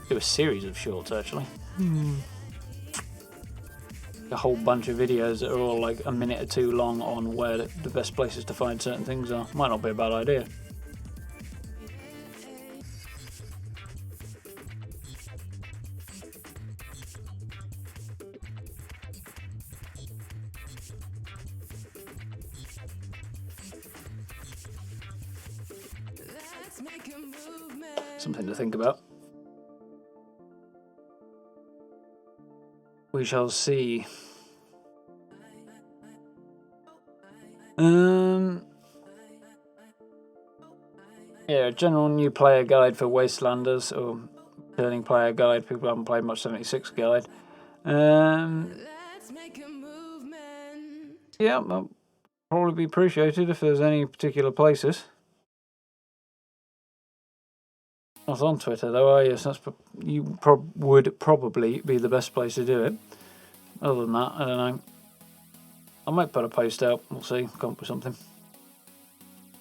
Do a series of shorts actually. A whole bunch of videos that are all like a minute or two long on where the best places to find certain things are. Might not be a bad idea. Something to think about. We shall see. Yeah, a general new player guide for Wastelanders, or returning player guide, people who haven't played much 76 guide. Yeah, that'll probably be appreciated if there's any particular places. Not on Twitter though, are you? So that's would probably be the best place to do it. Other than that, I don't know. I might put a post out. We'll see. Come up with something.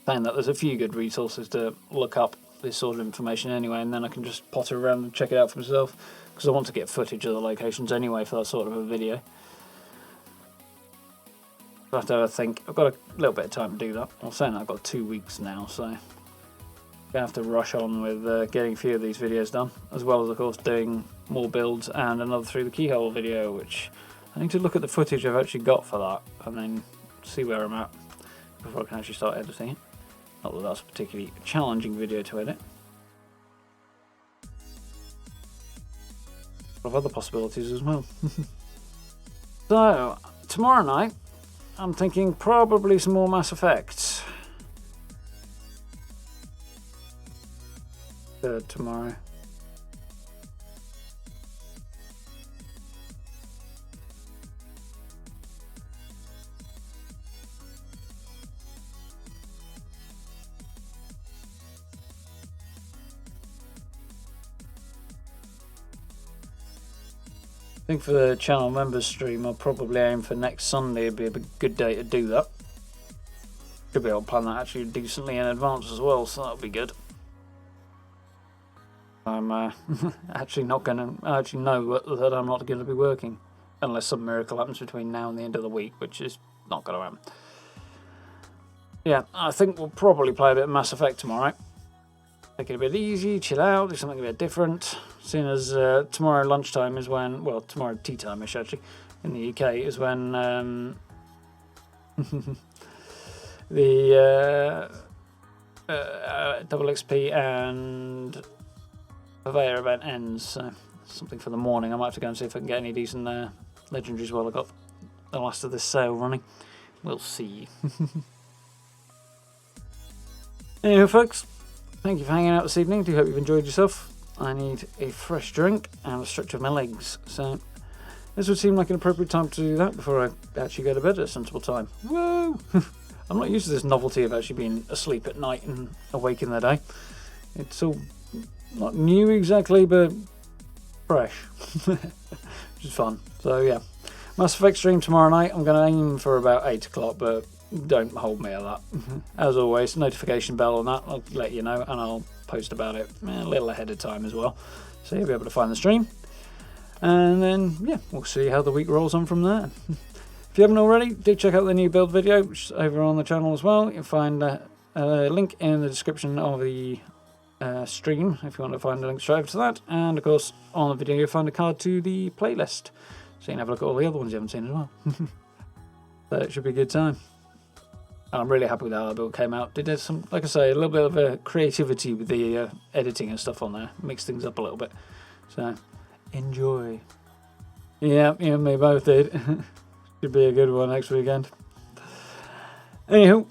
Saying that there's a few good resources to look up this sort of information anyway, and then I can just potter around and check it out for myself, because I want to get footage of the locations anyway for that sort of a video. I have to have a think. I've got a little bit of time to do that. I'm saying I've got 2 weeks now, so I have to rush on with getting a few of these videos done, as well as of course doing more builds and another Through the Keyhole video, which I need to look at the footage I've actually got for that and then see where I'm at before I can actually start editing it. Not that that's a particularly challenging video to edit. A lot of other possibilities as well. So, tomorrow night I'm thinking probably some more Mass Effect. Tomorrow. I think for the channel members stream, I'll probably aim for next Sunday. It'd be a good day to do that. Should be able to plan that actually decently in advance as well, so that'll be good. I'm actually not going to. I actually know that I'm not going to be working unless some miracle happens between now and the end of the week, which is not going to happen. Yeah, I think we'll probably play a bit of Mass Effect tomorrow. Take it a bit easy, chill out, do something a bit different. Seeing as tomorrow lunchtime is when, well, tomorrow tea time-ish actually, in the UK, is when the double XP and Purveyor event ends. So something for the morning. I might have to go and see if I can get any decent legendaries while I got the last of this sale running. We'll see. Anyway, folks, thank you for hanging out this evening. Do hope you've enjoyed yourself. I need a fresh drink and a stretch of my legs, so this would seem like an appropriate time to do that before I actually go to bed at a sensible time. Woo! I'm not used to this novelty of actually being asleep at night and awake in the day. It's all not new exactly, but fresh, which is fun. So yeah, Mass Effect stream tomorrow night. I'm going to aim for about 8 o'clock, but don't hold me at that. As always, notification bell on that, I'll let you know, and I'll post about it a little ahead of time as well, so you'll be able to find the stream. And then yeah, we'll see how the week rolls on from there. If you haven't already, do check out the new build video, which is over on the channel as well. You'll find a link in the description of the stream if you want to find a link straight over to that. And of course, on the video you'll find a card to the playlist. So you can have a look at all the other ones you haven't seen as well. So it should be a good time. I'm really happy with how our build came out. Did some, like I say, a little bit of creativity with the editing and stuff on there. Mixed things up a little bit. So, enjoy. Yeah, you and me both did. Should be a good one next weekend. Anywho,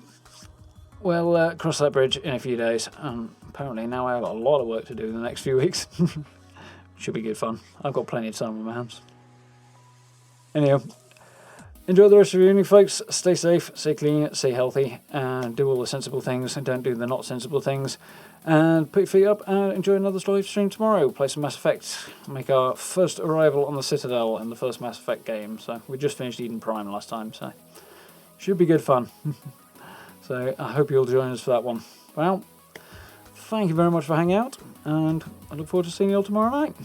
we'll cross that bridge in a few days. Apparently now I have a lot of work to do in the next few weeks. Should be good fun. I've got plenty of time on my hands. Anyhow, enjoy the rest of your evening, folks. Stay safe, stay clean, stay healthy, and do all the sensible things and don't do the not sensible things. And put your feet up and enjoy another live stream tomorrow. Play some Mass Effect. Make our first arrival on the Citadel in the first Mass Effect game. So we just finished Eden Prime last time, so should be good fun. So I hope you'll join us for that one. Well, thank you very much for hanging out, and I look forward to seeing you all tomorrow night.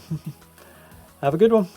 Have a good one.